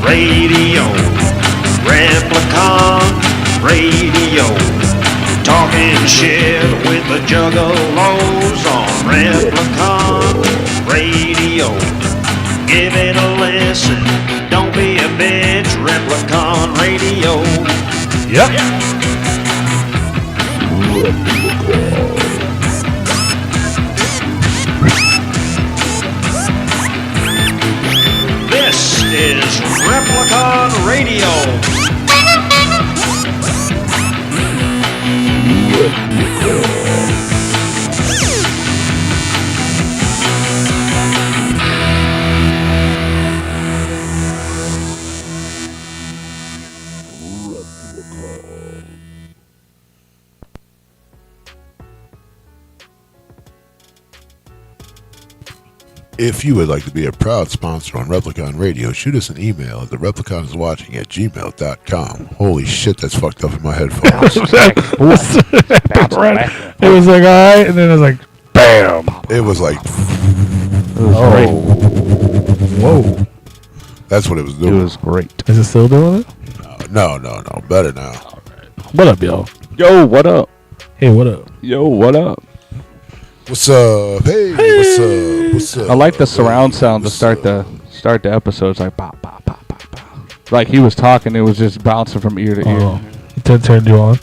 Radio. Replicon Radio. Talking shit with the juggalos on Replicon Radio. Give it a listen. Don't be a bitch. Replicon Radio. Yep. This is Replicon Radio. If you would like to be a proud sponsor on Replicon Radio, shoot us an email at therepliconiswatching@gmail.com. Holy shit, that's fucked up in my headphones. It was like, all right, and then it was like, bam. It was like, Oh. Whoa. that's what it was It doing. was great. Is it still doing it? No, better now. What up, yo? Yo, what up? Hey, what up? Yo, what up? What's up? Hey, what's up? What's up? I like the surround Hey, sound to what's start up? the episodes like pop, pop, pop, pop, pop. Like he was talking, it was just bouncing from ear to ear. Oh. That turned you on?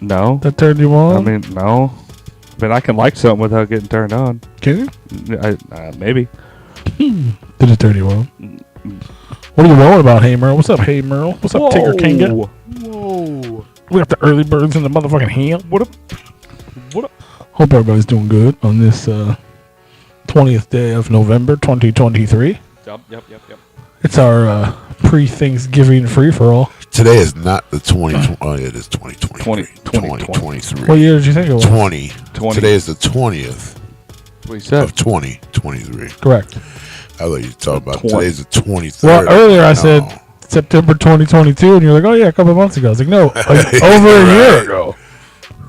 No, That turned you on? I mean no. But I can like something without getting turned on. Can you? Maybe. Did it turn you on? What are you rolling about, Hey Merle? What's up, Hey Merle? What's up, Tigger Kinga? Whoa. We got the early birds in the motherfucking ham. What up? What up? Hope everybody's doing good on this 20th day of November, 2023. Yep. It's our pre-Thanksgiving free-for-all. Today is not the 20. Oh, it is 2023. 2023. What year did you think it was? 20. 20. Today is the 20th What you said? of 2023. Correct. I thought you talking about 20. today's the 23rd. Well, earlier I No. said September 2022, and you're like, oh, yeah, a couple months ago. I was like, no, like over a year ago.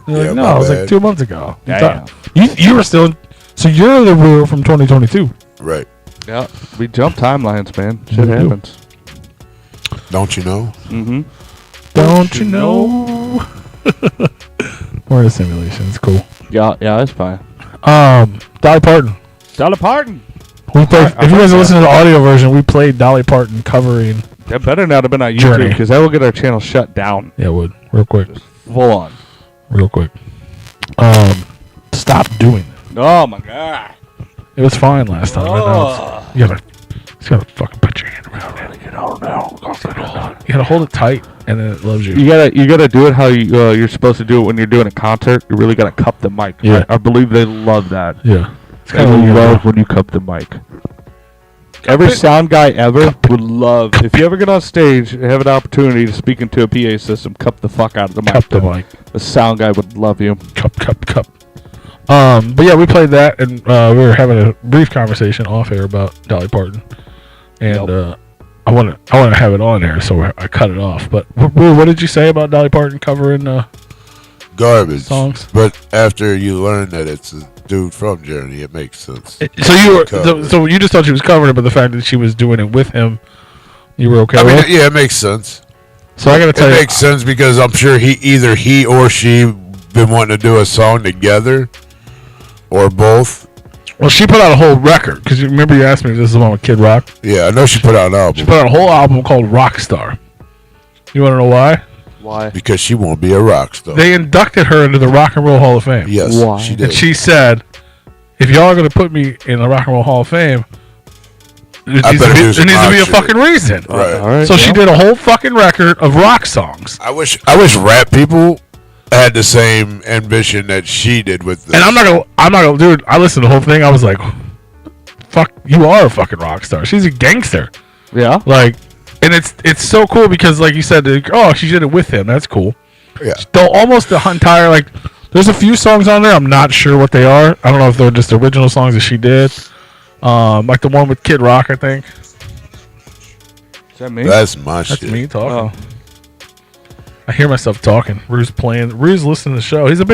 You're Yeah, like, no, my it was bad. like 2 months ago. You Damn. thought- You were still, so you're the rule from 2022. Right. Yeah. We jump timelines, man. Shit We do. happens. Don't you know? Mm-hmm. Don't you know? We're in a simulation. It's cool. Yeah, that's fine. Dolly Parton. Dolly Parton. We played, I if you guys heard listen to the audio version, we played Dolly Parton covering. That better not have been on YouTube Journey. because that will get our channel shut down. Yeah, it would. Real quick. Full on. Real quick. Stop doing it. Oh my god. It was fine last time. I know Oh. you gotta fucking put your hand around it. You gotta hold it tight, and then it loves you. You gotta do it how you're supposed to do it when you're doing a concert. You really gotta cup the mic. Yeah. I believe they love that. Yeah. It's They kind of love when you cup the mic. Every sound guy ever would love if you ever get on stage and have an opportunity to speak into a PA system, cup the fuck out of the mic. cup the though. mic. The sound guy would love you. Cup. But yeah, we played that, and we were having a brief conversation off air about Dolly Parton, and I want to have it on there, so I cut it off. But what did you say about Dolly Parton covering Garbage. songs? But after you learn that it's a dude from Journey, it makes sense. So you were Cover. so you just thought she was covering it, but the fact that she was doing it with him, you were okay I with mean, it? yeah, it makes sense. So I got to tell It you, makes sense because I'm sure either he or she been wanting to do a song together, or both. well, she put out a whole record because you remember you asked me if this is the one with Kid Rock. Yeah, I know she put out an She album put out a whole album called Rockstar. You want to know why? Why? because she won't be a rock star. They inducted her into the Rock and Roll Hall of Fame. Yes, Why? she did. And she said, if y'all are going to put me in the Rock and Roll Hall of Fame, there I needs better do to some be rock a shit. fucking reason. Right. All right. So she did a whole fucking record of rock songs. I wish rap people had the same ambition that she did with this. And I'm not gonna, dude, I listened to the whole thing. I was like, fuck, you are a fucking rock star. She's a gangster. Yeah. Like, and it's so cool because, like you said, oh, she did it with him. That's cool. Yeah. Though almost the entire, like, there's a few songs on there. I'm not sure what they are. I don't know if they're just original songs that she did. Like the one with Kid Rock, I think. Is that me? That's my That's shit. me talking. Oh. I hear myself talking. Rue's playing. Rue's listening to the show. He's a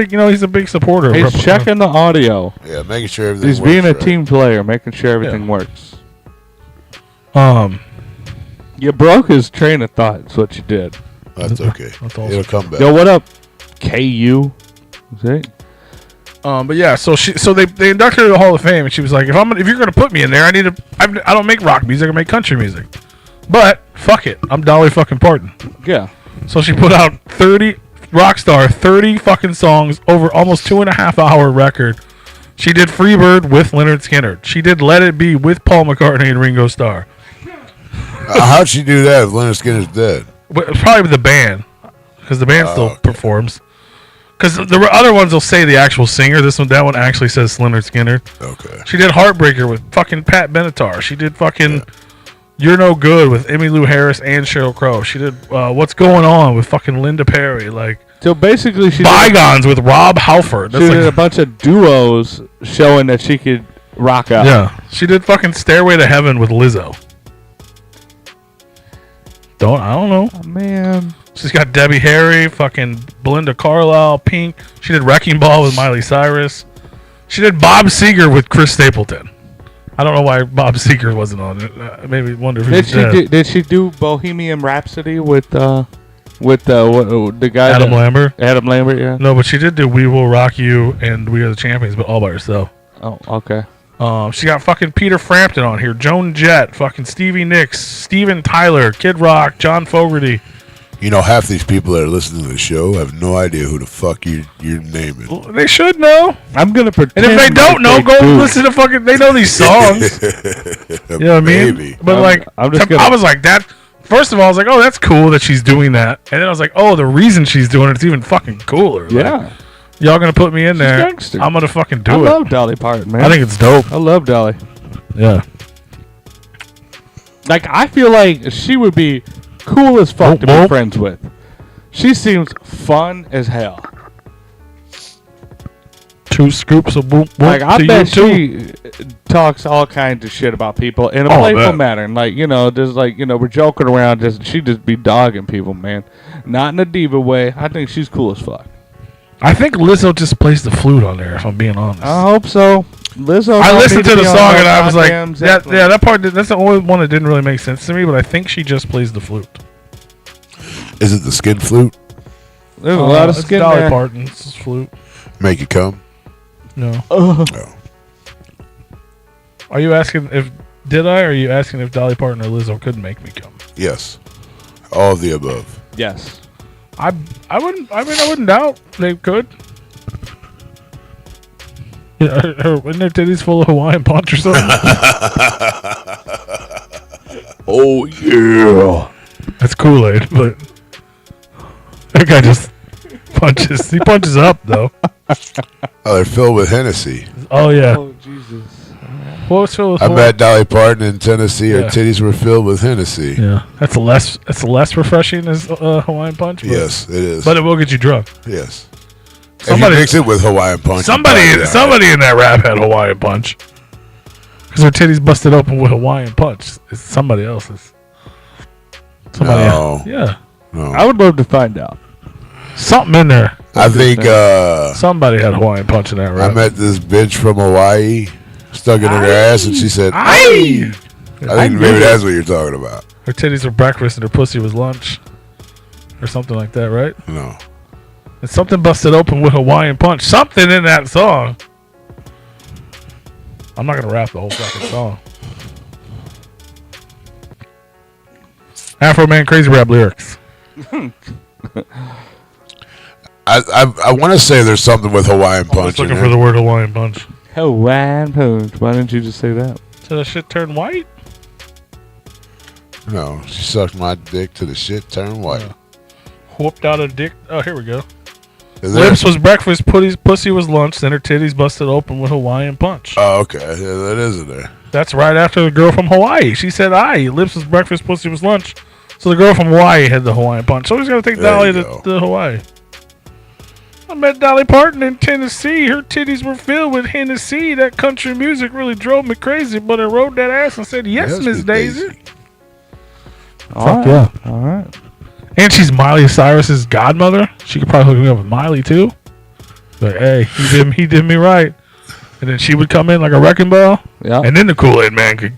big supporter. of He's Replicon. checking the audio. Yeah, making sure everything He's works being a right. team player, making sure everything works. You broke his train of thought. That's what you did. That's okay. That's awesome. It'll come back. Yo, what up, KU? See? But yeah, so they inducted her to the Hall of Fame, and she was like, if you're gonna put me in there, I don't make rock music, I make country music. But fuck it, I'm Dolly fucking Parton. Yeah. So she put out 30 fucking songs over almost 2.5 hour record. She did Freebird with Leonard Skinner. She did Let It Be with Paul McCartney and Ringo Starr. How'd she do that if Leonard Skinner's dead? But probably with the band, because the band still performs. Because there were other ones that'll say the actual singer. That one actually says Leonard Skinner. Okay. She did Heartbreaker with fucking Pat Benatar. She did fucking You're No Good with Emmylou Harris and Sheryl Crow. She did What's Going On with fucking Linda Perry. Like, So basically, she Bygones with Rob Halford. She did a bunch of duos showing that she could rock out. Yeah. She did fucking Stairway to Heaven with Lizzo. I don't know. Oh, man. She's got Debbie Harry, fucking Belinda Carlisle, Pink. She did Wrecking Ball with Miley Cyrus. She did Bob Seger with Chris Stapleton. I don't know why Bob Seger wasn't on it. Maybe wonder if he's dead. Did she do Bohemian Rhapsody with the guy Adam Lambert? Adam Lambert, yeah. No, but she did do We Will Rock You and We Are the Champions, but all by herself. Oh, okay. She got fucking Peter Frampton on here, Joan Jett, fucking Stevie Nicks, Steven Tyler, Kid Rock, John Fogerty. You know, half these people that are listening to the show have no idea who the fuck you're naming. Well, they should know. I'm gonna pretend. And if they don't know, go listen to fucking. They know these songs. You know what I mean? Maybe. But I was like that. First of all, I was like, oh, that's cool that she's doing that. And then I was like, oh, the reason she's doing it's even fucking cooler. Yeah. Like, y'all gonna put me in there? Gangster. I'm gonna fucking do I it. love Dolly Parton, man. I think it's dope. I love Dolly. Yeah. Like, I feel like she would be cool as fuck to be friends with. She seems fun as hell. 2 scoops of boom boom. Like, I bet she talks all kinds of shit about people in a playful manner. And, like, you know, just like, you know, we're joking around. She just be dogging people, man. Not in a diva way. I think she's cool as fuck. I think Lizzo just plays the flute on there, if I'm being honest. I hope so. Lizzo. I listened to the song and I was like, that part, that's the only one that didn't really make sense to me, but I think she just plays the flute. Is it the skin flute? There's a lot of skin Dolly there. Parton's flute. Make it come? No. No. Are you asking or are you asking if Dolly Parton or Lizzo could make me come? Yes. All of the above. Yes. I wouldn't doubt they could. Yeah, isn't their titties full of Hawaiian punch or something? Oh, yeah. That's Kool-Aid, but that guy just punches. He punches up, though. Oh, they're filled with Hennessy. Oh, yeah. Oh, Jesus. What was filled with I Hawaiian? met Dolly Parton in Tennessee. Her Yeah. titties were filled with Hennessy. Yeah, that's less refreshing as Hawaiian punch. But, Yes, it is. but it will get you drunk. Yes. Somebody- if you mix it with Hawaiian punch. Somebody you'll probably in that rap had Hawaiian punch. Because her titties busted open with Hawaiian punch. It's somebody else's. Somebody No. else. Yeah. No. I would love to find out. Something in there. I think Somebody had Hawaiian punch in that rap. I met this bitch from Hawaii, stuck it in her ass, and she said, Aye. I think maybe that's what you're talking about. Her titties were breakfast and her pussy was lunch. Or something like that, right? No. And something busted open with Hawaiian punch. Something in that song. I'm not going to rap the whole fucking song. Afro Man Crazy Rap lyrics. I want to say there's something with Hawaiian I was punch in looking there. for the word Hawaiian punch. Hawaiian punch. Why didn't you just say that? So that shit turned white? No, she sucked my dick to the shit turned white. Whooped out a dick. Oh, here we go. Is there- Lips was breakfast, pussy was lunch, then her titties busted open with Hawaiian punch. Oh, okay. Yeah, that is in there. That's right after the girl from Hawaii. She said, aye, lips was breakfast, pussy was lunch. So the girl from Hawaii had the Hawaiian punch. So he's got to take There Dolly you to go. Hawaii. I met Dolly Parton in Tennessee. Her titties were filled with Hennessy. That country music really drove me crazy, but I rode that ass and said, yes, Miss Daisy. Fuck yeah. All right. And she's Miley Cyrus's godmother. She could probably hook me up with Miley too. Like, hey, he did me right. And then she would come in like a wrecking ball. Yeah. And then the Kool-Aid man could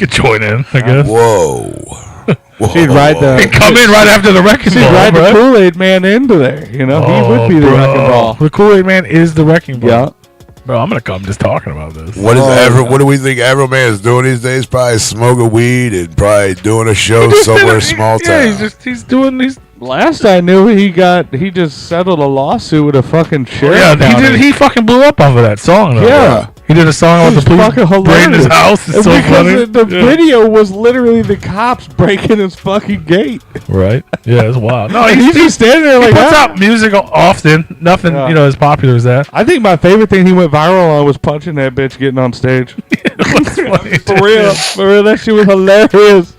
join in, I guess. Whoa. She'd ride the. He'd come in right after the Wrecking She'd Ball, ride bro. the Kool-Aid Man into there. You know, he would be the bro. Wrecking Ball. The Kool-Aid Man is the Wrecking Ball. Yeah. Bro, I'm gonna come just talking about this. What do we think Avro Man is doing these days? Probably smoking weed and probably doing a show somewhere small town. Yeah, he's doing. Last I knew, he just settled a lawsuit with a fucking sheriff. Yeah, he fucking blew up off of that song. Though, Yeah. bro. He did a song with the police fucking hilarious. breaking his house. It's so funny. The video was literally the cops breaking his fucking gate. Right? Yeah, it's wild. No, He's just standing there like he puts that. out music often. Nothing, as popular as that. I think my favorite thing he went viral on was punching that bitch getting on stage. For real, that shit was hilarious.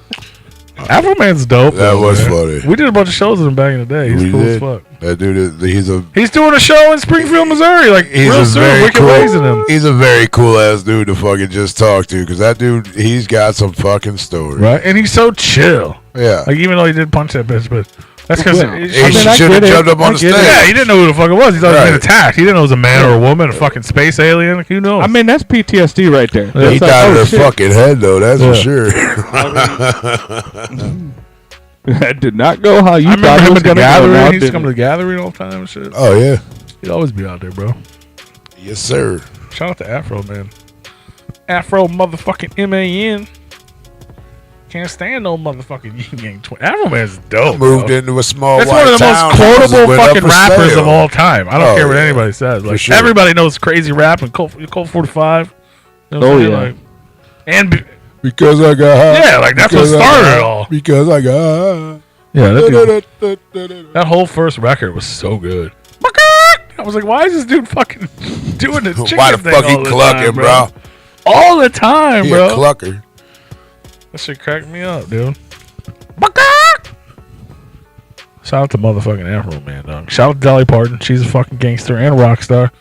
Afro Man's dope. That was funny. We did a bunch of shows with him back in the day. He's cool as fuck. That dude, he's doing a show in Springfield, Missouri. Like real soon. Wicked Ways in him. He's a very cool ass dude to fucking just talk to, because that dude, he's got some fucking stories. Right, and he's so chill. Yeah. Like even though he did punch that bitch, but that's because he should have jumped up on the stage. Yeah, he didn't know who the fuck it was. He thought he was being attacked. He didn't know it was a man or a woman, a fucking space alien. Who knows? I mean, that's PTSD right there. He died in her fucking head, though. That's for sure. That did not go how you I thought it was going to go. He used to come to the gathering all the time and shit. Oh, yeah. He'd always be out there, bro. Yes, sir. Shout out to Afro, man. Afro motherfucking MAN. Can't stand no motherfucking Yin Yang Twin. Afro Man's dope. Moved into a small That's white one of the town. most quotable fucking rappers sale. of all time. I don't care what yeah. anybody says. Like sure. everybody knows crazy rap and Colt 45. You know what I'm saying? Like, and because I got high. Yeah, like that's what started it all. Because I got high. Yeah, that whole first record was so good. I was like, why is this dude fucking doing the chicken Why the thing fuck he all the clucking, time, bro? All the time, He bro. a clucker. That shit cracked me up, dude. Shout out to motherfucking Afro, man, dog. Shout out to Dolly Parton. She's a fucking gangster and a rock star.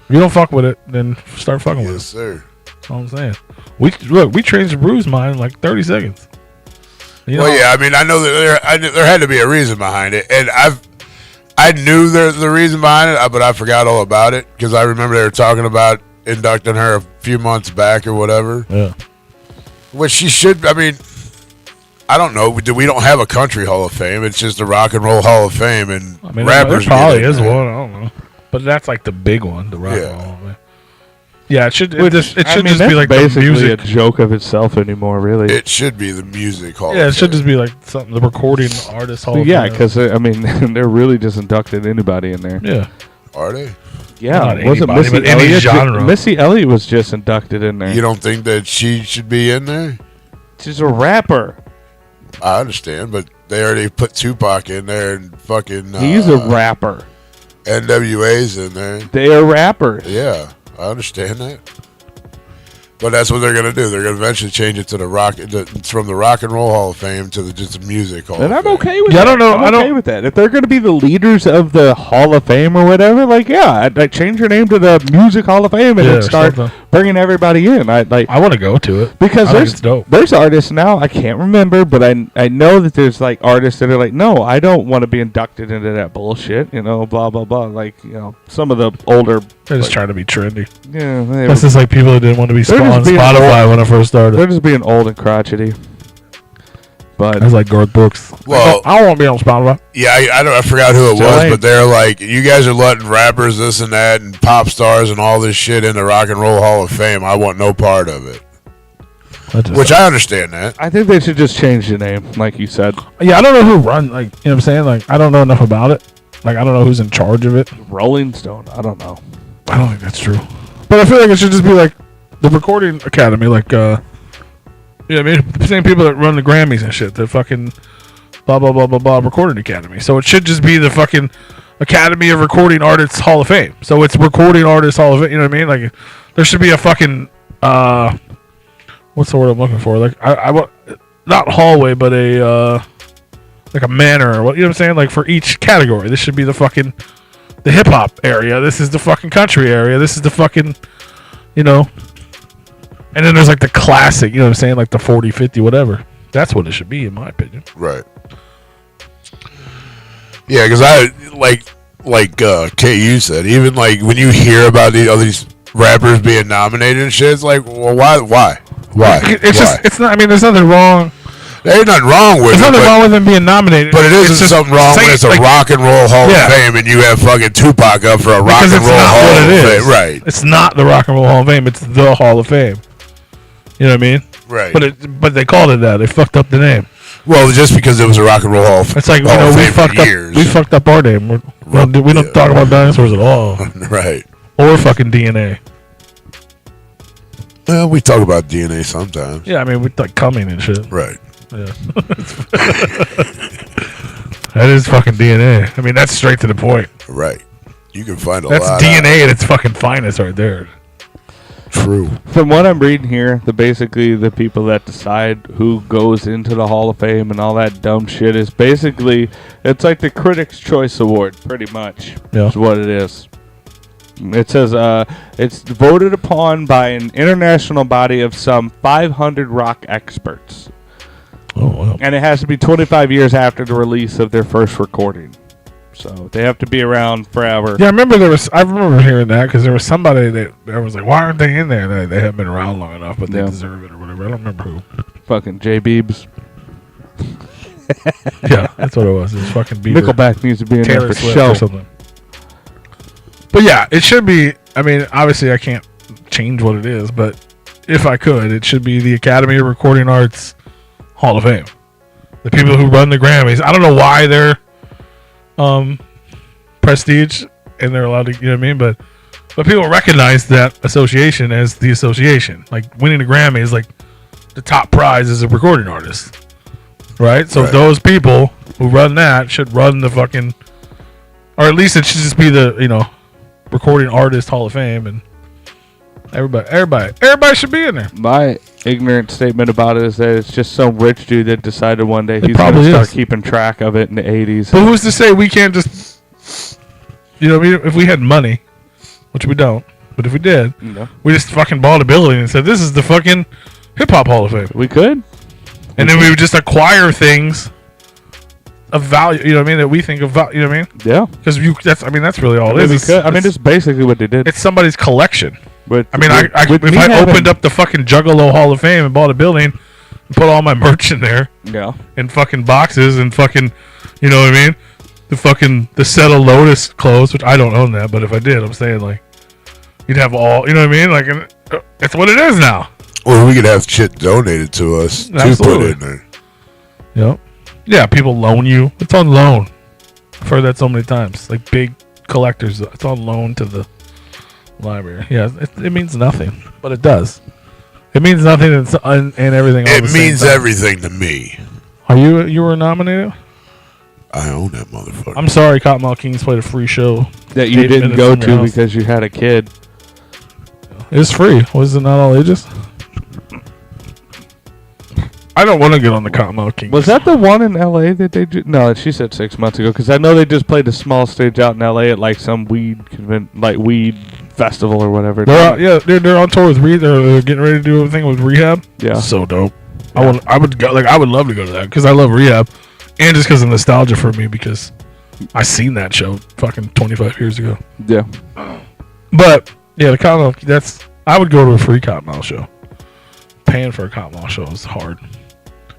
If you don't fuck with it, then start fucking with it. Yes, sir. That's all I'm saying. We changed the Bruise mind in like 30 seconds. You know, Well, yeah, I mean, I know that there had to be a reason behind it, and I knew the reason behind it, but I forgot all about it because I remember they were talking about inducting her a few months back or whatever. Yeah. Which she should. I mean, I don't know. We don't have a country Hall of Fame. It's just a Rock and Roll Hall of Fame, and I mean, rappers. there probably get it, is man. one. I don't know, but that's like the big one, the rock and Yeah. roll. Man. Yeah, it should. It should that's just be like the basically music. a joke of itself anymore, really. It should be the music hall. Yeah, it of should Fame. just be like something. The recording artist hall. of Yeah, Fame. because I mean, they're really just inducted anybody in there. Yeah. Are they? Yeah, Not wasn't anybody, Missy but any Elliott? genre. Missy Elliott was just inducted in there. You don't think that she should be in there? She's a rapper. I understand, but they already put Tupac in there and fucking. He's a rapper. NWA's in there. They are rappers. Yeah, I understand that. But that's what they're gonna do. They're gonna eventually change it to from the Rock and Roll Hall of Fame to just the Music Hall. And of I'm Fame. okay with Yeah, that. I don't know. I'm okay with that. If they're going to be the leaders of the Hall of Fame or whatever, like, yeah, I'd change your name to the Music Hall of Fame and then start something. bringing everybody in. I want to go to it because I think it's dope. there's artists now. I can't remember, but I know that there's like artists that are like, no, I don't want to be inducted into that bullshit. You know, blah blah blah. Like, you know, some of the older. They're just trying to be trendy. Yeah, That's just like people that didn't want to be They're just on being Spotify when I first started. they're just being old and crotchety. But That's like Garth Brooks. Well, I don't want to be on Spotify. Yeah, I forgot who it Still was, ain't. but they're like, you guys are letting rappers this and that and pop stars and all this shit in the Rock and Roll Hall of Fame. I want no part of it. Which I understand that. I think they should just change the name, like you said. Yeah, I don't know who run. Like, you know what I'm saying? Like, I don't know enough about it. Like, I don't know who's in charge of it. Rolling Stone. I don't know. I don't think that's true. But I feel like it should just be like the Recording Academy, like, yeah, I mean, the same people that run the Grammys and shit, the fucking blah, blah, blah, blah, blah, Recording Academy. So it should just be the fucking Academy of Recording Artists Hall of Fame. So it's Recording Artists Hall of Fame, you know what I mean? Like, there should be a fucking, what's the word I'm looking for? Like, I want, not hallway, but like a manor, or what, you know what I'm saying? Like, for each category. This should be the fucking, the hip-hop area. This is the fucking country area. This is the fucking, you know. And then there's like the classic, you know what I'm saying? Like the 40, 50, whatever. That's what it should be, in my opinion. Right. Yeah, because I, like KU said, even like when you hear about all these rappers being nominated and shit, it's like, well, why? It's just, it's not, I mean, there's nothing wrong. There ain't nothing wrong with There's it. nothing wrong with him being nominated. But it isn't just something wrong when it's a Rock and Roll Hall of Fame and you have fucking Tupac up for a Rock and Roll Hall of Fame. Right. It's not the Rock and Roll Hall of Fame. It's the Hall of Fame. You know what I mean? Right. But they called it that. They fucked up the name. Well, just because it was a Rock and Roll Hall of Fame. It's like, we fucked up our name. We don't talk about dinosaurs at all. Right. Or fucking DNA. Well, we talk about DNA sometimes. Yeah, I mean, we like coming and shit. Right. Yeah. That is fucking DNA. I mean, that's straight to the point. Right. You can find a That's lot. That's DNA at its fucking finest right there. True. From what I'm reading here, basically the people that decide who goes into the Hall of Fame and all that dumb shit is basically, it's like the Critics' Choice Award, pretty much. Yeah. Is what it is. It says it's voted upon by an international body of some 500 rock experts. Oh, wow. And it has to be 25 years after the release of their first recording. So they have to be around forever. Yeah, I remember hearing that because there was somebody that was like, why aren't they in there? They haven't been around long enough, but they deserve it or whatever. I don't remember who. Fucking J. Beebs. Yeah, that's what it was. It was fucking Bieber. Nickelback needs to be in Taylor there for Swift show. or something. But yeah, it should be. I mean, obviously, I can't change what it is, but if I could, it should be the Academy of Recording Arts Hall of Fame. The people who run the Grammys. I don't know why they're prestige and they're allowed to, you know what I mean? But people recognize that association as the association. Like winning a Grammy is like the top prize as a recording artist, right? So those people who run that should run the fucking, or at least it should just be the recording artist Hall of Fame, and everybody should be in there. My ignorant statement about it is that it's just some rich dude that decided one day he's going to start keeping track of it in the 80s. But who's to say we can't just, if we had money, which we don't, but if we did, we just fucking bought a building and said, this is the fucking hip-hop Hall of Fame. We could. And then we would just acquire things of value, that we think of value, you know what I mean? Yeah. Because that's really all it is. I mean, it's basically what they did. It's somebody's collection. But if I opened up the fucking Juggalo Hall of Fame and bought a building and put all my merch in there, in fucking boxes and fucking, you know what I mean? The set of Lotus clothes, which I don't own that, but if I did, I'm saying like, you'd have all, you know what I mean? Like, it's what it is now. Or we could have shit donated to us to put in there. Yep. Yeah, people loan you. It's on loan. I've heard that so many times. Like big collectors, it's on loan to the library. Yeah, it means nothing, but it does. It means nothing and everything. It means everything to me. Are you were nominated? I own that motherfucker. I'm sorry, Cottonmouth Kings played a free show that you didn't go to because you had a kid. It was free. Was it not all ages? I don't want to get on the Cottonmouth Kings. Was that the one in L.A. that they did? No, she said 6 months ago, because I know they just played a small stage out in L.A. at like some weed festival or whatever. They're on tour with They're getting ready to do everything with Rehab. Yeah, so dope. Yeah. I would love to go to that because I love Rehab, and just because of nostalgia for me because I seen that show fucking 25 years ago. Yeah, but yeah, the Cottonmouth. I would go to a free Cottonmouth show. Paying for a Cottonmouth show is hard.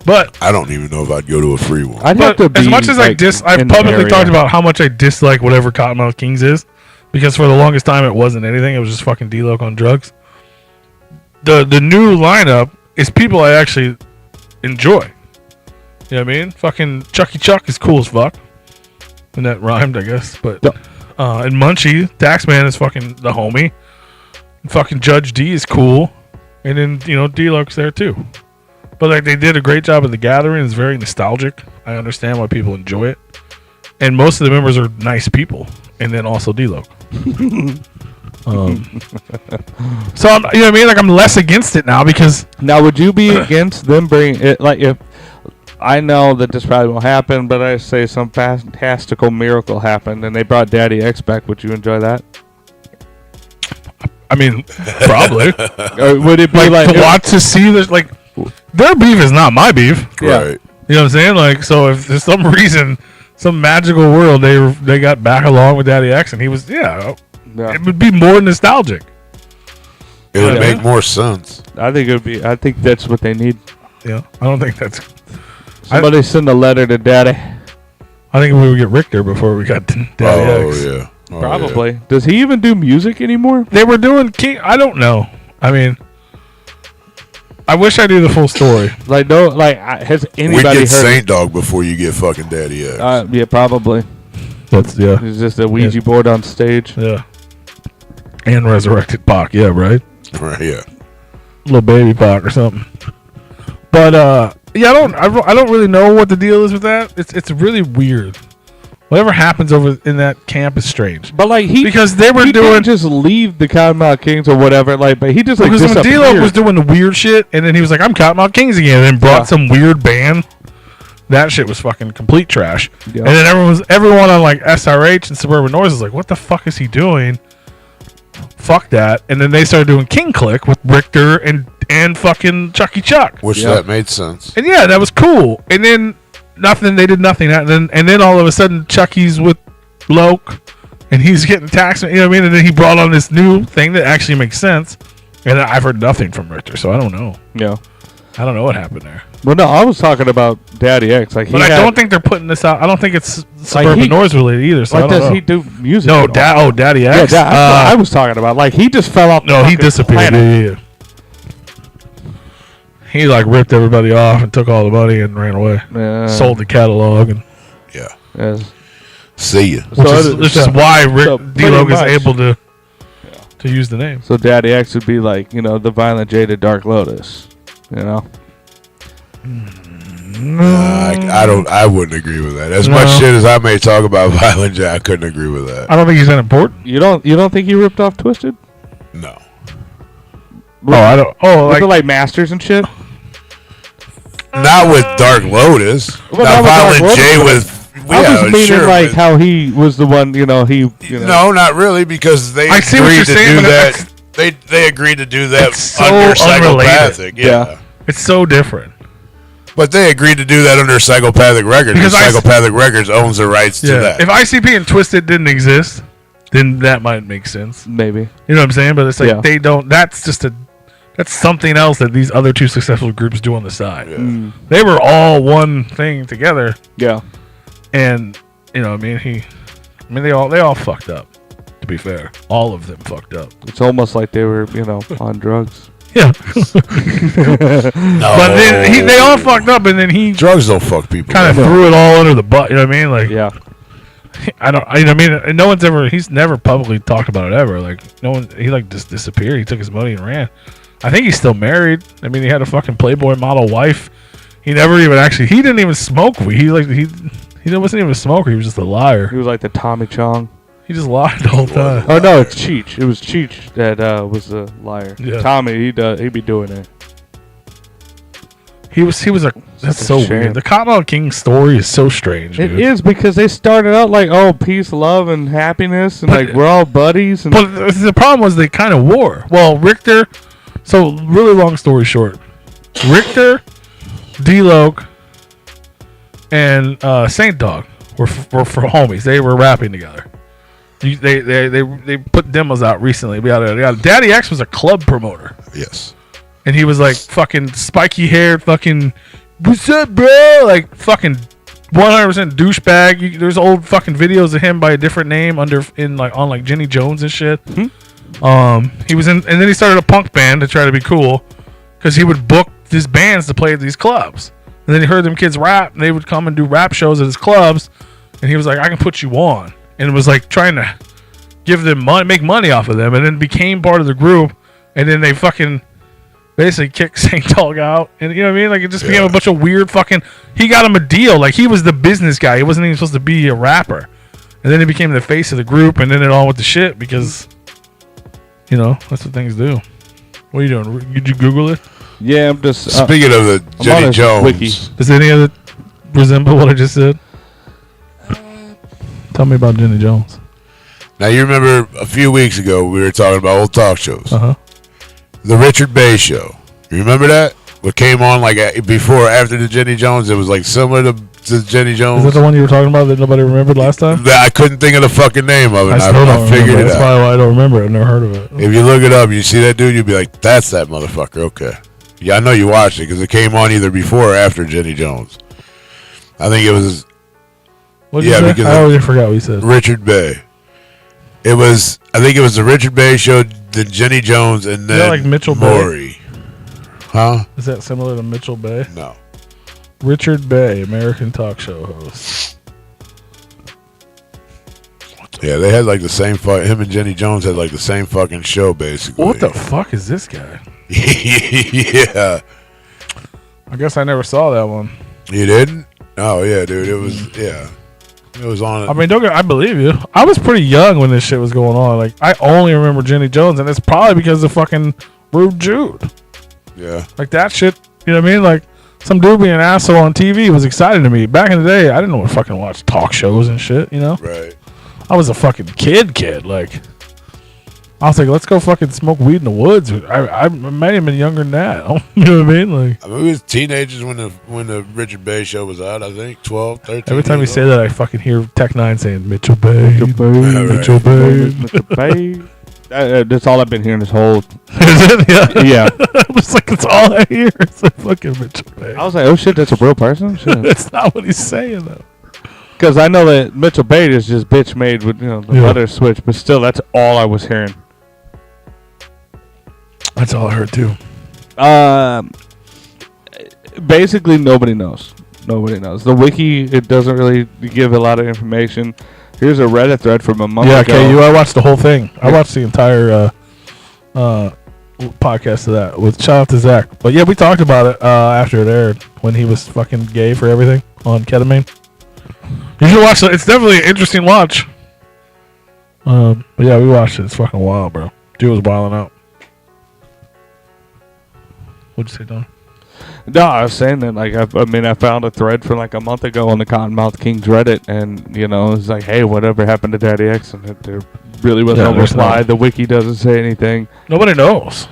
But I don't even know if I'd go to a free one. I've much as I've publicly talked about how much I dislike whatever Cottonmouth Kings is, because for the longest time it wasn't anything. It was just fucking D-Loc on drugs. The new lineup is people I actually enjoy. You know what I mean? Fucking Chucky Chuck is cool as fuck. And that rhymed, I guess. But and Munchie, Taxman is fucking the homie. And fucking Judge D is cool. And then, D-Loc's there too. But like they did a great job of The Gathering. It's very nostalgic. I understand why people enjoy it. And most of the members are nice people. And then also D-Loc. So I'm, you know what I mean? Like I'm less against it now because now would you be against them bringing it? Like if I know that this probably won't happen, but I say some fantastical miracle happened and they brought Daddy X back, would you enjoy that? I mean, probably. Or would it be like to watch to see this? Like their beef is not my beef. Yeah. Right. You know what I'm saying? Like so, if there's some reason, some magical world, they got back along with Daddy X, and he was it would be more nostalgic. It would make more sense. I think it would be. I think that's what they need. Yeah, I don't think that's. Somebody send a letter to Daddy. I think we would get Richter before we got Daddy X. Yeah. Probably. Yeah. Does he even do music anymore? They were doing King. I don't know. I mean, I wish I knew the full story. Like no, like has We anybody get heard? Saint Dog before you get fucking Daddy X. Yeah, probably. That's It's just a Ouija board on stage. yeah. And resurrected Pac, yeah, right. Right, yeah. Little baby Pac or something. But yeah, I don't really know what the deal is with that. It's really weird. Whatever happens over in that camp is strange. But like because they were he doing didn't just leave the Cottonmouth Kings or whatever. Like, but he just like because when disappeared. D-Lo was doing the weird shit, and then he was like, "I'm Cottonmouth Kings again," and then brought some weird band. That shit was fucking complete trash. Yep. And then everyone on like SRH and Suburban Noise was like, "What the fuck is he doing?" Fuck that. And then they started doing King Click with Richter and fucking Chucky Chuck. Which that made sense. And yeah, that was cool. And then nothing. They did nothing. And then all of a sudden, Chucky's with Loke, and he's getting taxed. You know what I mean? And then he brought on this new thing that actually makes sense. And I've heard nothing from Richter, so I don't know. Yeah. I don't know what happened there. Well, no, I was talking about Daddy X. Like, But I don't think they're putting this out. I don't think it's Suburban Noise related either. So like, I don't does know. he do music? No, at all? Daddy X. Yeah, that's what I was talking about. Like, he just fell off. No, he disappeared. Planet. Yeah. He like ripped everybody off and took all the money and ran away. Sold the catalog and See ya. Which is why D-Lo is much. able to use the name. So Daddy X would be like, the Violent J to Dark Lotus, I wouldn't agree with that. As much shit as I may talk about Violent J, I couldn't agree with that. I don't think he's that important. You don't think he ripped off Twisted? No. I don't. Oh, like Masters and shit. Not with Dark Lotus. Well, not Violent J with. I was meaning like how he was the one. No, not really, because they I see what agreed you're to saying, do but that. They agreed to do that so under unrelated. Psychopathic. Yeah. It's so different. But they agreed to do that under Psychopathic Records because Psychopathic Records owns the rights to that. If ICP and Twisted didn't exist, then that might make sense. Maybe. You know what I'm saying? But it's like they don't. That's just that's something else that these other two successful groups do on the side. Yeah. They were all one thing together. Yeah. And they all fucked up. To be fair, all of them fucked up. It's almost like they were, on drugs. Yeah. No. But then they all fucked up, and then he drugs don't fuck people. Kind of threw it all under the butt. You know what I mean? Like, yeah. No one's ever. He's never publicly talked about it ever. Like, no one. He like just disappeared. He took his money and ran. I think he's still married. I mean, he had a fucking Playboy model wife. He never even actually. He didn't even smoke weed. He wasn't even a smoker. He was just a liar. He was like the Tommy Chong. He just lied the whole time. Oh no, it's Cheech. It was Cheech that was the liar. Yeah. Tommy, he'd be doing it. He was a. That's so shame. weird. The Cottonmouth King story is so strange. It dude. is because they started out like, peace, love, and happiness, and like we're all buddies. And But the problem was they kind of wore. Well, Richter. So really long story short, Richter, D-Loke, and Saint Dog were for homies. They were rapping together. They put demos out recently. Daddy X was a club promoter. Yes. And he was like fucking spiky haired, fucking what's up, bro? Like fucking 100% douchebag. There's old fucking videos of him by a different name on Jenny Jones and shit. He was in, and then he started a punk band to try to be cool, because he would book these bands to play at these clubs. And then he heard them kids rap, and they would come and do rap shows at his clubs. And he was like, I can put you on. And it was like trying to give them money, make money off of them, and then became part of the group. And then they fucking basically kicked Saint Dog out. And you know what I mean? Like, it just became a bunch of weird fucking. He got him a deal. Like, he was the business guy. He wasn't even supposed to be a rapper. And then he became the face of the group, and then it all went to shit because, that's what things do. What are you doing? Did you Google it? yeah, I'm just Speaking of the Jenny Jones, wiki. Does any of it resemble what I just said? Tell me about Jenny Jones. now you remember a few weeks ago we were talking about old talk shows. Uh-huh. The Richard Bay Show. You remember that? What came on like before or after the Jenny Jones? It was like similar to Jenny Jones. Is that the one you were talking about that nobody remembered last time? I couldn't think of the fucking name of it. I still don't figured remember. it That's out. probably why I don't remember it. I've never heard of it. If you look it up, you see that dude, you'd be like, that's that motherfucker. Okay. Yeah, I know you watched it because it came on either before or after Jenny Jones. I think it was What'd you say? because I already forgot what you said. Richard Bay. I think it was the Richard Bay show, then Jenny Jones, and then like Mitchell Maury. Huh? Is that similar to Mitchell Bay? No. Richard Bay, American talk show host. Yeah, they had like the same him and Jenny Jones had like the same fucking show basically. What the fuck is this guy? Yeah. I guess I never saw that one. You didn't? Oh yeah, dude. It was It was on. I mean, I believe you. I was pretty young when this shit was going on. Like, I only remember Jenny Jones, and it's probably because of fucking Rude Jude. Yeah. Like, that shit, you know what I mean? Like, some dude being an asshole on TV was exciting to me. Back in the day, I didn't know what fucking watch talk shows and shit, you know? Right. I was a fucking kid. Like, I was like, let's go fucking smoke weed in the woods. I might have been younger than that. You know what I mean? Like, I mean, we was teenagers when the Richard Bay show was out. I think 12, 13. every time you years say old. that, I fucking hear Tech Nine saying Mitchell Bay, Mitchell Bay, Mitchell Bay. Mitchell Bay. That's all I've been hearing this whole. Is it? Yeah. Yeah. I was like, it's all I hear. It's like fucking Mitchell Bay. I was like, oh shit, that's a real person. That's not what he's saying though. Because I know that Mitchell Bay is just bitch made with the butter switch, but still, that's all I was hearing. That's all I heard too. Basically, nobody knows. Nobody knows. The wiki, it doesn't really give a lot of information. Here's a Reddit thread from a month ago. KU, I watched the whole thing. I watched the entire podcast of that. With shout out to Zach. But yeah, we talked about it after it aired when he was fucking gay for everything on ketamine. You should watch it. It's definitely an interesting watch. But yeah, we watched it. It's fucking wild, bro. Dude was wilding out. What'd you say, Don? No, I was saying that, like, I found a thread from like a month ago on the Cottonmouth Kings Reddit, and it's like, hey, whatever happened to Daddy X? And there really was no reply. The wiki doesn't say anything. Nobody knows.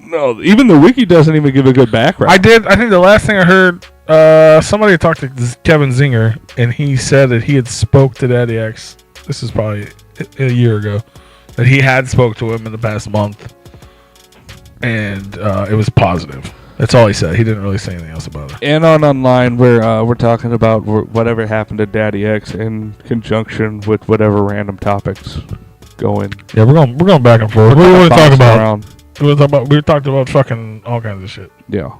No, even the wiki doesn't even give a good background. I think the last thing I heard, somebody talked to Kevin Zinger, and he said that he had spoke to Daddy X. This is probably a year ago. That he had spoke to him in the past month, and it was positive. That's all he said. He didn't really say anything else about it. And online, we're talking about whatever happened to Daddy X in conjunction with whatever random topics going. Yeah, we're going back and forth. What do you want to talk about? Around. We talked about fucking all kinds of shit. Yeah.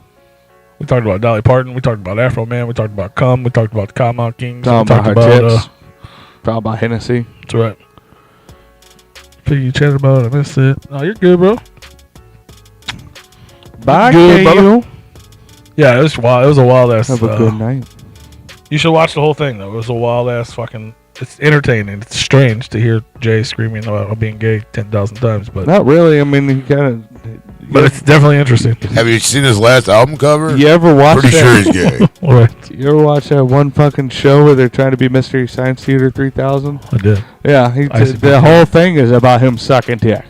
We talked about Dolly Parton. We talked about Afro Man. We talked about Cum. We talked about the Cottonmouth Kings. Talking about her tits. Talking about Hennessy. That's right. You chatted about it. I missed it. Oh, you're good, bro. Bye, good, KU. Yeah, it was wild. It was a wild ass. Have a good night. You should watch the whole thing though. It was a wild ass fucking. It's entertaining. It's strange to hear Jay screaming about being gay 10,000 times, but not really. I mean, he kind of. But it's definitely interesting. Have you seen his last album cover? You ever watch Pretty that? sure he's gay. Right. You ever watch that one fucking show where they're trying to be Mystery Science Theater 3000? I did. Yeah, the whole thing is about him sucking dick.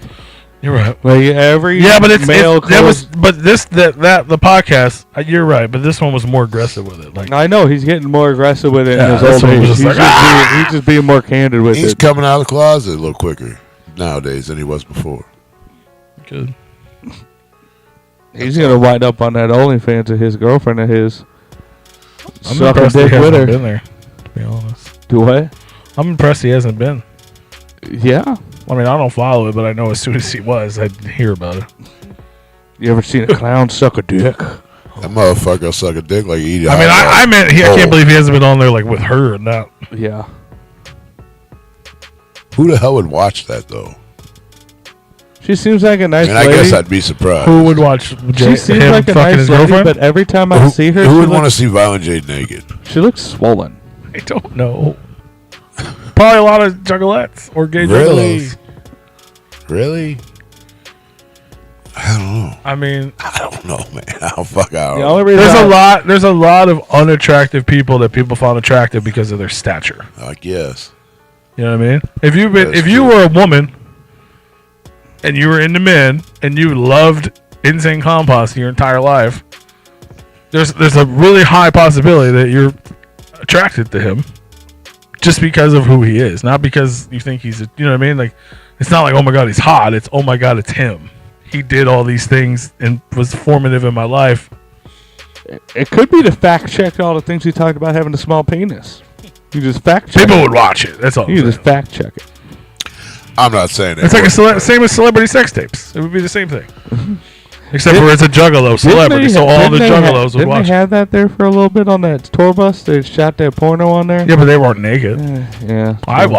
You're right. Like every but it's male the podcast. You're right, but this one was more aggressive with it. Like I know he's getting more aggressive with it in his this old one was age. just He's just being more candid with He's it. coming out of the closet a little quicker nowadays than he was before. Good. He's gonna wind up on that OnlyFans of his girlfriend of his. I'm sucking impressed he dick with hasn't her. been there. To be honest, Do what? I'm impressed he hasn't been. Yeah. I mean, I don't follow it, but I know as soon as he was, I'd hear about it. You ever seen a clown suck a dick? That motherfucker will suck a dick like he eat. I mean, I meant I can't believe he hasn't been on there like with her and that. Yeah. Who the hell would watch that though? She seems like a nice I lady. guess I'd be surprised. Who would watch She seems him like a fucking nice his lady, girlfriend? but every time I see her, Who would want to see Violent J naked? She looks swollen. I don't know. Probably a lot of juggalettes or gay Really? juggalos. Really? I don't know. I mean, I don't know, man. I don't fuck out. The only reason there's a lot of unattractive people that people found attractive because of their stature. I guess. You know what I mean? If you True. were a woman and you were into men and you loved Insane Compost your entire life, there's a really high possibility that you're attracted to him just because of who he is, not because you think he's you know what I mean? Like, it's not like, oh my god, he's hot. It's, oh my god, it's him. He did all these things and was formative in my life. It could be to fact check all the things he talked about having a small penis. You just fact check. People would watch it. That's all. You just fact check it. I'm not saying that. It's like same as celebrity sex tapes. It would be the same thing. Except for it's a juggalo celebrity, so all the juggalos would watch Didn't they have that there for a little bit on that tour bus? They shot that porno on there? Yeah, but they weren't naked. Yeah. I'd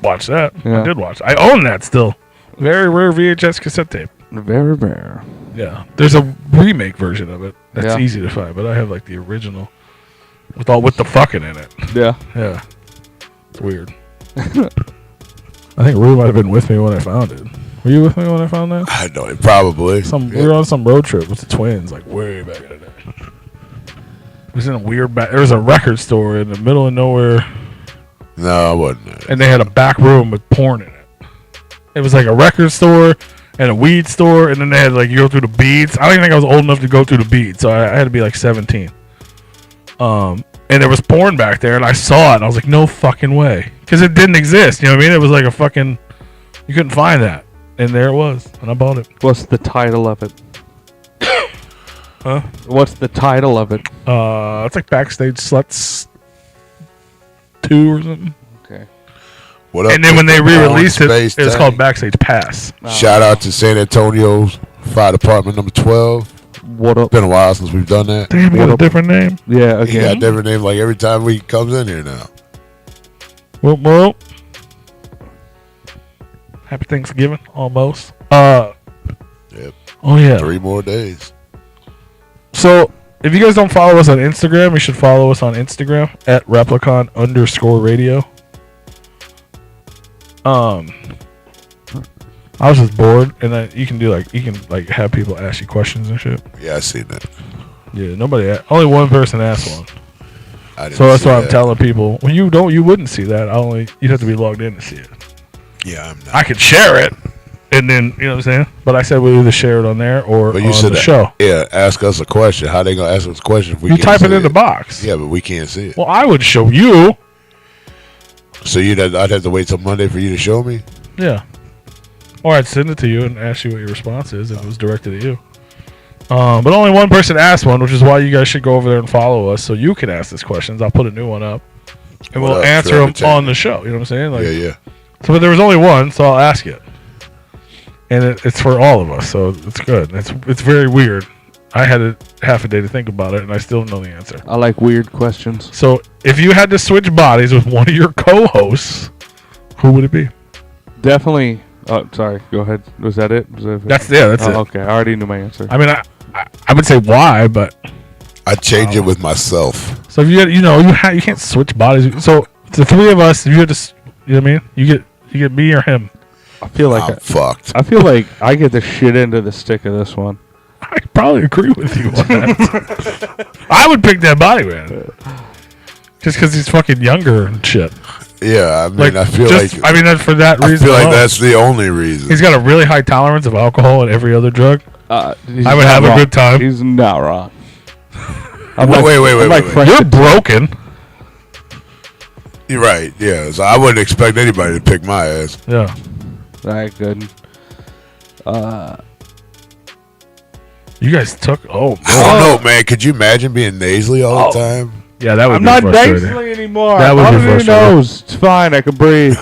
watch that. Yeah. I did watch. I own that still. Very rare VHS cassette tape. Very rare. Yeah. There's a remake version of it that's Yeah. easy to find, but I have like the original with the fucking in it. Yeah. Yeah. It's weird. I think Rue might have been with me when I found it. Were you with me when I found that? I know it probably. We were on some road trip with the twins, like way back in the day. It was in a weird there was a record store in the middle of nowhere. No, I wasn't. And they had a back room with porn in it. It was like a record store and a weed store, and then they had like you go through the beads. I don't even think I was old enough to go through the beads, so I had to be like 17. And there was porn back there, and I saw it, and I was like, no fucking way. Because it didn't exist, you know what I mean? It was like a fucking, you couldn't find that. And there it was, and I bought it. What's the title of it? Huh? What's the title of it? It's like Backstage Sluts 2 or something. Okay. What up, And then when they re-released it, Space it was Tank? called Backstage Pass. Shout out to San Antonio's Fire Department number 12. What up? Been a while since we've done that. Damn, you got a different name. Yeah, He got again. different name like every time he comes in here now. Well. Happy Thanksgiving, almost. Yep. Oh, yeah. 3 more days. So, if you guys don't follow us on Instagram, you should follow us on Instagram at Replicon_radio. I was just bored, and you can have people ask you questions and shit. Yeah, I seen that. Yeah, only one person asked one. I didn't So that's see why I'm that. telling people, when you wouldn't see that. You'd have to be logged in to see it. Yeah, I'm not. I could share it, and then, you know what I'm saying? But I said we'll either share it on there or But you on said the that- show. Yeah, ask us a question. How they gonna ask us a question if we You can't type it see in the box. Yeah, but we can't see it. Well, I would show you. So I'd have to wait till Monday for you to show me? Yeah. Or I'd send it to you and ask you what your response is if it was directed at you. But only one person asked one, which is why you guys should go over there and follow us so you can ask us questions. I'll put a new one up. And What we'll up, answer Trevor them Taylor? on the show. You know what I'm saying? Yeah. So, but there was only one, so I'll ask it. And it's for all of us, so it's good. It's very weird. I had half a day to think about it, and I still don't know the answer. I like weird questions. So, if you had to switch bodies with one of your co-hosts, who would it be? Definitely. Oh, sorry. Go ahead. Was that it? That's it. Okay. I already knew my answer. I mean, I would say why, but I'd change it with myself. so if you had, you can't switch bodies. So the three of us, if you had to, you know what I mean? You get me or him. I feel like I'm fucked. I feel like I get the shit into the stick of this one. I probably agree with you on that. I would pick that body man, just because he's fucking younger and shit. Yeah, I mean, Like, I feel just, like that's for that reason. I feel like alone. that's the only reason. He's got a really high tolerance of alcohol and every other drug. I I would have a good time. He's not wrong. Wait. You're broken. You're right. Yeah, so I wouldn't expect anybody to pick my ass. Yeah. All right, good. You guys took. Oh, I don't know, man. Could you imagine being nasally all the time? yeah, that would I'm be not frustrating. nasally anymore. That would be Under your frustrating. nose. It's fine. I can breathe.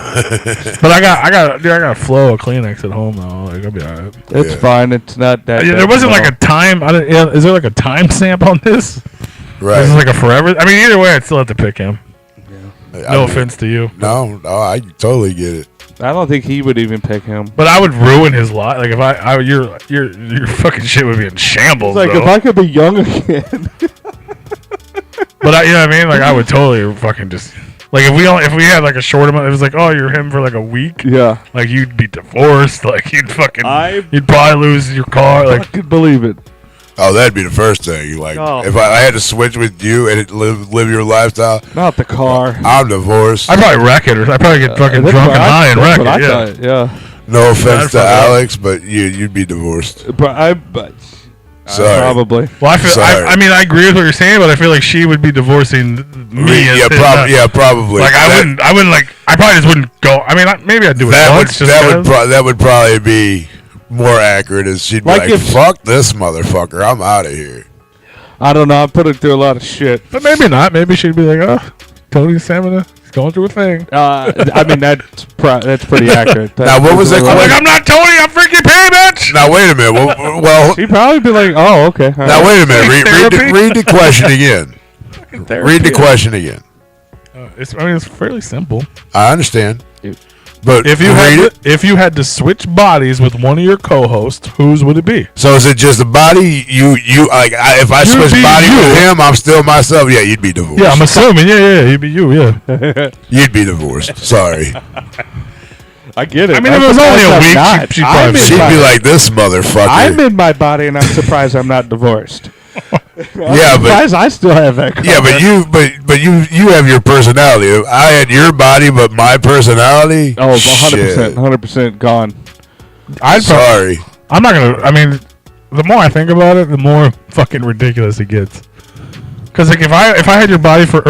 But I got a flow of Kleenex at home though. Like, I'll be alright. It's Yeah. fine. It's not that. Yeah, bad there wasn't at like a time. Is there like a time stamp on this? Right. This is like a forever. I mean, either way, I'd still have to pick him. I No mean, offense to you, No, I totally get it. I don't think he would even pick him. but I would ruin his life. Like if your fucking shit would be in shambles. It's like though. if I could be young again. But you know what I mean? Like I would totally fucking just like if we had like a short amount. It was like, oh, you're him for like a week. Yeah. Like you'd be divorced. Like you'd fucking. I You'd probably lose your car. Like could believe it. Oh, that'd be the first thing. Like, Oh. if I had to switch with you and live your lifestyle, Not the car. I'm divorced. I'd probably wreck it, or I'd probably get fucking That's drunk what and I- high and that's wreck what it. I Yeah. thought, yeah. No offense That's to fucked up. Alex, but you'd be divorced. But Sorry. probably. Well, Sorry. I mean, I agree with what you're saying, but I feel like she would be divorcing me. as his, Probably. Like I wouldn't like. I probably just wouldn't go. I mean, maybe I'd do it That would once. Just that would probably be more accurate. As she'd be Like like, if- "Fuck this motherfucker, I'm out of here." I don't know. I put her through a lot of shit. But maybe not. Maybe she'd be like, oh, Tony Stamina, he's going through a thing. I mean, that's pretty accurate. Now, what was that I'm like, question? I'm not Tony, I'm freaking Pay, bitch! Now, wait a minute. Well, She'd probably be like, oh, okay. all now, right. wait a minute. Read the question again. Read the question again. It's fairly simple. I understand. But If you had to switch bodies with one of your co-hosts, whose would it be? So is it just the body? If I You'd switch be body you. with him, I'm still myself. Yeah, you'd be divorced. Yeah, I'm assuming. Yeah, you'd be you. Yeah. You'd be divorced. Sorry. I get it. I mean, if it was only a week, she'd probably She'd be like, this motherfucker. I'm in my body, and I'm surprised I'm not divorced. Yeah, but I still have that. yeah, but you have your personality. I had your body, but my personality. Oh, 100%, Shit. 100% gone. Sorry. I'm not gonna. I mean, the more I think about it, the more fucking ridiculous it gets. Because like, if I had your body for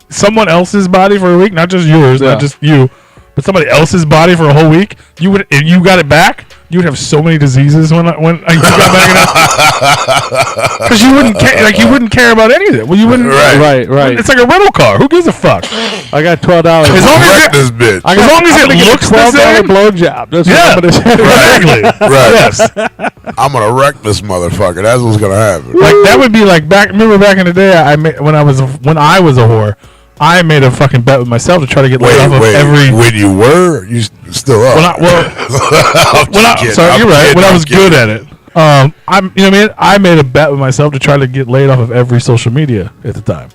someone else's body for a week, not just yours, Yeah. not just you, but somebody else's body for a whole week, you would, if you got it back, you would have so many diseases when you got back. Because you wouldn't care about any of it. Well, you wouldn't. Right. Right. It's like a rental car. Who gives a fuck? I got $12. As long as Wreck this bitch. I as long as it looks the $12 same. blowjob. That's Yeah. what I'm gonna say. Exactly. Right. Yes. I'm gonna wreck this motherfucker. That's what's gonna happen. Like that would be like back. Remember back in the day, when I was a whore, I made a fucking bet with myself to try to get laid off of every. When you were, you still are. Sorry, you're right. When I was good at it, I made a bet with myself to try to get laid off of every social media at the time.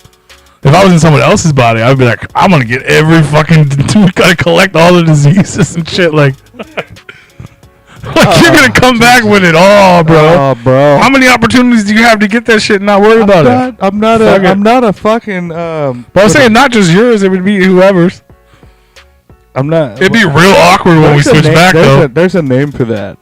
If I was in someone else's body, I'd be like, I'm gonna get every fucking. Gotta collect all the diseases and shit. Like you're gonna come back with it all, bro. Oh, bro. How many opportunities do you have to get that shit and not worry about it? I'm not a fucking. But I'm saying not just yours; it would be whoever's. I'm not. It'd be real awkward when we switch back, though. There's a name for that.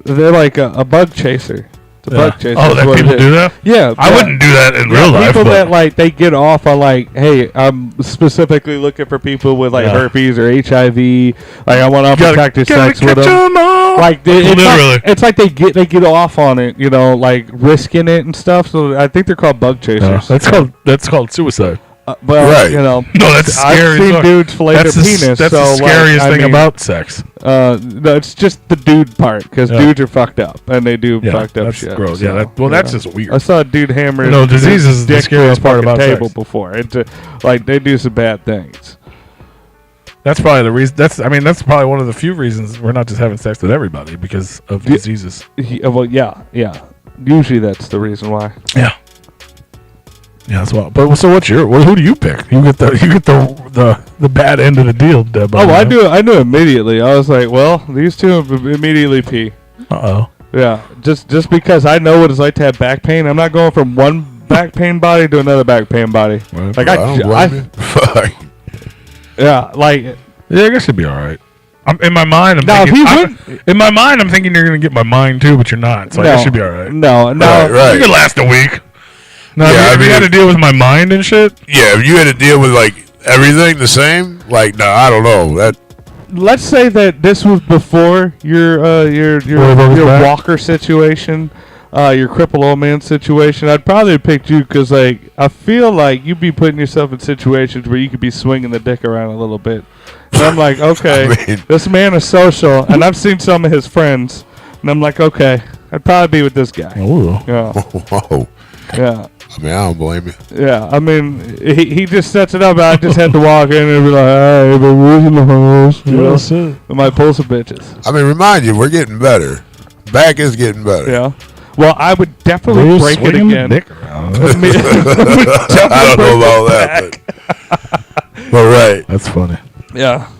They're like a bug chaser. It's a bug chaser. Oh, that is what people it is. do that? Yeah, I wouldn't do that in real life. People but that like they get off on like, hey, I'm specifically looking for people with like herpes or HIV. Like I want unprotected sex with them. Like it's like they get off on it, you know, like risking it and stuff. So I think they're called bug chasers. That's called suicide. Well, Right. you know, No, that's scary. I've seen dudes fillet their penis. That's so the scariest thing I mean, about sex. No, it's just the dude part because dudes are fucked up and they do fucked up that's shit. gross. So, Yeah, that's just weird. I saw a dude hammer. No, disease is the dick scariest through a part about fucking table sex. before. It's like they do some bad things. That's probably the reason. That's probably one of the few reasons we're not just having sex with everybody because of diseases. Well, yeah. Usually that's the reason why. Yeah. Yeah, that's well. But so what's who do you pick? You get the bad end of the deal, Deb. Oh, I knew immediately. I was like, well, these two immediately pee. Uh-oh. Yeah, just because I know what it's like to have back pain. I'm not going from one back pain body to another back pain body. Right. Like I don't blame you. Fuck. Yeah, like Yeah, I guess it'd be all right. In my mind, I'm thinking you're gonna get my mind too, but you're not. So I guess you'd be all right. No. Right. You could last a week. No, Yeah, if you had to deal with my mind and shit. Yeah, if you had to deal with like everything the same, like no, I don't know that. Let's say that this was before your walker situation, your crippled old man situation. I'd probably have picked you because like I feel like you'd be putting yourself in situations where you could be swinging the dick around a little bit. And I'm like, okay, I mean, this man is social, and I've seen some of his friends, and I'm like, okay, I'd probably be with this guy. Ooh. Yeah, whoa. yeah. I mean, I don't blame you. Yeah, I mean, he just sets it up. I just had to walk in and be like, hey, but who's in the house? You know? I might pull some bitches. I mean, remind you, we're getting better. Back is getting better. Yeah. Well, I would definitely break it again. Dick around. I don't know about that, but right. That's funny. Yeah.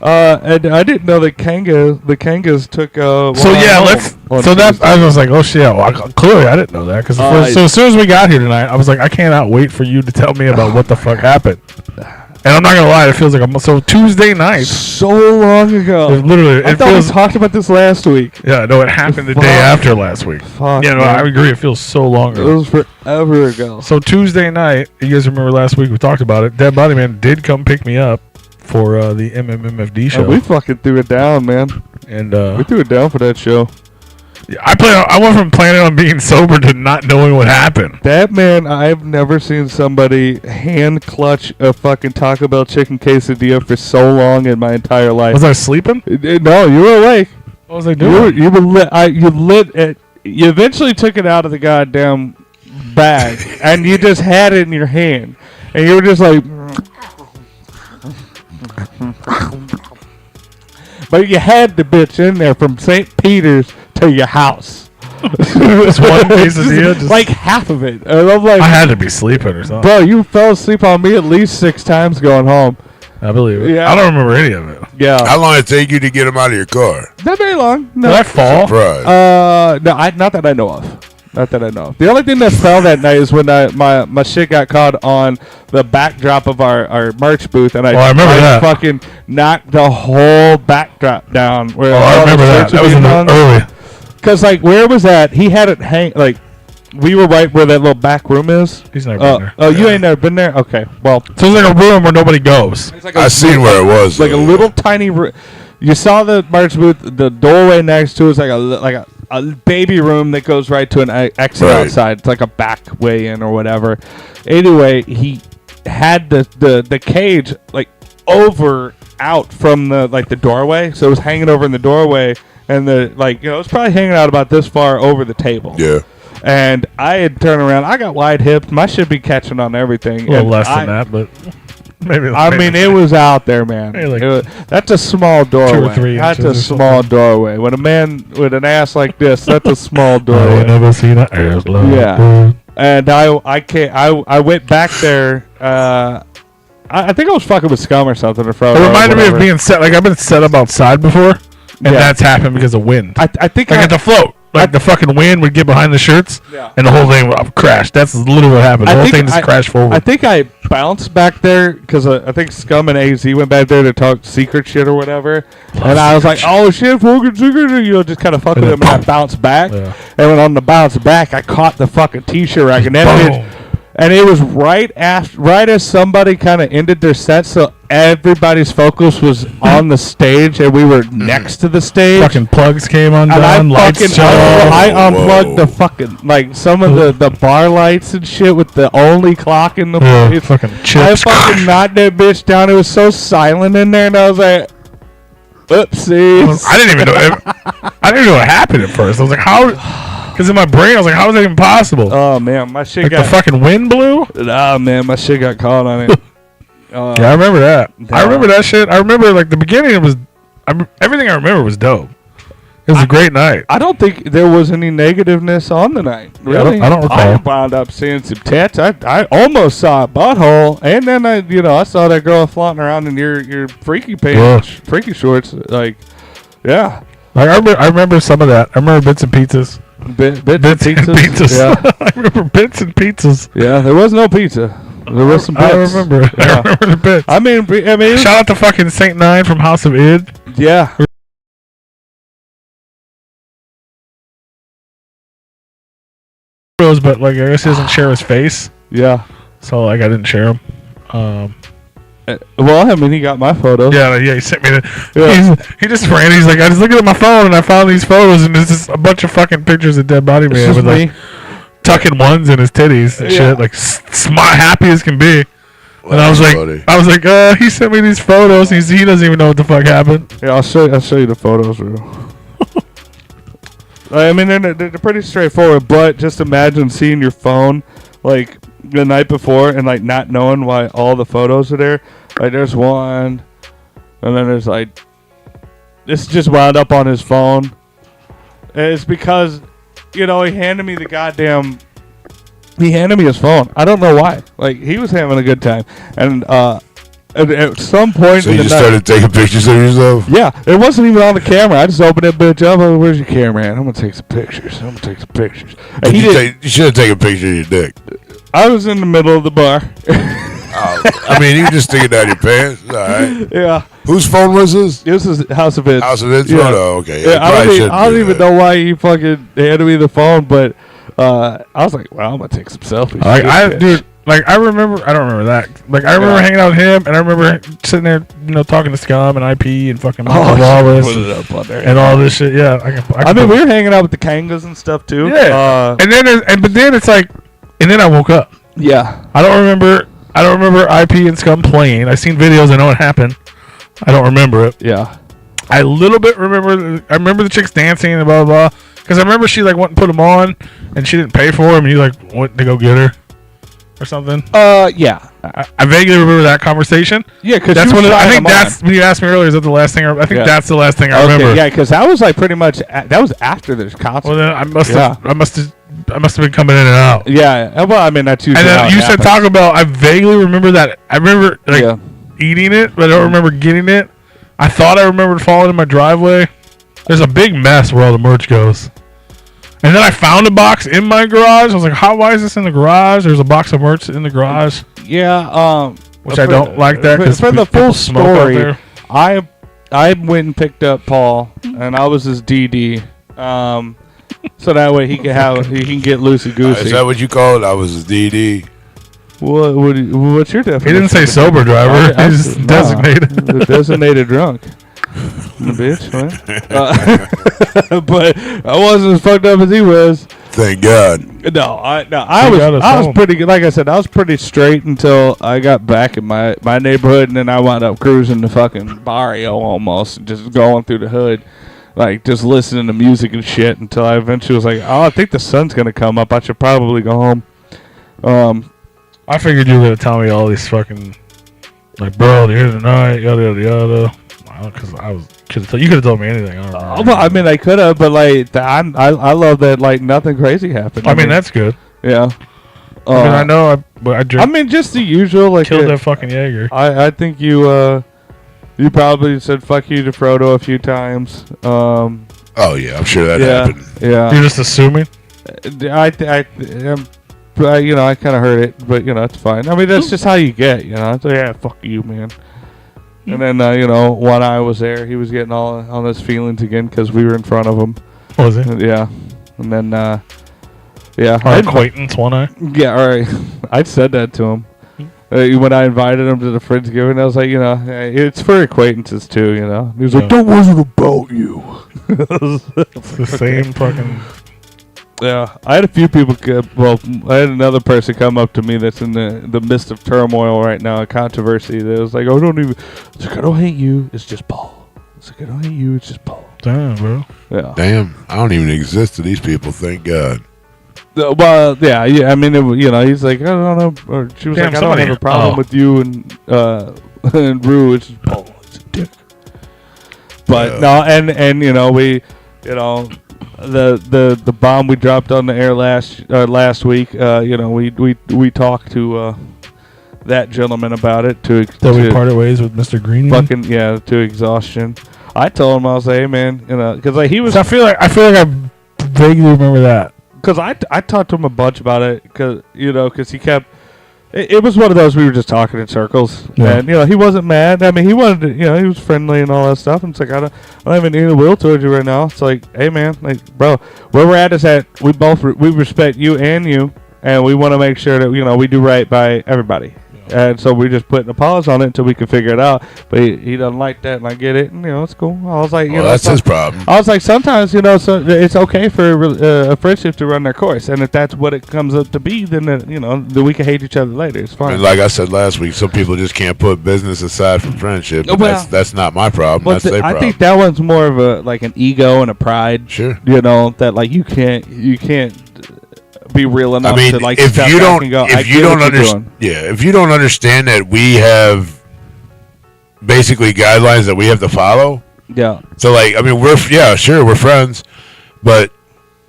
And I didn't know that the Kangas took. So yeah, I was like, oh shit. Well, clearly, I didn't know that because so as soon as we got here tonight, I was like, I cannot wait for you to tell me about what the fuck happened. And I'm not gonna lie, it feels like so Tuesday night. So long ago. I thought we talked about this last week. Yeah, no, it happened the day after last week. Fuck, yeah, no, I agree. It feels so long It ago. was forever ago. So Tuesday night, you guys remember last week we talked about it. Dead Body Man did come pick me up for the MMMFD show. We fucking threw it down, man. And we threw it down for that show. I went from planning on being sober to not knowing what happened. That man, I've never seen somebody hand clutch a fucking Taco Bell chicken quesadilla for so long in my entire life. Was I sleeping? No, you were awake. What was I doing? You were lit. You lit it. You eventually took it out of the goddamn bag, and you just had it in your hand, and you were just like. But you had the bitch in there from St. Peter's to your house. Just one quesadilla? Just like half of it. And I'm like, I had to be sleeping or something. bro, you fell asleep on me at least 6 times going home. I believe it. Yeah. I don't remember any of it. Yeah. How long did it take you to get him out of your car? Not very long. No. Did I fall? Surprise. No, not that I know of. Not that I know of. The only thing that fell that night is when my shit got caught on the backdrop of our merch booth, and I remember that. fucking knocked the whole backdrop down. Where I remember that. That was in the early. Because, like, where it was at, he had it hang, like, we were right where that little back room is. He's never been there. Oh, you ain't never been there? Okay, well. So it's like a room where nobody goes. It's like I seen where it was. Like a little tiny room. You saw the merch booth, the doorway next to it is like a baby room that goes right to an exit outside. It's like a back way in or whatever. Anyway, he had the cage, like, out from the doorway. So it was hanging over in the doorway. And it was probably hanging out about this far over the table. Yeah. And I had turned around. I got wide hips. My shit be catching on everything. A little less than that, but maybe. I mean, it was out there, man. That's a small doorway. 2 or 3 That's inches a or small doorway. When a man with an ass like this, that's a small doorway. I never seen an ass like Yeah. And I went back there. I think I was fucking with scum or something. It reminded me of being set. Like, I've been set up outside before. And that's happened because of wind. I think I had to float. Like, the fucking wind would get behind the shirts, and the whole thing would crash. That's literally what happened. The whole thing just crashed forward. I think I bounced back there because I think Scum and AZ went back there to talk secret shit or whatever. And I was like, oh, shit, fucking secret. Just kind of fuck with them, and I bounced back. Yeah. And when on the bounce back, I caught the fucking T-shirt rack, and that bitch. And it was right as somebody kind of ended their set, so everybody's focus was on the stage, and we were next to the stage. Fucking plugs came undone, lights shut off. I unplugged the fucking, like, some of the bar lights and shit with the only clock in the place. Fucking chips. I fucking knocked that bitch down. It was so silent in there, and I was like, oopsies. I didn't even know what happened at first. I was like, how... Because in my brain, I was like, how is that even possible? Oh, man, my shit the fucking wind blew? Oh, man, my shit got caught on it. Yeah, I remember that. I remember that shit. I remember, like, the beginning, everything I remember was dope. It was a great night. I don't think there was any negativeness on the night. Really? I don't recall. I wound up seeing some tits. I almost saw a butthole, and then I saw that girl flaunting around in your freaky pants, freaky shorts. Like, yeah. Like, I remember some of that. I remember bits and pizzas. Bits and pizzas. Yeah. I remember bits and pizzas. Yeah, there was no pizza. There was some bits. I remember. Yeah. I remember the bits. I mean, shout out to fucking Saint Nine from House of Id. Yeah. But like, I guess he doesn't share his face. Yeah. So like, I didn't share him. Well, I mean, he got my photos. Yeah, he sent me he just ran. He's like, I was looking at my phone and I found these photos, and there's just a bunch of fucking pictures of dead body man with like tucking ones in his titties and shit, like happy as can be. Well, and I was like, he sent me these photos. He doesn't even know what the fuck happened. Yeah, I'll show you the photos, bro. I mean, they're pretty straightforward, but just imagine seeing your phone like the night before and like not knowing why all the photos are there. Like, there's one, and then there's like, this just wound up on his phone. And it's because, he handed me his phone. I don't know why. Like, he was having a good time, and at some point, so you just started taking pictures of yourself? Yeah, it wasn't even on the camera. I just opened that bitch up. Oh, where's your camera, man? I'm gonna take some pictures. And you should have taken a picture of your dick. I was in the middle of the bar. I mean, you just sticking down your pants. All right. Yeah. Whose phone was this? This is House of Id. House of Id's phone? Oh, okay. Yeah, I don't even know why he fucking handed me the phone, but I was like, well, I'm going to take some selfies. Dude, Like I don't remember that. Like I remember hanging out with him, and I remember sitting there, talking to Scum and IP and fucking Lawless and all this shit. Yeah, I mean, we were hanging out with the Kangas and stuff too. Yeah, but then it's like, and then I woke up. Yeah, I don't remember IP and Scum playing. I seen videos. I know what happened. I don't remember it. Yeah, I a little bit remember. I remember the chicks dancing and blah blah blah. Because I remember she like went and put them on, and she didn't pay for them, and you like went to go get her. Or something. Yeah. I vaguely remember that conversation. Yeah, because that's I think that's when you asked me earlier. Is that the last thing? I think that's the last thing I remember. Yeah, because that was like pretty much that was after this concert. Well, then I must have been coming in and out. Yeah. Well, I mean that's usually. And then you said Taco Bell. I vaguely remember that. I remember eating it, but I don't remember getting it. I thought I remembered falling in my driveway. There's a big mess where all the merch goes. And then I found a box in my garage. I was like, why is this in the garage? There's a box of merch in the garage. Yeah. Which I don't like that. For the full story, I went and picked up Paul, and I was his DD. So that way he can get loosey goosey. Is that what you call it? I was his DD. What's your definition? He didn't say sober driver. He just designated. Designated drunk. The bitch, man. But I wasn't as fucked up as he was. Thank God. I was pretty good. Like I said, I was pretty straight until I got back in my neighborhood, and then I wound up cruising the fucking barrio almost, just going through the hood, like just listening to music and shit until I eventually was like, I think the sun's gonna come up. I should probably go home. I figured you were gonna tell me all these fucking like, bro, the end of the night, yada yada yada. Because you could have told me anything. I don't know. Well, I mean, I could have, but like, I love that like nothing crazy happened. I mean, that's good. Yeah. I mean, I know. I drink. I mean, just the usual. Like, killed that fucking Jaeger. I think you probably said fuck you to Frodo a few times. Oh yeah, I'm sure that happened. Yeah. You're just assuming. I kind of heard it, but it's fine. I mean, that's just how you get. It's like, yeah, fuck you, man. And then, One Eye was there. He was getting all on his feelings again because we were in front of him. Was it? Yeah. And then, Our acquaintance, One Eye? Yeah, all right. I said that to him. When I invited him to the Friendsgiving, I was like, it's for acquaintances too, He was like, that wasn't about you. It's the same fucking... Yeah, I had a few people. I had another person come up to me that's in the midst of turmoil right now, a controversy. That was like, I don't hate you. It's just Paul. It's like, I don't hate you. It's just Paul. Damn, bro. Yeah. Damn, I don't even exist to these people. Thank God. Well, yeah. I mean, he's like, I don't know. Or she was like, I don't have a problem with you and Rue. It's just Paul. It's a dick. But no, and we, the bomb we dropped on the air last week. We talked to that gentleman about it. That we parted ways with Mr. Green. Fucking to exhaustion. I told him, I was like, hey man, because like he was. So I feel like I vaguely remember that. Because I talked to him a bunch about it. Because he kept. It was one of those we were just talking in circles, and he wasn't mad. I mean, he wanted to, he was friendly and all that stuff. And it's like I don't have any ill will towards you right now. It's like, hey man, like bro, where we're at is that we both we respect you, and we want to make sure that we do right by everybody. And so we're just putting a pause on it until we can figure it out. But he doesn't like that, and I get it. And it's cool. I was like, that's his problem. I was like, sometimes so it's okay for a friendship to run their course, and if that's what it comes up to be, then then we can hate each other later. It's fine. And like I said last week, some people just can't put business aside from friendship. That's not my problem. That's their problem. I think that one's more of an ego and a pride. Sure. That like you can't be real enough to like if you don't understand that we have basically guidelines that we have to follow. Yeah. So like we're friends, but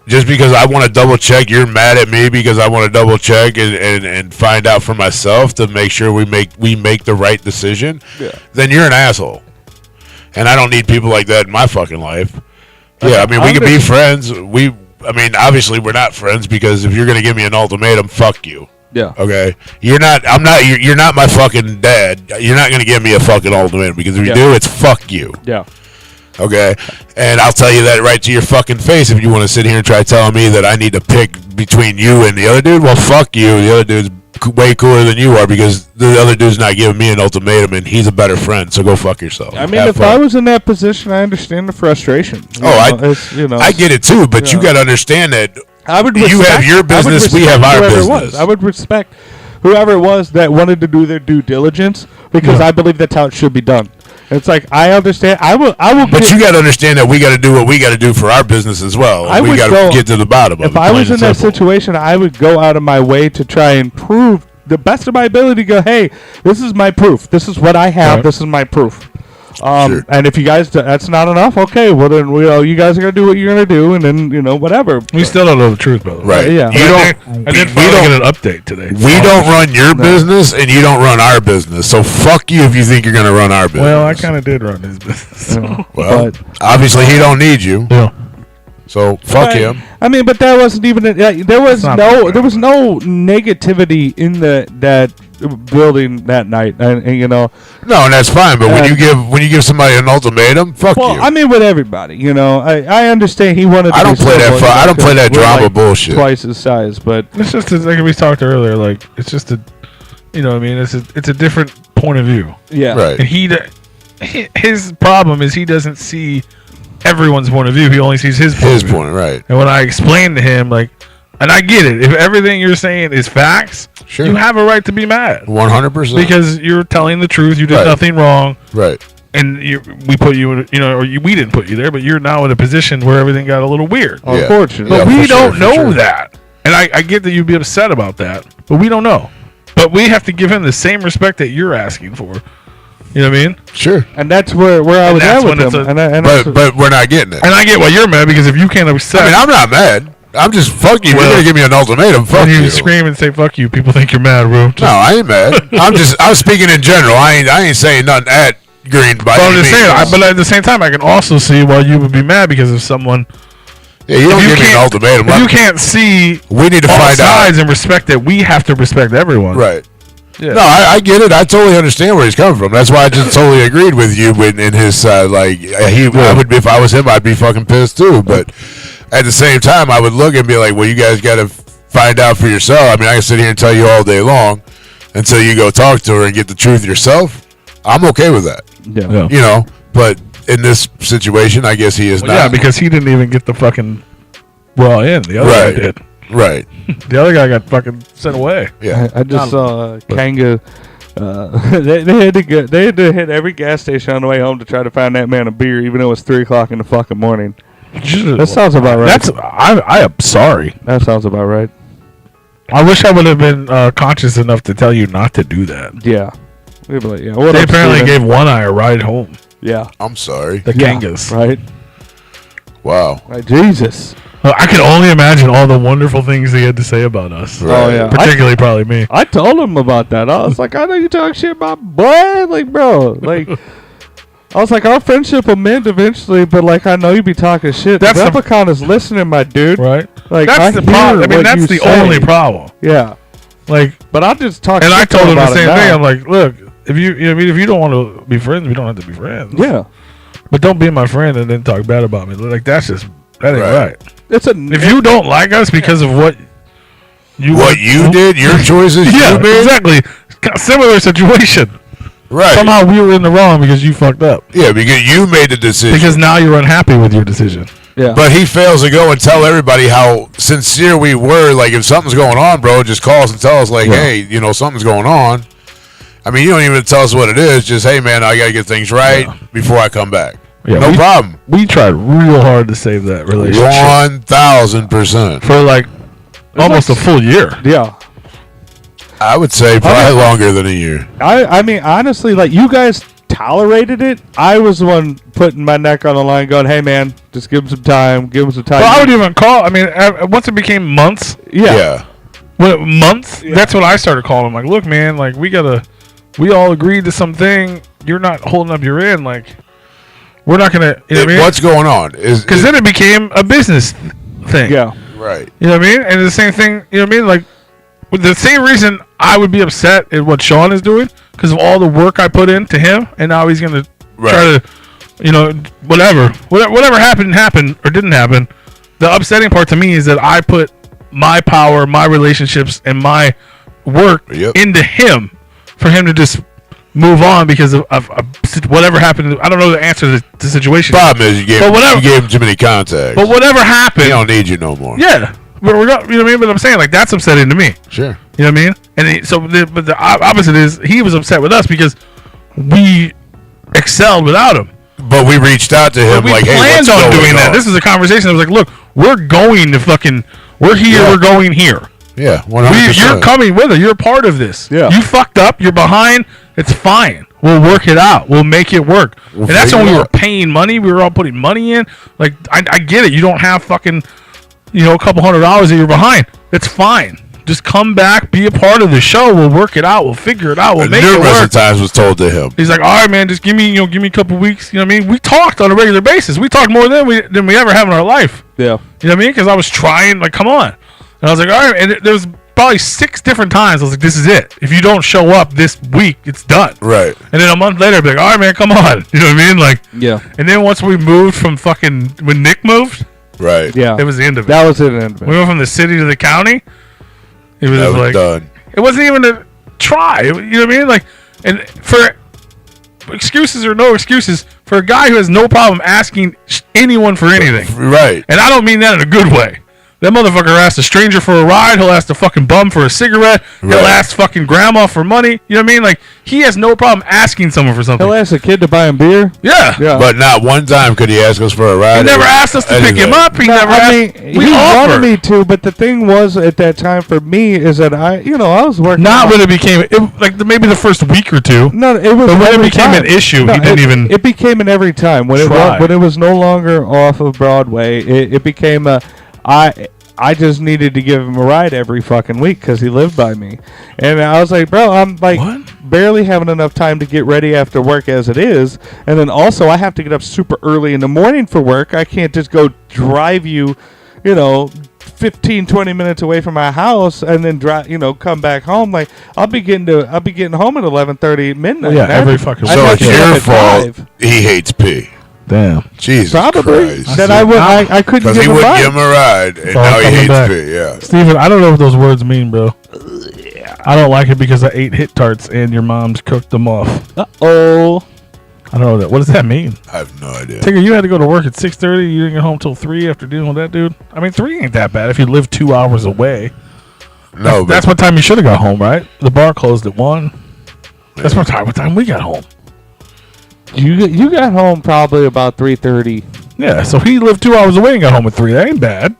just because I want to double check, you're mad at me because I want to double check and find out for myself to make sure we make the right decision. Yeah. Then you're an asshole, and I don't need people like that in my fucking life. Yeah, I mean we can be friends. Obviously we're not friends because if you're gonna give me an ultimatum, fuck you. Yeah. Okay. You're not my fucking dad. You're not gonna give me a fucking ultimatum because if you do, it's fuck you. Yeah. Okay. And I'll tell you that right to your fucking face if you want to sit here and try telling me that I need to pick between you and the other dude. Well, fuck you. The other dude's way cooler than you are because the other dude's not giving me an ultimatum and he's a better friend. So go fuck yourself. I mean, if I was in that position, I understand the frustration. I get it too, but you got to understand that I would you have your business, we have our business. I would respect whoever it was that wanted to do their due diligence because I believe that's how it should be done. It's like I understand. I will. But you got to understand that we got to do what we got to do for our business as well. We got to get to the bottom of it. If I was in that situation, I would go out of my way to try and prove the best of my ability. Go, hey, this is my proof. This is what I have. Right. This is my proof. Sure. And if you guys that's not enough, okay, well then you guys are gonna do what you're gonna do, and then whatever. We still don't know the truth, brother. Right? Yeah. I did get an update today. We don't run your business, and you don't run our business. So fuck you if you think you're gonna run our business. Well, I kind of did run his business. So. Well, obviously he don't need you. Yeah. So fuck him. I mean, but that wasn't even. There was no negativity in that building that night, and No, and that's fine. But when you give somebody an ultimatum, fuck you. I mean, with everybody, I understand he wanted. I don't play that. I don't play that drama bullshit. Twice his size, but it's just like we talked earlier. Like it's just a, what I mean. It's a different point of view. Yeah. Right. And his problem is he doesn't see everyone's point of view. He only sees his point. Right. And when I explain to him, like, and I get it, if everything you're saying is facts, sure, you have a right to be mad. 100%. Because you're telling the truth. You did nothing wrong. Right. And we put you in, we didn't put you there, but you're now in a position where everything got a little weird. Yeah. Unfortunately. But we don't know that. And I get that you'd be upset about that, but we don't know. But we have to give him the same respect that you're asking for. You know what I mean? Sure. And that's where I was at with him. But we're not getting it. And I get why you're mad, because if you can't accept... I mean, I'm not mad. I'm just, fuck you. You're going to give me an ultimatum. Fuck you. When you scream and say, fuck you, people think you're mad, bro. No, I ain't mad. I'm speaking in general. I ain't saying nothing at Green by I'm just saying, but at the same time, I can also see why you would be mad, because if someone... Yeah, you don't give me an ultimatum. If you can't see we need to find sides and respect that, we have to respect everyone. Right. Yeah. No, I get it. I totally understand where he's coming from. That's why I just totally agreed with you in his side. Like I would, if I was him, I'd be fucking pissed too. But at the same time, I would look and be like, well, you guys got to find out for yourself. I mean, I can sit here and tell you all day long until you go talk to her and get the truth yourself. I'm okay with that. Yeah. But in this situation, I guess he is not. Yeah, because he didn't even get the fucking raw in. The other guy did. Right. The other guy got fucking sent away. Yeah. I just saw Kanga. They had to hit every gas station on the way home to try to find that man a beer, even though it was 3:00 in the fucking morning. That sounds about right. I am sorry. That sounds about right. I wish I would have been conscious enough to tell you not to do that. Yeah. They apparently gave One Eye a ride home. Yeah. I'm sorry. The Kangas. Right. Wow. Right. Jesus. I can only imagine all the wonderful things he had to say about us. Right. Oh, yeah. Particularly probably me. I told him about that. I was like, I know you talk shit about boy. Like, bro. Like, I was like, our friendship will mend eventually, but, like, I know you be talking shit. That's Replicon is listening, my dude. Right. Like, that's the problem. I mean, that's the only problem. Yeah. Like, but I just talk and shit I told him the same now. thing. I'm like, look, if you don't want to be friends, we don't have to be friends. Yeah. But don't be my friend and then talk bad about me. Like, that ain't right. If you don't like us because of what you did, your choices you made? Exactly. Similar situation. Right. Somehow we were in the wrong because you fucked up. Yeah, because you made the decision. Because now you're unhappy with your decision. Yeah. But he fails to go and tell everybody how sincere we were. Like, if something's going on, bro, just call us and tell us, like, hey, something's going on. I mean, you don't even tell us what it is. Just, hey, man, I got to get things right before I come back. Yeah, no problem. We tried real hard to save that relationship. 1,000%. For like almost a full year. Yeah. I would say probably longer than a year. I mean, honestly, like, you guys tolerated it. I was the one putting my neck on the line going, hey, man, just give him some time. Well, I would even call. I mean, once it became months. Yeah. Months? Yeah. That's when I started calling him. Like, look, man, like, we all agreed to something. You're not holding up your end. Like, we're not going to. What's going on? Because then it became a business thing. Yeah. Right. You know what I mean? And the same thing, you know what I mean? Like, with the same reason I would be upset at what Sean is doing, because of all the work I put into him, and now he's going to try to, whatever happened or didn't happen. The upsetting part to me is that I put my power, my relationships, and my work into him for him to just move on because of whatever happened. I don't know the answer to the situation. Problem is you gave him too many contacts. But whatever happened, he don't need you no more. Yeah, but you know what I mean. But I'm saying like that's upsetting to me. Sure. You know what I mean? And but the opposite is he was upset with us because we excelled without him. But we reached out to him like, hey, planned on doing that. This is a conversation that was like, look, we're going to fucking, we're here, we're going here. Yeah, 100%. You're coming with it. You're a part of this. Yeah. You fucked up. You're behind. It's fine. We'll work it out. We'll make it work. And that's when we were paying money. We were all putting money in. Like, I get it. You don't have fucking, a couple $100 that you're behind. It's fine. Just come back, be a part of the show. We'll work it out. We'll figure it out. We'll make it work. Numerous times was told to him. He's like, all right, man, just give me a couple weeks. You know what I mean? We talked on a regular basis. We talked more than we ever have in our life. Yeah. You know what I mean? Because I was trying, like, come on. And I was like, all right. And there was probably 6 different times I was like, this is it. If you don't show up this week, it's done. Right. And then a month later, I'd be like, all right, man, come on. You know what I mean? Like, yeah. And then once we moved from when Nick moved, right. Yeah. It was the end of it. That was the end of it. We went from the city to the county. It was that was like done. It wasn't even a try. You know what I mean? Like, and for excuses or no excuses, for a guy who has no problem asking anyone for anything, right? And I don't mean that in a good way. That motherfucker asked a stranger for a ride. He'll ask the fucking bum for a cigarette. He'll ask fucking grandma for money. You know what I mean? Like, he has no problem asking someone for something. He'll ask a kid to buy him beer. Yeah. But not one time could he ask us for a ride. He never asked us to pick him up. He never asked. He wanted me to, but the thing was at that time for me is that I was working. Not when it became maybe the first week or two. No, it was. But when it became an issue, he didn't even. It became an every time when it was no longer off of Broadway. It became a I just needed to give him a ride every fucking week because he lived by me. And I was like, bro, I'm like barely having enough time to get ready after work as it is. And then also I have to get up super early in the morning for work. I can't just go drive you, 15, 20 minutes away from my house and then drive, come back home. Like I'll be getting home at 11:30 midnight. Yeah, every fucking. So it's your fault. He hates P. Damn. Jesus Probably. Christ. Then I couldn't give him a ride. Because he wouldn't give him a ride, and now he hates P, yeah. Steven, I don't know what those words mean, bro. I don't like it because I ate Hit Tarts and your mom's cooked them off. Uh-oh. I don't know that. What does that mean? I have no idea. Tigger, you had to go to work at 6:30. You didn't get home till 3 after dealing with that dude? I mean, 3 ain't that bad if you live 2 hours away. No, that's what time you should have got home, right? The bar closed at 1. That's what time we got home. You got home probably about 3:30. Yeah, so he lived 2 hours away and got home at 3. That ain't bad.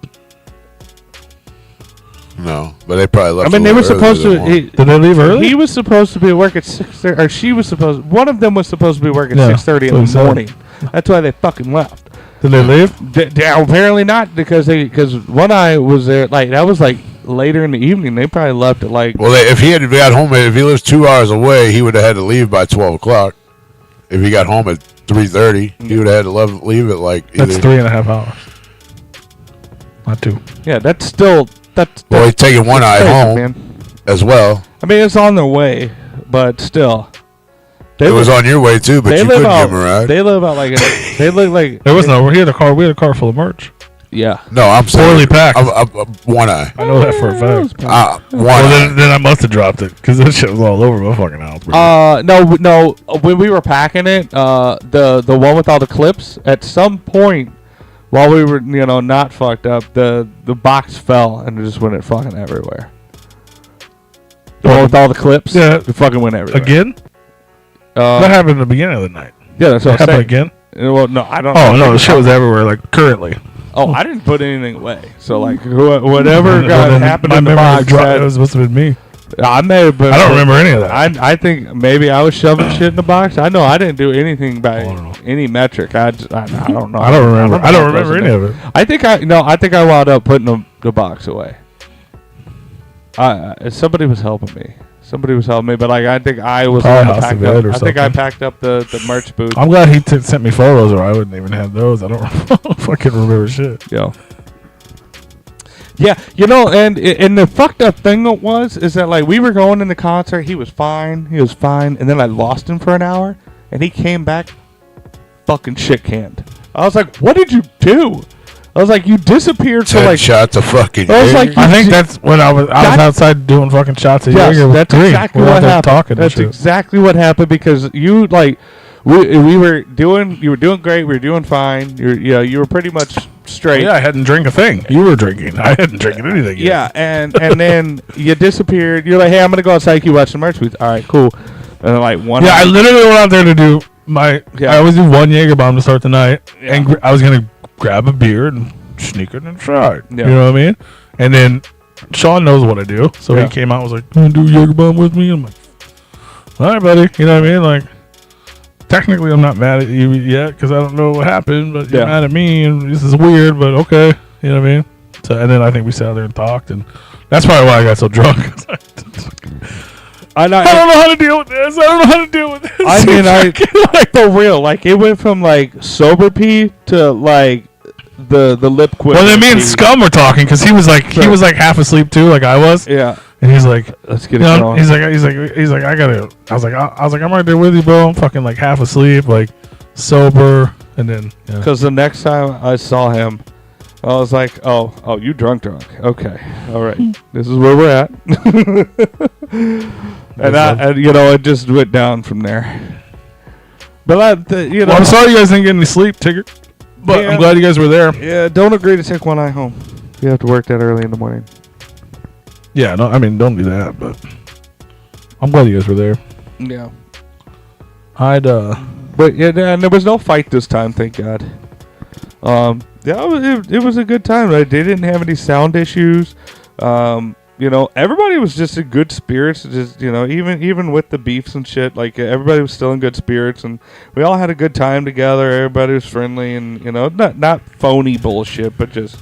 No, but they probably left. I mean, they were supposed to. Did they leave early? He was supposed to be at work at 6:30, or she was supposed. One of them was supposed to be at work at 6:30 in the morning. That's why they fucking left. Did they leave? Apparently not, because one eye was there. Like that was like later in the evening. They probably left at like. Well, if he had got home, if he lives 2 hours away, he would have had to leave by 12 o'clock. If he got home at 3:30, he would have had to leave at like. That's 3.5 hours. Not 2. Yeah, that's still. Well, he's taking one eye home, man. As well. I mean, it's on their way, but still. It was on your way too, but you couldn't give him a ride. They live out like they look like. There was no. We had a car. We had a car full of merch. Yeah. No, I'm saying poorly packed. I'm one eye. I know that for a fact. Then I must have dropped it because that shit was all over my fucking house. No. When we were packing it, the one with all the clips, at some point while we were not fucked up, the box fell and it just went fucking everywhere. The one with all the clips, yeah, it fucking went everywhere. Again? That happened in the beginning of the night. Yeah, that's what I'm saying. Again? Well, no, I don't. Oh no, the shit was everywhere. Like currently. Oh, I didn't put anything away. So like whatever happened in the box, it was supposed to be me. I may have been. I don't remember any of that. I think maybe I was shoving shit in the box. I know I didn't do anything by any metric. I don't know. I don't remember. I don't remember any of it. I think I wound up putting the box away. Somebody was helping me. But like I think I was packed up. I think I packed up the merch booth. I'm glad he sent me photos, or I wouldn't even have those. I don't fucking remember shit. Yeah, and the fucked up thing is that like we were going in the concert, he was fine, and then I lost him for an hour, and he came back fucking shit canned. I was like, what did you do? I was like, you disappeared for 10 like. shots of fucking I was like, Jaeger. I think that's when I was outside doing fucking shots of yes, Jaeger with that's Green. exactly We were out what there happened. talking and That's shit. exactly what happened because you like. You were doing great. We were doing fine. You were pretty much straight. Yeah, I hadn't drank a thing. You were drinking. I hadn't drinking anything yet. Yeah, and then you disappeared. You're like, hey, I'm gonna go outside. You watch the merch booth. All right, cool. And then like one. Yeah, I literally went out there to do my. Yeah. I always do one Jaeger bomb to start the night, Yeah. and I was gonna grab a beer and sneak it inside. Yeah. You know what I mean? And then Sean knows what I do, so Yeah. he came out and was like, "You wanna do Jaeger bomb with me?" I'm like, "All right, buddy." You know what I mean? Like, technically, I'm not mad at you yet because I don't know what happened, but you're Yeah. mad at me, and this is weird, but okay. You know what I mean? So, and then I think we sat there and talked, and that's probably why I got so drunk. I don't know how to deal with this. I don't know how to deal with this. I mean, like for real, like it went from like sober pee to like the lip quiver. Well, then me and pee. Scum were talking because he was like half asleep too, like I was, Yeah, and he's like, let's get you it know, going. he's like, I gotta. I was like, I'm right there with you, bro. I'm fucking like half asleep, like sober, and then yeah. Because the next time I saw him, I was like, oh, you drunk. Okay, all right, this is where we're at. and it just went down from there. But Well, I'm sorry you guys didn't get any sleep, Tigger. But Yeah. I'm glad you guys were there. yeah, don't agree to take one eye home. You have to work that early in the morning. Yeah, no, I mean, don't do that, but I'm glad you guys were there. Yeah. But yeah, and there was no fight this time, thank God. It was a good time. Right? They didn't have any sound issues. Everybody was just in good spirits. Just even with the beefs and shit, like everybody was still in good spirits, and we all had a good time together. Everybody was friendly, and not phony bullshit, but just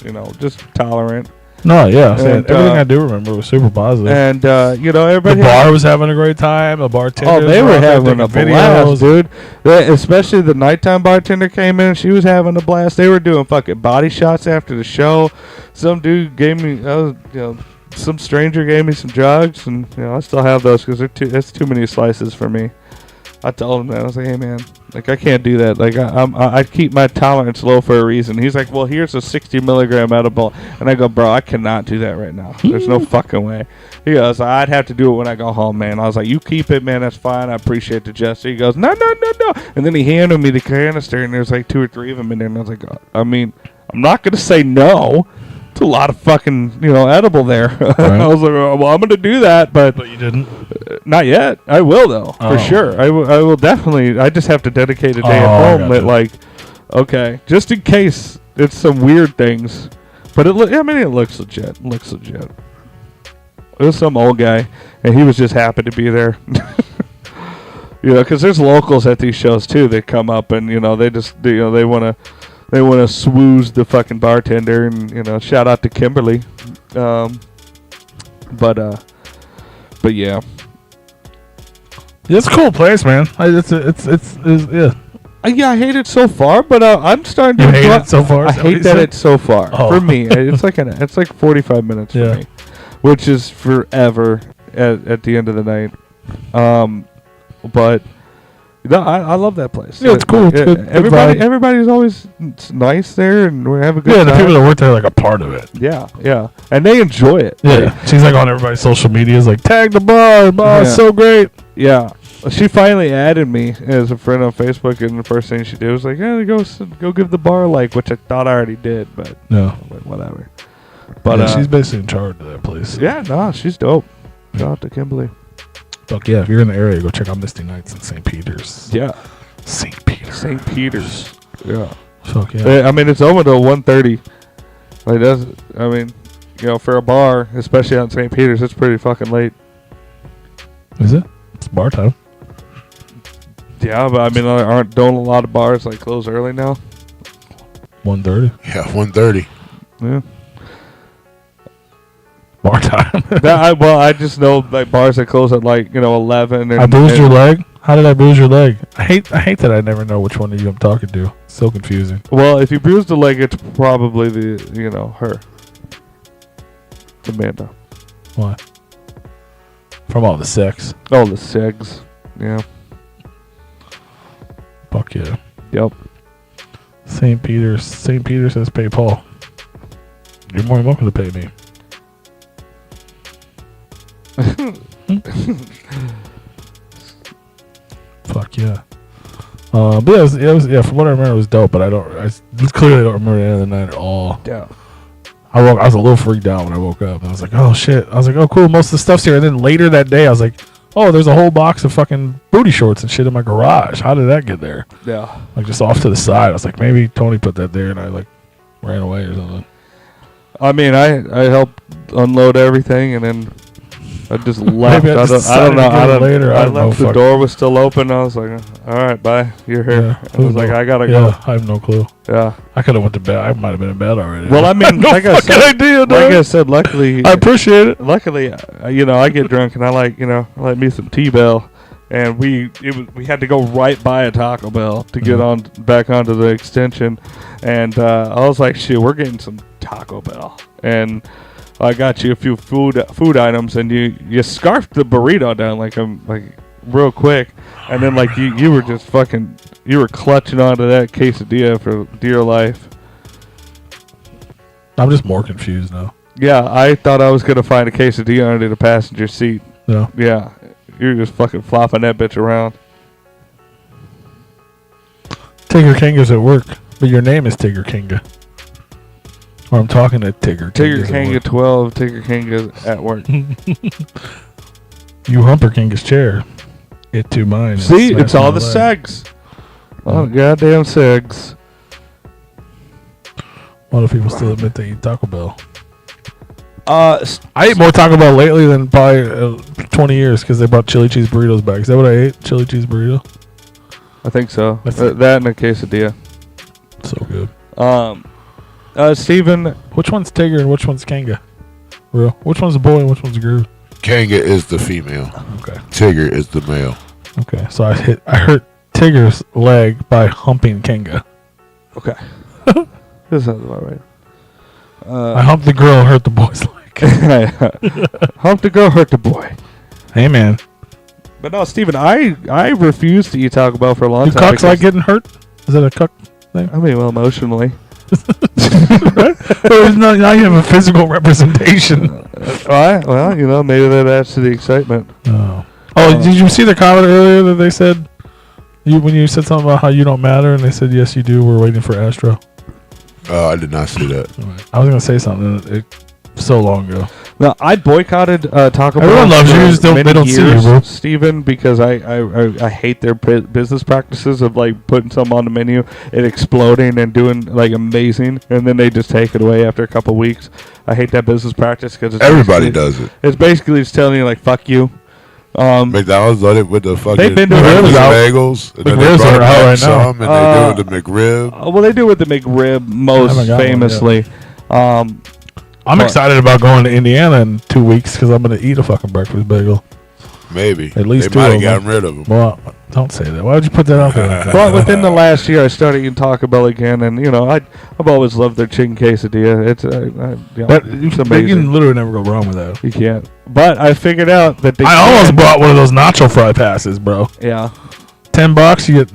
tolerant. no, yeah, And, everything I do remember was super positive. And the everybody. bar was having a great time. The bartender. Oh, they were having a blast, videos. dude. Especially the nighttime bartender came in. She was having a blast. They were doing fucking body shots after the show. Some dude gave me, some stranger gave me some drugs, and I still have those because that's too many slices for me. I told him that. I was like, hey man, like I can't do that. Like I keep my tolerance low for a reason. He's like, well, here's a 60 milligram edible, and I go, bro, I cannot do that right now. There's no fucking way. He goes, I'd have to do it when I go home, man. I was like, you keep it, man. That's fine. I appreciate the gesture. He goes, no. And then he handed me the canister, and there's like 2 or 3 of them in there, and I was like, I mean, I'm not gonna say no. It's a lot of fucking, edible there. Right. I was like, well, I'm going to do that, but you didn't. not yet. I will, though, for Oh. sure. I will definitely. I just have to dedicate a day Oh, at I home that, gotcha. like, okay, just in case it's some weird things. But it looks legit. It was some old guy, and he was just happy to be there. Because there's locals at these shows, too, that come up, and, they just, they want to... They want to swooze the fucking bartender, and shout out to Kimberly. But yeah. It's a cool place, man. It's yeah. Yeah, I hate it so far, but I'm starting to You hate enjoy- it so far? I Is that what hate you that said? it's so far. Oh. For me, it's like 45 minutes Yeah. for me, which is forever at the end of the night. But no, I love that place. Yeah, it's cool. It's good vibe. Everybody's always nice there, and we have a good Yeah, time. the people that work there are like a part of it. Yeah, and they enjoy it. Yeah, she's like on everybody's social medias, like tag the bar, Yeah. it's so great. Yeah. She finally added me as a friend on Facebook, and the first thing she did was like, "Yeah, go give the bar a like," which I thought I already did, but No, like, whatever. But yeah, she's basically in charge of that place. yeah, no, she's dope. Shout out to Kimberly. Fuck yeah, if you're in the area, go check out Misty Nights in St. Peter's. Yeah, St. Peter. St. Peter's. Yeah. Fuck yeah. I mean, it's over till 1:30. Like that's. I mean, for a bar, especially on St. Peter's, it's pretty fucking late. Is it? It's bar time. Yeah, but I mean, don't a lot of bars like close early now? 1:30. Yeah, 1:30. Yeah. Bar time. I just know like bars that close at 11. And, I bruised and- your leg. How did I bruise your leg? I hate that I never know which one of you I'm talking to. It's so confusing. Well, if you bruise the leg, it's probably her. Amanda. Why? From all the sex. Oh, the segs. Yeah. Fuck yeah. Yep. St. Peter's. St. Peter says pay Paul. You're more than welcome to pay me. Fuck yeah. But it was from what I remember, it was dope. But I clearly don't remember the end of the night at all. Yeah. I was a little freaked out when I woke up. I was like, oh shit. I was like, oh cool, most of the stuff's here. And then later that day, I was like, oh, there's a whole box of fucking booty shorts and shit in my garage. How did that get there? Yeah. Like just off to the side. I was like, maybe Tony put that there, and I like ran away or something. I mean, I helped unload everything, and then I just left. Maybe I just I don't know. decided to get it later. I I don't know, left. The fuck. door was still open. I was like, all right, bye. You're here. Yeah, I was like, I gotta yeah, go. I have no clue. Yeah. I could have went to bed. I might have been in bed already. Well, I mean, no like I fucking said, idea, like dog. I said, luckily, I appreciate it. luckily, I get drunk and I like me some T-Bell, and we had to go right by a Taco Bell to get on back onto the extension, and I was like, shit, we're getting some Taco Bell, and I got you a few food items, and you scarfed the burrito down like real quick, and then like you were just fucking, you were clutching onto that quesadilla for dear life. I'm just more confused now. Yeah, I thought I was gonna find a quesadilla under the passenger seat. Yeah. Yeah, you're just fucking flopping that bitch around. Tigger Kinga's at work, but your name is Tigger Kinga. Or I'm talking to Tigger. Tigger Kinga's at Kinga work. 12, Tigger Kinga's at work. You humper Kinga's chair. It to mine. See, it's all the leg. segs. Oh, goddamn segs. A lot of people still admit they eat Taco Bell. I I ate more Taco Bell lately than probably 20 years because they brought chili cheese burritos back. Is that what I ate? Chili cheese burrito? think so. That's That and a quesadilla. So good. Steven. Which one's Tigger and which one's Kanga? Real. Which one's a boy and which one's a girl? Kanga is the female. Okay. Tigger is the male. Okay. So I hurt Tigger's leg by humping Kanga. Okay. This sounds about right. I humped the girl, hurt the boy's leg. Hump the girl, hurt the boy. Hey man. But no, Steven, I refused to eat Taco Bell for a long Do time. cucks like getting hurt? Is that a cuck thing? I mean, well, emotionally. Now you have a physical representation. Well, maybe that adds to the excitement. Oh, did you see the comment earlier that they said when you said something about how you don't matter, and they said yes you do. We're waiting for Astro. Oh, I did not see that. I was gonna say something so long ago. No, I boycotted Taco Bell. Everyone loves you, just they don't see you, bro. Steven, because I hate their business practices of like putting something on the menu, it exploding and doing like amazing, and then they just take it away after a couple weeks. I hate that business practice because Everybody does it. It's basically just telling you like fuck you. McDonald's done it with the fucking They've been doing breakfast it out. bagels, and then they McRibs brought are out back right now. some, and they do it with the McRib. Well, they do with the McRib most haven't got one famously. I'm excited about going to Indiana in 2 weeks because I'm gonna eat a fucking breakfast bagel. Maybe At least they two might of have them. gotten rid of them. Well, don't say that. Why would you put that out there? But within the last year, I started eating Taco Bell again, and I've always loved their chicken quesadilla. It's You amazing. can literally never go wrong with that. You can't. But I figured out that I almost bought one of those nacho fry passes, bro. Yeah. $10, you get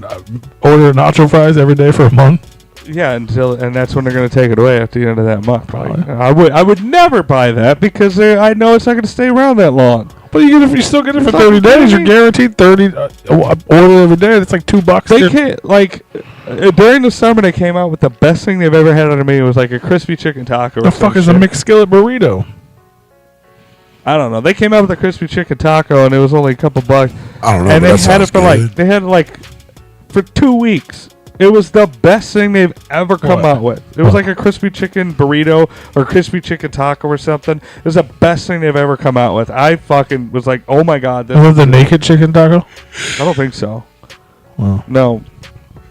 order nacho fries every day for a month. Yeah, and that's when they're going to take it away at the end of that month. Probably. I would never buy that because I know it's not going to stay around that long. But you still get it for 30 days. You're guaranteed 30 order every day. That's like $2. They can't during the summer they came out with the best thing they've ever had on the menu. It was like a crispy chicken taco. The fuck is a McSkillet burrito? I don't know. They came out with a crispy chicken taco and it was only a couple bucks. I don't know. And but they that had it sounds for for 2 weeks. It was the best thing they've ever come out with. It was like a crispy chicken burrito or crispy chicken taco or something. It was the best thing they've ever come out with. I fucking was like, oh my god. This was the naked chicken taco? I don't think so. Well. No.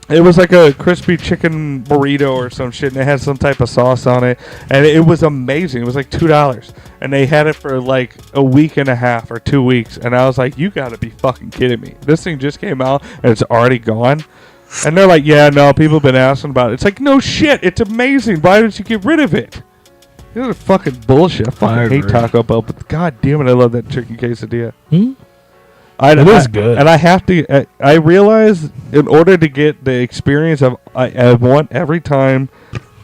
It was like a crispy chicken burrito or some shit, and it had some type of sauce on it, and it was amazing. It was like $2, and they had it for like a week and a half or 2 weeks, and I was like, you gotta be fucking kidding me. This thing just came out, and it's already gone. And they're like, yeah, no, people have been asking about it. It's like, no shit, it's amazing. Why didn't you get rid of it? This is fucking bullshit. I fucking hate Taco Bell, but god damn it, I love that chicken quesadilla. It is good. And I have to, I realize in order to get the experience I want every time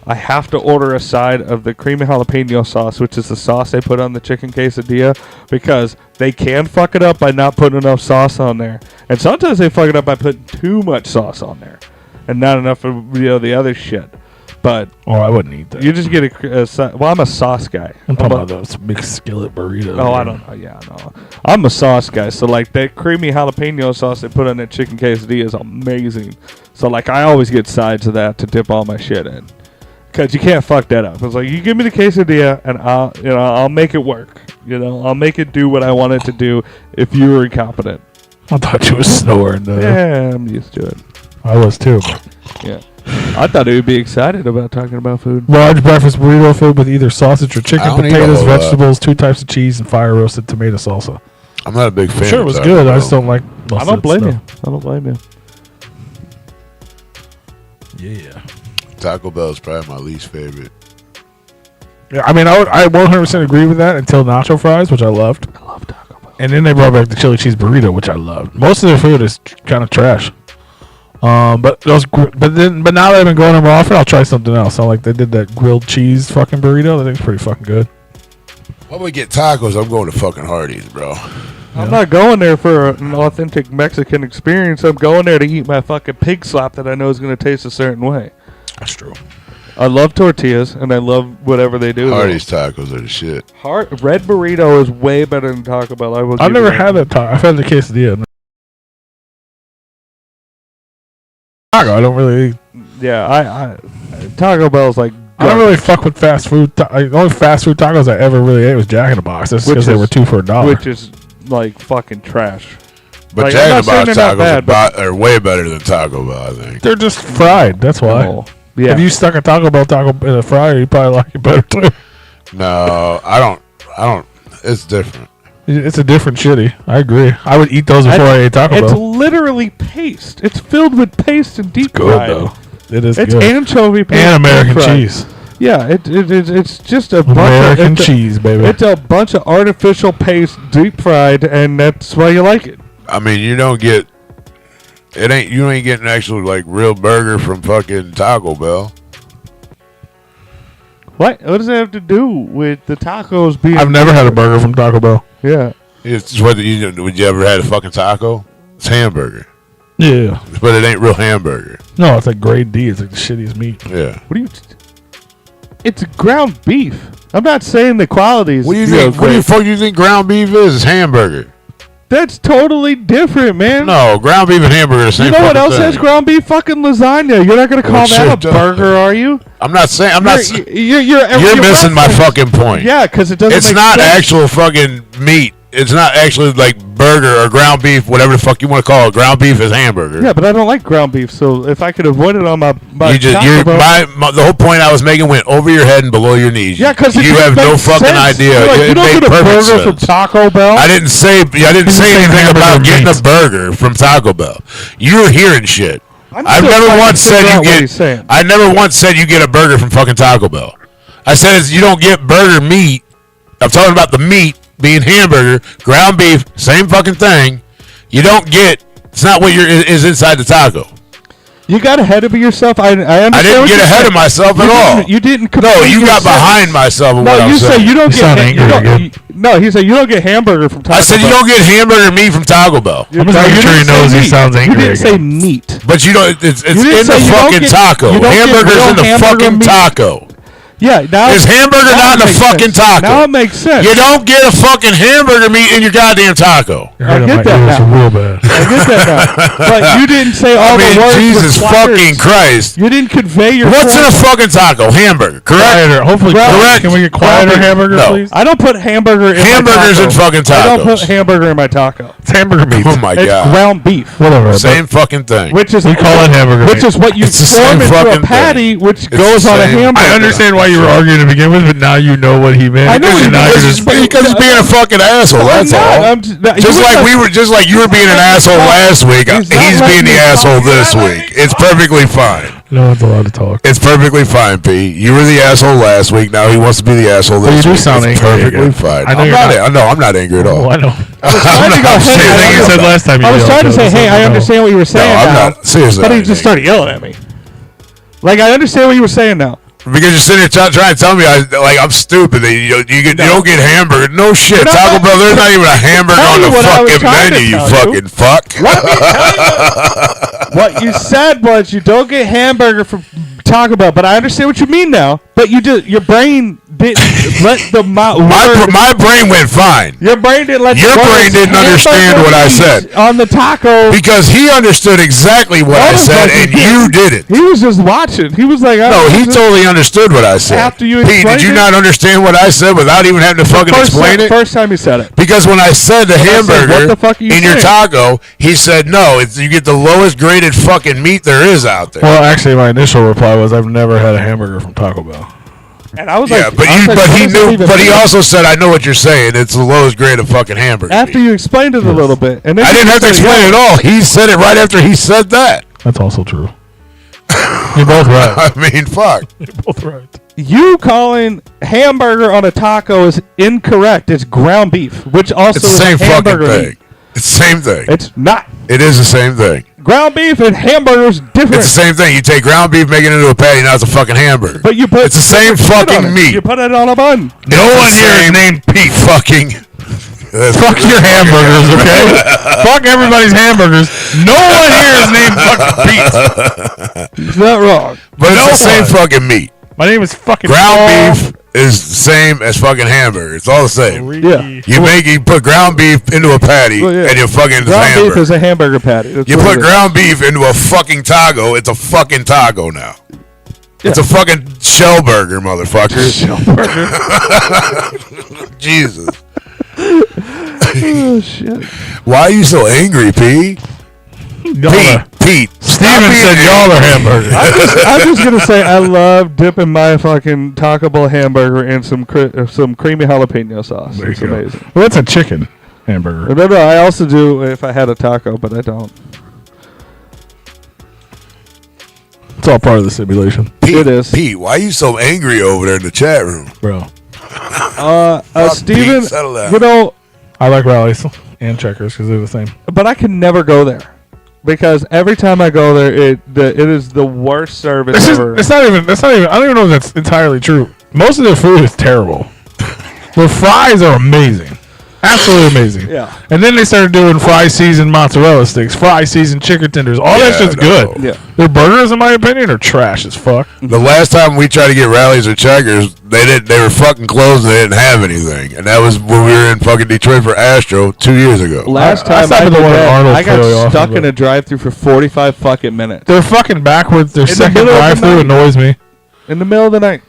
I have to order a side of the creamy jalapeno sauce, which is the sauce they put on the chicken quesadilla, because they can fuck it up by not putting enough sauce on there. And sometimes they fuck it up by putting too much sauce on there and not enough of the other shit. But I wouldn't eat that. you just get well, I'm a sauce guy. I'm talking about those big skillet burritos. Oh, I don't know. Yeah, no. I'm a sauce guy. So, like, that creamy jalapeno sauce they put on that chicken quesadilla is amazing. So, like, I always get sides of that to dip all my shit in. Because you can't fuck that up. It's like, you give me the quesadilla, and I'll make it work. I'll make it do what I want it to do if you were incompetent. I thought you were snoring, though. Yeah, I'm used to it. I was, too. Yeah. I thought he would be excited about talking about food. Large breakfast burrito filled with either sausage or chicken, I don't eat potatoes, all that. vegetables, 2 types of cheese, and fire roasted tomato salsa. I'm not a big fan. I'm sure it was of good. Taco I just Bell. don't like I don't blame you. I don't blame you. Yeah. Taco Bell is probably my least favorite. Yeah, I mean, I 100% agree with that until nacho fries, which I loved. I love Taco Bell. And then they brought back the chili cheese burrito, which I loved. Most of their food is kind of trash. But now that I've been going there more often, I'll try something else. I like they did that grilled cheese fucking burrito. I think it's pretty fucking good. When we get tacos, I'm going to fucking Hardee's, bro. I'm not going there for an authentic Mexican experience. I'm going there to eat my fucking pig slop that I know is going to taste a certain way. That's true. I love tortillas, and I love whatever they do. Hardee's tacos are the shit. Red burrito is way better than Taco Bell. I've never had that taco. I've had the quesadilla. Taco, I don't really. Yeah, Taco Bell's like. I don't really fuck with fast food. The only fast food tacos I ever really ate was Jack in the Box. That's because they were 2 for $1. Which is like fucking trash. But Like, Jack I'm in the not Box saying they're not tacos are way better than Taco Bell, I think. They're just fried. That's why. Oh, yeah. If you stuck a Taco Bell taco in a fryer, you probably like it better too. No, I don't. It's different. It's a different shitty. I agree. I would eat those before I ate Taco It's Bell. literally paste. It's filled with paste and deep Good fried. though. It is It's good. anchovy paste And American deep fried. cheese. Yeah, it's just a American bunch of, cheese, baby. It's a bunch of artificial paste, deep fried, and that's why you like it. I mean, you don't get. You ain't getting actual like real burger from fucking Taco Bell. What does that have to do with the tacos being? I've never had a burger from Taco Bell. Yeah. It's whether would you ever had a fucking taco? It's hamburger, Yeah. but it ain't real hamburger. No, it's like grade D. It's like the shittiest meat. Yeah. What do you? It's ground beef. I'm not saying the quality is. What do you think? What do you fuck you think ground beef is? It's hamburger. That's totally different, man. No, ground beef and hamburger are the same. You know what fucking else thing. has ground beef? Fucking lasagna. You're not gonna call Well, that shit, a burger, are you? I'm not saying. I'm not. You're missing my reference- fucking point. Yeah, because it doesn't. It's make not sense. actual fucking meat. It's not actually like burger or ground beef, whatever the fuck you want to call it. Ground beef is hamburger. Yeah, but I don't like ground beef, so if I could avoid it on my the whole point I was making went over your head and below your knees. yeah, because you have no fucking idea. Like, it you don't made get a perfect burger from sense. Taco Bell. I didn't say anything hamburger about getting meat. a burger from Taco Bell. You're hearing shit. I'm I've still never trying once to figure said out you what he's saying. get. I never once said you get a burger from fucking Taco Bell. I said you don't get burger meat. I'm talking about the meat being hamburger, ground beef, same fucking thing. You don't get. It's not what is inside the taco. You got ahead of yourself. I understand. I didn't get ahead of myself at all. You didn't. No, complete you your got sentence. behind myself. In No, what I'm you say saying. you don't You sound get. angry again. No, he said you don't get hamburger from Taco Bell. I said you don't get hamburger meat from Taco Bell. I'm just making sure he knows he sounds angry You didn't say again. meat. But you don't. It's didn't in the say you don't fucking get- taco. you don't get Hamburger's real in the hamburger fucking meat. taco. Yeah, now Is hamburger now not in it the makes fucking sense. taco? Now it makes sense. You don't get a fucking hamburger meat in your goddamn taco. You're hurting get my that ears now. real bad. I get that now. But you didn't say all I mean, the words. Jesus required. fucking Christ. You didn't convey your. What's in a point. fucking taco? Hamburger, correct? Quieter. Hopefully, Correct. Can we get quieter Correct. hamburger, No. please? I don't put hamburger in Hamburgers my in taco. fucking I don't put tacos. hamburger in my taco. It's hamburger meat. Oh my It's god. ground beef, Whatever. Same fucking thing. which is We call it hamburger which meat. is what you It's the form same into a fucking patty, thing. which It's goes the on a same- hamburger. I understand why you were arguing to begin with, but now you know what he meant. I know what he And now meant. you're Because just- he's being a fucking asshole. I'm That's not. all. I'm Just like you were being an asshole last week. He's not He's being letting the me asshole talk. this He's not letting week. me It's perfectly fine. No one's allowed to talk. It's perfectly fine, P. You were the asshole last week. Now he wants to be the asshole But this you do week. sound It's angry perfectly again. fine. I know I'm you're not. not. No, I'm not angry at all. Oh, I know. I was trying to go, I'm hey, saying I think you said last time. I was trying to say, hey, I understand what you were saying I'm now. not. Seriously. But he I just think- started yelling at me. Like, I understand what you were saying now. Because you're sitting here trying to tell me I'm stupid. That you don't get hamburger. No shit. Taco Bell, there's not even a hamburger on the fucking menu, you fucking fuck. What you said was you don't get hamburger from Taco Bell, but I understand what you mean now. But your brain didn't let the mouth. My brain went fine. Your brain didn't let. Your brain didn't understand what I said on the taco because he understood exactly what I said and you didn't. He was just watching. He was like, no, he totally understood what I said. After you Pete, did you not understand what I said without even having to fucking explain it? First time he said it. Because when I said the hamburger what the fuck are you in your taco, he said no. You get the lowest graded fucking meat there is out there. Well, actually, my initial reply was I've never had a hamburger from Taco Bell. And I was yeah, but he knew. But he also said, "I know what you're saying. It's the lowest grade of fucking hamburger." After you explained it a little bit, and then I didn't have to explain it at all. He said it right after he said that. That's also true. You're both right. I mean, fuck. You're both right. You calling hamburger on a taco is incorrect. It's ground beef, which also it's the same is hamburger fucking thing. meat. It's the same thing. It's not. It is the same thing. Ground beef and hamburgers different. It's the same thing. You take ground beef, make it into a patty, now it's a fucking hamburger. But you put it's the same fucking meat. You put it on a bun. No one here is named Pete. Fucking. Fuck your hamburgers, okay? Fuck everybody's hamburgers. No one here is named fucking Pete. He's not wrong. But it's the same fucking meat. My name is fucking ground beef is the same as fucking hamburger. It's all the same. Yeah. You put ground beef into a patty and you fucking ground hamburger. Beef is a hamburger patty. That's you put ground beef into a fucking taco. It's a fucking taco now. Yeah. It's a fucking shell burger, motherfucker. Shell burger. Jesus. Oh shit. Why are you so angry, P? Pete. Steven said y'all are hamburgers. I'm just gonna say I love dipping my fucking Taco Bell hamburger in some creamy jalapeno sauce. It's amazing. Well, that's a chicken hamburger. No, I also do if I had a taco, but I don't. It's all part of the simulation. Pete, it is. Pete, why are you so angry over there in the chat room, bro? Steven, you know, I like rallies and checkers because they're the same. But I can never go there. Because every time I go there, it is the worst service ever. That's not even. I don't even know if that's entirely true. Most of their food is terrible. Their fries are amazing, absolutely amazing. Yeah. And then they started doing fry seasoned mozzarella sticks, fry seasoned chicken tenders. All that shit's good. Yeah. Their burgers, in my opinion, are trash as fuck. The last time we tried to get rallies or checkers, they were fucking closed and they didn't have anything. And that was when we were in fucking Detroit for Astro 2 years ago. Last time I got stuck in a drive-thru for 45 fucking minutes. They're fucking backwards. Their second drive-thru annoys me. In the middle of the night.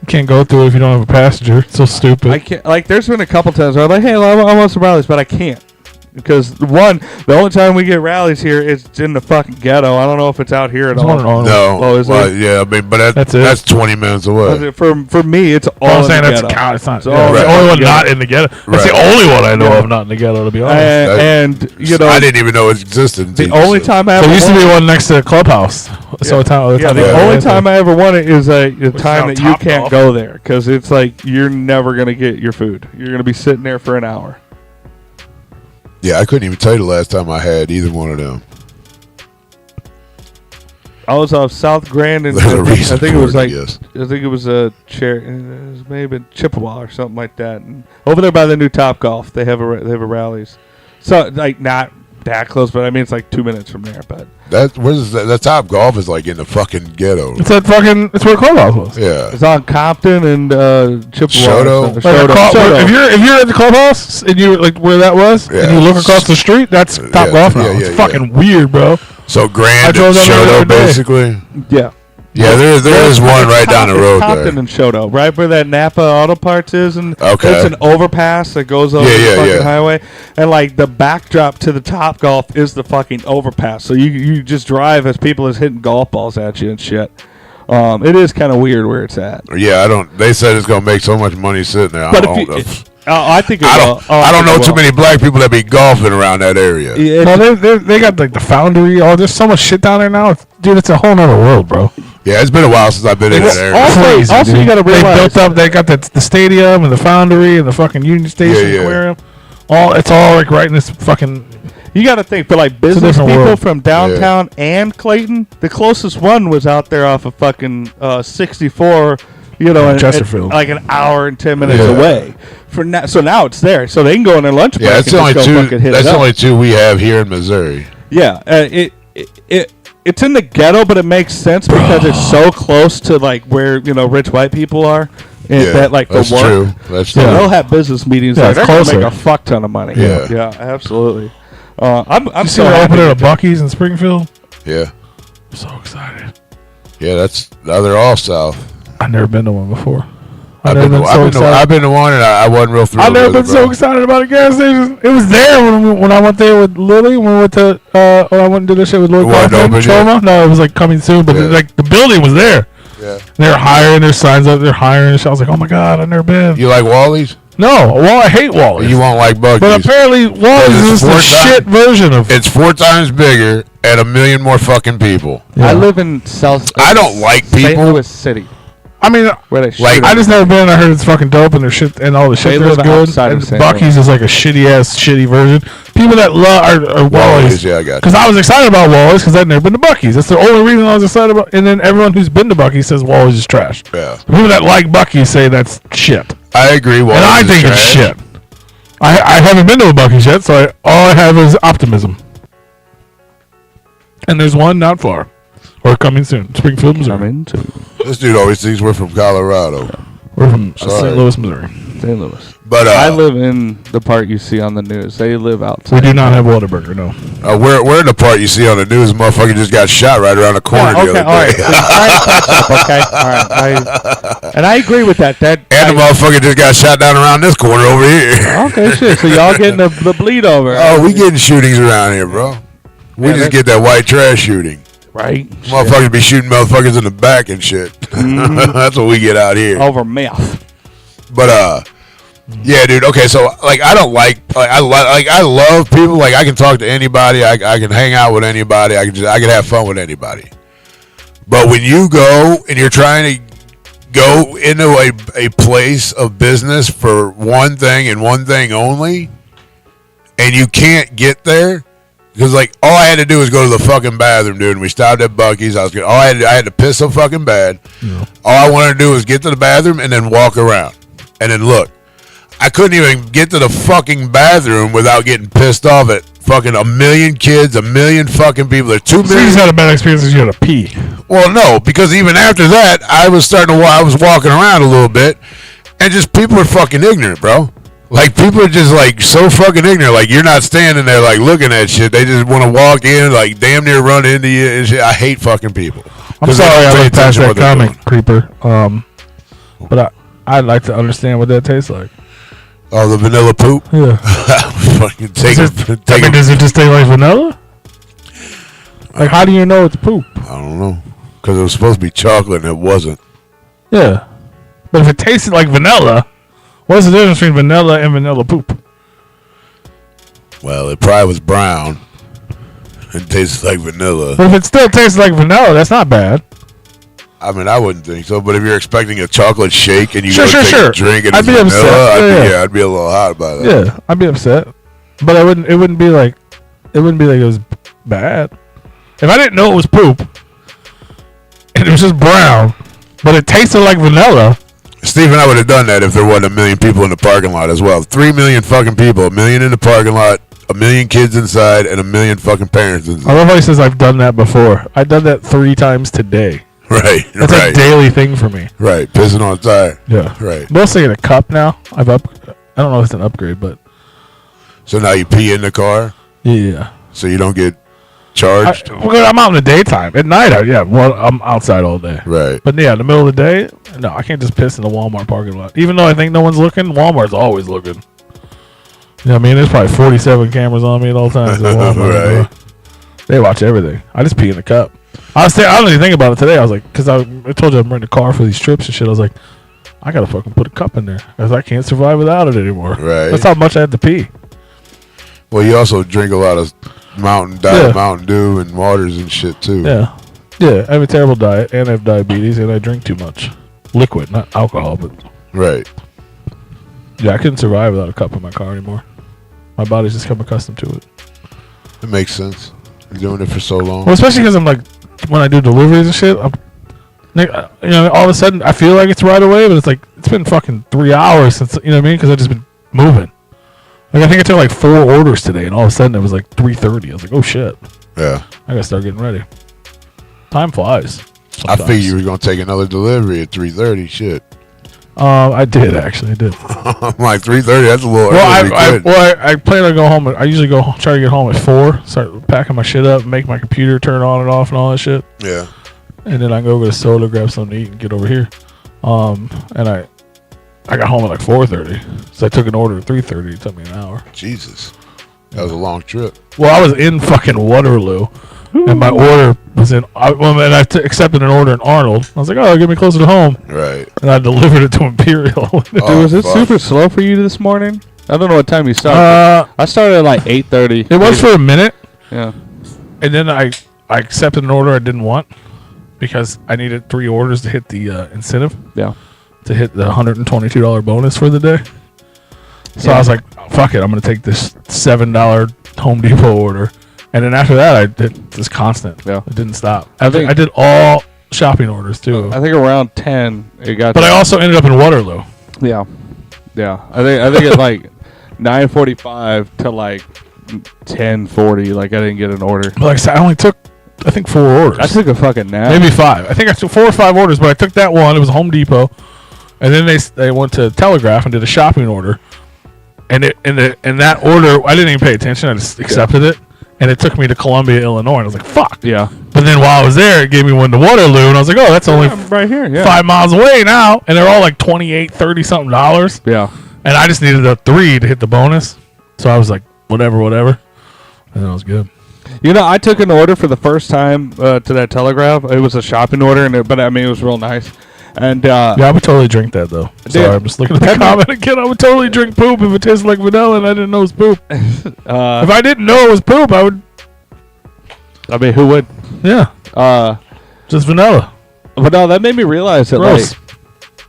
You can't go through it if you don't have a passenger. It's so stupid. I can't. Like, there's been a couple times where I'm like, hey, I want some rallies, but I can't. Because, the only time we get rallies here is in the fucking ghetto. I don't know if it's out here at all. No. Oh, is it? Yeah, I mean, but that's 20 minutes away. For me, it's all in the ghetto. It's not. It's the only one not in the ghetto. That's the only one I know of not in the ghetto, to be honest. And you know, I didn't even know it existed. The only time I ever there used to be one next to the clubhouse. So the only time I ever want it is the time that you can't go there. Because it's like, you're never going to get your food. You're going to be sitting there for an hour. Yeah, I couldn't even tell you the last time I had either one of them. I was off South Grand, and I think it was a chair. It was maybe Chippewa or something like that. And over there by the new Top Golf, they have a rallies. So like not that close, but I mean it's like 2 minutes from there. But that Top Golf is like in the fucking ghetto. It's where the clubhouse was. Yeah, it's on Compton and Chippewa. Shoto. If you're at the clubhouse and you like where that was, and you look across the street, that's Top Golf now. It's fucking weird, bro. So Grand and Shoto, basically. Yeah. Yeah, there is one right down the road there. Compton and Shoto, right where that Napa Auto Parts is, and it's an overpass that goes over the fucking highway, and like the backdrop to the Top Golf is the fucking overpass. So you just drive as people is hitting golf balls at you and shit. It is kind of weird where it's at. Yeah, They said it's gonna make so much money sitting there. I think it will. I don't know too many black people that be golfing around that area. Yeah, they got like the Foundry. There's so much shit down there now, dude. It's a whole nother world, bro. Yeah, it's been a while since I've been in that area. Also, you got to realize they got the stadium and the Foundry and the fucking Union Station Aquarium. It's all like right in this fucking. You got to think for like business different people world. from downtown and Clayton. The closest one was out there off of fucking 64. You know, Chesterfield. like an hour and 10 minutes Yeah. away. So now it's there, so they can go on their lunch break. Yeah, that's and the only just go two. fucking hit That's it the up. only two we have here in Missouri. Yeah, it's in the ghetto, but it makes sense because it's so close to like where rich white people are. And Yeah, that like that's the work. true. That's So true. they'll have business meetings Yeah, there. it's They're gonna closer. make a fuck ton of money. Yeah. yeah, absolutely. I'm You see so they're happy. opening a Buc-ee's in Springfield? Yeah, I'm so excited. yeah. That's now they're all south. I've never been to one before. I've been to one, and I wasn't real thrilled. I've never with been it, so bro. excited about a gas station. It was there when I went there with Lily. When we went to when I went and did this shit with Lily It wasn't Kaufman, open yet? Choma. No, it was like coming soon, but Yeah. like the building was there. Yeah. And they were hiring. There's signs up. They're hiring. And shit. I was like, oh my god, I've never been. You like Wally's? No, well, I hate Wally's. You won't like Buc-ee's. But apparently Wally's it's is the 4 shit version of. It's 4 times bigger and 1 million more fucking people. Yeah. I live in South. I don't like St. people. Louis City. I mean, Where they Like, shoot I them. just never been. I heard it's fucking dope, and their shit and all the shit They there's live good. outside of And St. Buc-ee's Louis. is like a shitty ass, shitty version. People that love are Wally's. Wally's, yeah, I got you. Because I was excited about Wally's because I'd never been to Buc-ee's. That's the only reason I was excited about. And then everyone who's been to Buc-ee's says Wally's is trash. Yeah, The people that like Buc-ee's say that's shit, I agree. Wally's and I is think it's trash. shit. I haven't been to a Buc-ee's yet, so all I have is optimism. And there's one not far, or coming soon, Springfield, Missouri. I'm into This dude always thinks we're from Colorado. We're from Sorry. St. Louis, Missouri. St. Louis. But I live in the part you see on the news. They live outside. We do not have Whataburger, no. we're in the part you see on the news. Motherfucker just got shot right around the corner the okay, other all right. day. Try to catch up, okay, all right. And I agree with that. And the motherfucker just got shot down around this corner over here. Okay, shit. So y'all getting the bleed over? Oh, we getting shootings around here, bro. We just get that white trash shooting. right. Motherfuckers be shooting motherfuckers in the back and shit. That's what we get out here. Over mouth. But yeah, dude. Okay, so like I don't like I love people. Like I can talk to anybody. I can hang out with anybody. I can have fun with anybody. But when you go and you're trying to go into a place of business for one thing and one thing only, and you can't get there. Because like all I had to do was go to the fucking bathroom, dude. And we stopped at Buc-ee's. I had to piss so fucking bad. Yeah. All I wanted to do was get to the bathroom and then walk around, and then look. I couldn't even get to the fucking bathroom without getting pissed off at fucking 1 million kids, 1 million fucking people. There's 2 So you million. just had a bad experience because you had to pee. Well, no, because even after that, I was walking around a little bit, and just people are fucking ignorant, bro. Like, people are just, like, so fucking ignorant. Like, you're not standing there, like, looking at shit. They just want to walk in, like, damn near run into you and shit. I hate fucking people. I'm sorry I pay looked past attention to that what they're comic, doing. Creeper. But I'd like to understand what that tastes like. Oh, the vanilla poop? Yeah. Fucking does it just taste like vanilla? Like, how do you know it's poop? I don't know. Because it was supposed to be chocolate and it wasn't. Yeah. But if it tasted like vanilla, what's the difference between vanilla and vanilla poop? Well, it probably was brown. It tastes like vanilla. But if it still tastes like vanilla, that's not bad. I mean, I wouldn't think so. But if you're expecting a chocolate shake and you Sure, go sure, take sure. a drink and I'd it's be vanilla, upset. Yeah. I'd be a little hot about that. Yeah, I'd be upset. But it wouldn't be like it was bad. If I didn't know it was poop and it was just brown, but it tasted like vanilla. Steve and I would have done that if there wasn't 1 million people in the parking lot as well. 3 million fucking people, 1 million in the parking lot, 1 million kids inside, and 1 million fucking parents inside. I love how he says I've done that before. I've done that 3 times today. Right. That's right. a daily thing for me. Right. Pissing on a tire. Yeah. Right. Mostly in a cup now. I don't know if it's an upgrade, but So now you pee in the car yeah. so you don't get charged? I'm out in the daytime. At night, I'm outside all day. Right. But yeah, in the middle of the day, no, I can't just piss in the Walmart parking lot. Even though I think no one's looking, Walmart's always looking. You know what I mean? There's probably 47 cameras on me at all times at Walmart. Right. They watch everything. I just pee in the cup. I don't even think about it today. I was like, because I told you I'm renting a car for these trips and shit. I was like, I got to fucking put a cup in there because I can't survive without it anymore. Right. That's how much I had to pee. Well, you also drink a lot of Mountain Dew and waters and shit too. Yeah. Yeah, I have a terrible diet and I have diabetes and I drink too much. Liquid, not alcohol, but Right. yeah, I couldn't survive without a cup in my car anymore. My body's just come accustomed to it. It makes sense. You're doing it for so long. Well, especially because I'm like, when I do deliveries and shit, all of a sudden I feel like it's right away, but it's like it's been fucking 3 hours since, you know what I mean? Because I've just been moving. Like I think I took like 4 orders today, and all of a sudden it was like 3:30. I was like, oh shit. Yeah. I gotta start getting ready. Time flies. I figured you were gonna take another delivery at 3:30. Shit. I did actually. I did. I'm like 3:30. That's a little early. I plan on going home. I usually try to get home at 4. Start packing my shit up, make my computer turn on and off and all that shit. Yeah. And then I go to the soda, grab something to eat, and get over here. And I got home at like 4:30, so I took an order at 3:30. It took me an hour. Jesus, that was a long trip. Well, I was in fucking Waterloo, and my order was in. Accepted an order in Arnold. I was like, oh, get me closer to home. Right. And I delivered it to Imperial. Dude, was it super slow for you this morning? I don't know what time you started. I started at like 8:30. It was for a minute. Yeah. And then I accepted an order I didn't want because I needed 3 orders to hit the incentive. Yeah. To hit the $122 bonus for the day. So I was like, fuck it, I'm going to take this $7 Home Depot order. And then after that, I did this constant. Yeah. It didn't stop. I did all shopping orders too. I think around 10 it got. But I also ended up in Waterloo. Yeah. Yeah. I think it's like 9:45 to like 10:40. Like I didn't get an order. But like I said, I only took, I think 4 orders. I took a fucking nap. Maybe 5. I think I took 4 or 5 orders, but I took that one. It was Home Depot. And then they went to Telegraph and did a shopping order, and that order I didn't even pay attention. I just accepted it, and it took me to Columbia, Illinois. And I was like, "Fuck." Yeah. But then while I was there, it gave me one to Waterloo, and I was like, "Oh, that's only right here, 5 miles away now." And they're all like $28, $30-something. Yeah. And I just needed a 3 to hit the bonus, so I was like, whatever, and that was good. You know, I took an order for the first time to that Telegraph. It was a shopping order, but I mean, it was real nice. And yeah, I would totally drink that though. Sorry, I'm just looking at the comment again. I would totally drink poop if it tastes like vanilla and I didn't know it was poop. If I didn't know it was poop, I would. I mean, who would? Yeah. Just vanilla. But no, that made me realize that Gross. like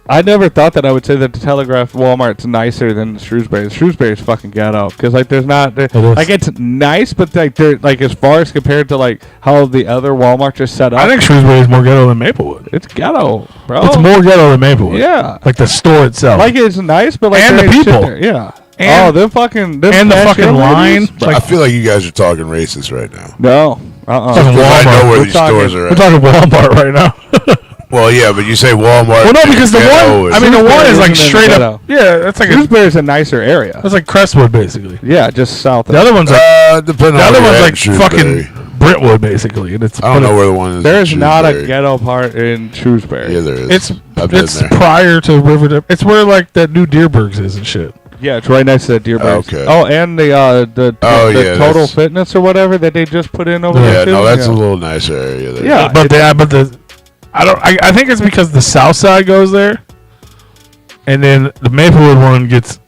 I never thought that I would say that the Telegraph Walmart's nicer than Shrewsbury. Shrewsbury's fucking ghetto because like there's not like it's nice, but like they're like as far as compared to like how the other Walmarts are set up. I think Shrewsbury is more ghetto than Maplewood. It's ghetto, bro. It's more ghetto than Maplewood. Yeah, like the store itself. Like it's nice, but like and the people. Yeah. And them fucking and the fucking line. Like, I feel like you guys are talking racist right now. No. I know where these stores are at. We're talking Walmart right now. Well, yeah, but you say Walmart. Well, no, because the one. I mean, the one is like straight up. Yeah, that's like Shrewsbury's a nicer area. That's like Crestwood, basically. Yeah, just south. The other one's like. The other one's like fucking Brentwood, basically, and it's. I don't know where the one is. There's not a ghetto part in Shrewsbury. Yeah, there is. It's prior to Riverdale. It's where like that new Deerbergs is and shit. Yeah, it's right next to the Deerbergs. Okay. Oh, and the Total Fitness or whatever that they just put in over there too. Yeah, no, that's a little nicer area there. Yeah, but I think it's because the South Side goes there, and then the Maplewood one gets.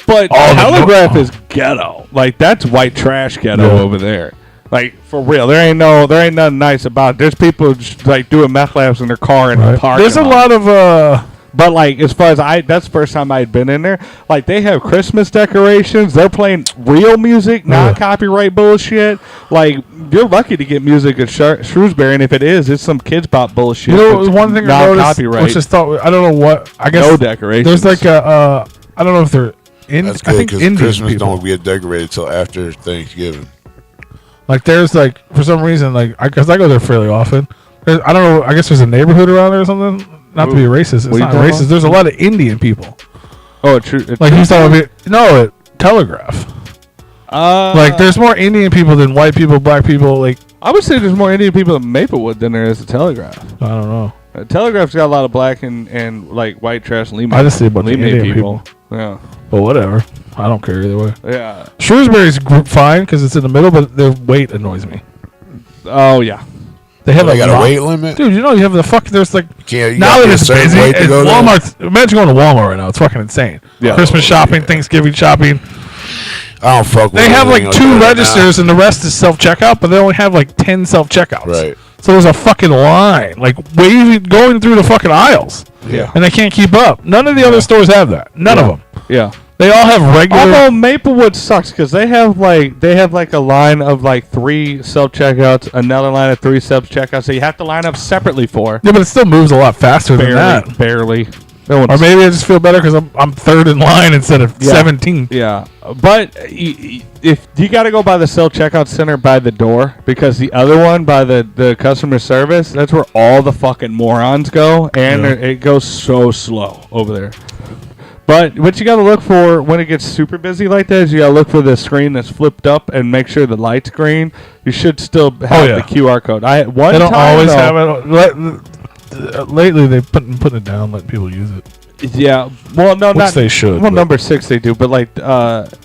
But Telegraph is ghetto. Like that's white trash ghetto over there. Like for real, there ain't nothing nice about it. There's people just, like doing meth labs in their car in the park. There's a lot of But like as far as that's the first time I'd been in there. Like they have Christmas decorations. They're playing real music, not copyright bullshit. Like you're lucky to get music at Shrewsbury, and if it is, it's some kids pop bullshit. You know, one thing I noticed, copyright. which is I don't know what. I guess no decorations. There's like I don't know if they're in. That's I good think because Indian Christmas people don't get decorated till after Thanksgiving. Like there's like for some reason like because I go there fairly often. I don't know. I guess there's a neighborhood around there or something. Not to be racist. It's not racist. There's a lot of Indian people. Oh, true. Like he's talking about no Telegraph. Like there's more Indian people than white people, black people. Like I would say there's more Indian people in Maplewood than there is at Telegraph. I don't know. Telegraph's got a lot of black and like white trash Lima. I just see a bunch of Indian people. Yeah. But whatever. I don't care either way. Yeah. Shrewsbury's fine because it's in the middle, but their weight annoys me. Oh yeah. They have got a weight limit, dude. You know you have the fuck. There's like you now that it's busy. It's Walmart. There? Imagine going to Walmart right now. It's fucking insane. Yeah. Christmas shopping, Thanksgiving shopping. I don't fuck. They have like 2 registers and the rest is self checkout, but they only have like 10 self checkouts. Right. So there's a fucking line, like waving, going through the fucking aisles. Yeah. And they can't keep up. None of the other stores have that. None of them. Yeah. They all have regular. Although Maplewood sucks because they have like a line of like 3 self checkouts, another line of 3 self checkouts. So you have to line up separately for. Yeah, but it still moves a lot faster than that. Barely. Or maybe I just feel better because I'm third in line instead of 17. Yeah, but if you got to go by the self checkout center by the door, because the other one by the customer service, that's where all the fucking morons go, and it goes so slow over there. But what you got to look for when it gets super busy like that is you got to look for the screen that's flipped up and make sure the light's green. You should still have the QR code. They don't always have it. Lately, they've put it down, letting people use it. Yeah, well, no, not they should. Well, number 6 they do, but like,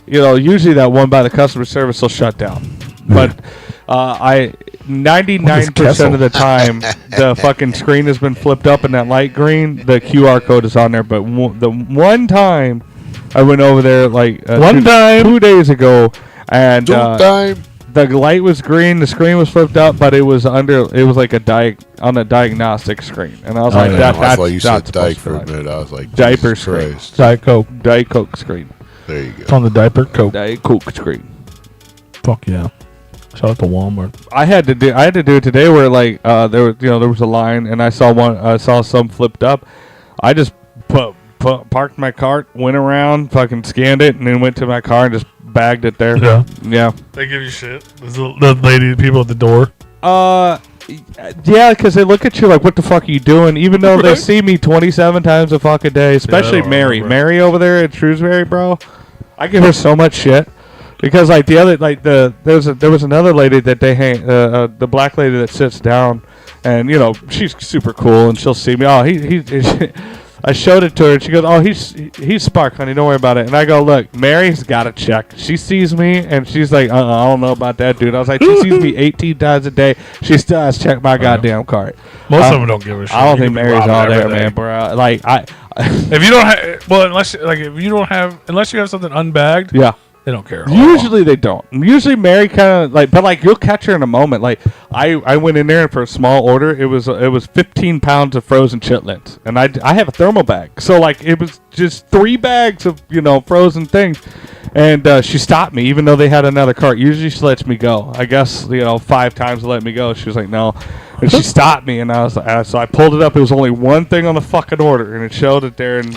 usually that one by the customer service will shut down. But 99% of the time, the fucking screen has been flipped up and that light green, the QR code is on there. But the one time I went over there, like 2 days ago, and the light was green, the screen was flipped up, but it was like on a diagnostic screen, and I was like, that's why you said Dyke for a minute. I was like, diaper screen, Diet Coke screen. There you go. It's on the diaper Coke. Diet Coke screen. Fuck yeah! Shout out to Walmart. I had to do it today, where like there was a line, and I saw some flipped up. I just parked my cart, went around, fucking scanned it, and then went to my car and just bagged it there. Yeah. They give you shit. The people at the door. Yeah, because they look at you like, what the fuck are you doing? Even though they see me 27 times a fucking day, especially Mary. Mary over there at Shrewsbury, bro. I give her so much shit. Because like there was another lady that they hang, the black lady that sits down, and she's super cool, and she'll see me. Oh, I showed it to her, and she goes, "Oh, he's Spark, honey. Don't worry about it." And I go, "Look, Mary's got a check. She sees me, and she's like, I don't know about that, dude." I was like, "She sees me 18 times a day. She still has to check my goddamn cart." Most of them don't give a shit. I don't think Mary's all there, man, bro. Like if you don't have, unless you have something unbagged, yeah. They don't care. Usually they don't. Usually Mary kind of but you'll catch her in a moment. Like I went in there for a small order. It was 15 pounds of frozen chitlins, and I have a thermal bag, so like it was just 3 bags of frozen things. And she stopped me, even though they had another cart. Usually she lets me go. I guess 5 times to let me go. She was like, no. And she stopped me, and I was like, so I pulled it up. It was only one thing on the fucking order, and it showed it there. And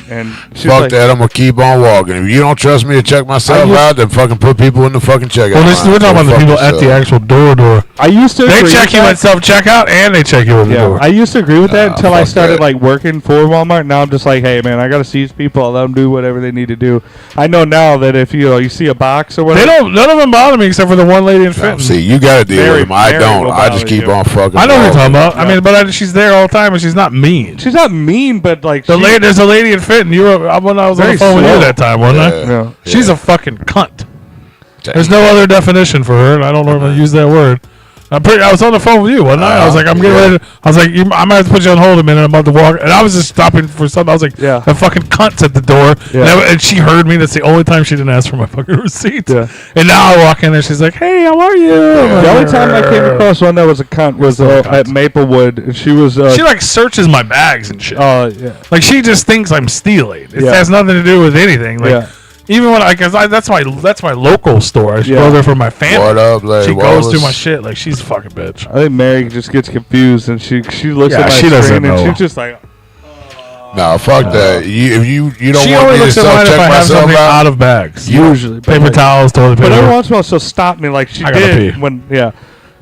she was like, that. I'm gonna keep on walking. If you don't trust me to check myself out, then fucking put people in the fucking checkout. Well, we're talking about the people at the actual door. I used to. They check you at self checkout, and they check you at the door. I used to agree with that until I started like working for Walmart. Now I'm just like, hey man, I gotta see these people. I'll let them do whatever they need to do. I know now that if you see a box or whatever, none of them bother me except for the one lady in Fenton. See, you gotta deal with them. I don't. I just keep on fucking. I know what you're talking about. I mean, but she's there all the time, and she's not mean. She's not mean, but like there's a lady in Fenton. When I was on the phone with you that time, wasn't I? Yeah. She's a fucking cunt. There's no other definition for her, and I don't normally use that word. I was on the phone with you, wasn't I? I was like, I'm getting ready. I was like, I might have to put you on hold a minute. I'm about to walk, and I was just stopping for something. I was like, that fucking cunt's at the door, and she heard me. That's the only time she didn't ask for my fucking receipt. Yeah. And now I walk in there, she's like, hey, how are you? The only time I came across one that was a cunt was at Maplewood. And she was. She like searches my bags and shit. Oh yeah. Like she just thinks I'm stealing. It has nothing to do with anything. Like. Even when that's my local store. I go there for my family. What up, she goes through my shit like she's a fucking bitch. I think Mary just gets confused and she looks at my screen and she's just like, no, fuck that. If you don't she want me to self-check myself out of bags. Usually, paper towels, toilet paper. But every once in a while she'll stop me like she did when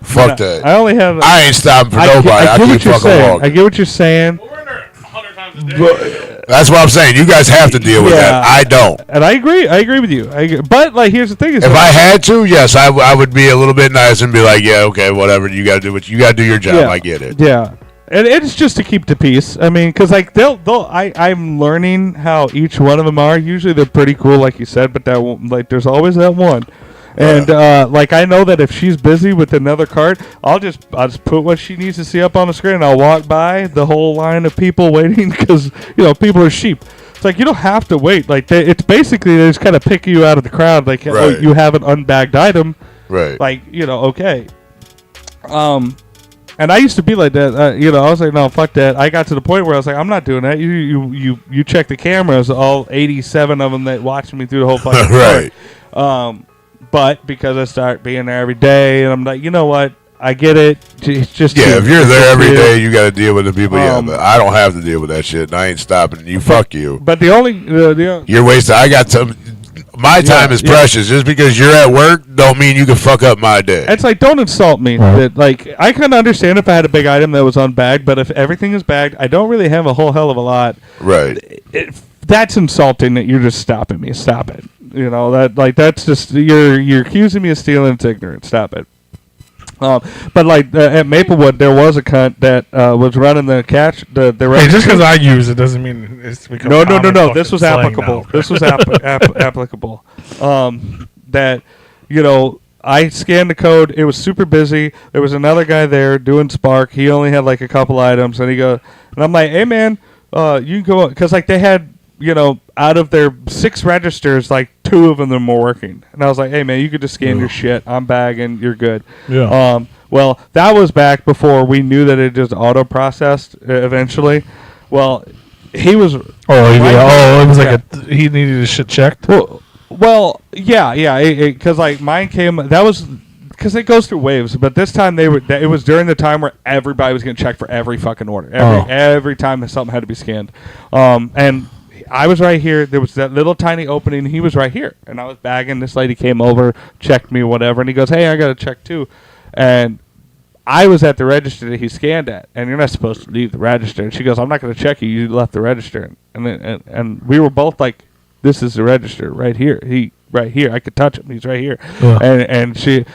Fuck that. I only have. I ain't stopping for nobody. I keep fucking walking. I get what you're saying. We're in there 100 times a day. That's what I'm saying. You guys have to deal with that. I don't. And I agree with you. But like, here's the thing: if I had to, yes, I would be a little bit nice and be like, yeah, okay, whatever. You gotta do what you gotta do your job. Yeah. I get it. Yeah, and it's just to keep the peace. I mean, because like I'm learning how each one of them are. Usually they're pretty cool, like you said, but there's always that one. And like I know that if she's busy with another cart, I'll just put what she needs to see up on the screen, and I'll walk by the whole line of people waiting because people are sheep. It's like you don't have to wait. Like it's basically they just kind of pick you out of the crowd. Like you have an unbagged item, right? Like okay. And I used to be like that. I was like, no, fuck that. I got to the point where I was like, I'm not doing that. You check the cameras, all 87 of them that watching me through the whole fucking right. But because I start being there every day, and I'm like, you know what? I get it. It's just if you're there every day, you got to deal with the people. But I don't have to deal with that shit. And I ain't stopping. You fuck you. But the only you're wasting. I got some. My time is precious. Just because you're at work, don't mean you can fuck up my day. It's like, don't insult me. That, like, I kind of understand if I had a big item that was unbagged, but if everything is bagged, I don't really have a whole hell of a lot. Right. That's insulting that you're just stopping me. Stop it. That's just you're accusing me of stealing. It's ignorant. Stop it. But at Maplewood, there was a cunt that was running the catch. Hey, just because I use it doesn't mean it's become no. This was applicable. This was applicable. That I scanned the code. It was super busy. There was another guy there doing Spark. He only had like a couple items, and I'm like, hey man, you can go, because like they had out of their 6 registers, like 2 of them were working. And I was like, hey, man, you could just scan your shit. I'm bagging. You're good. Yeah. Well, that was back before we knew that it just auto-processed eventually. Well, he was... it was he needed his shit checked? Well, yeah. Because, like, mine came... That was... Because it goes through waves. But this time, it was during the time where everybody was getting checked for every fucking order. Every time that something had to be scanned. And... I was right here. There was that little tiny opening. He was right here. And I was bagging. This lady came over, checked me, whatever. And he goes, hey, I got to check too. And I was at the register that he scanned at. And you're not supposed to leave the register. And she goes, I'm not going to check you. You left the register. And we were both like, this is the register right here. Right here, I could touch him. He's right here, and she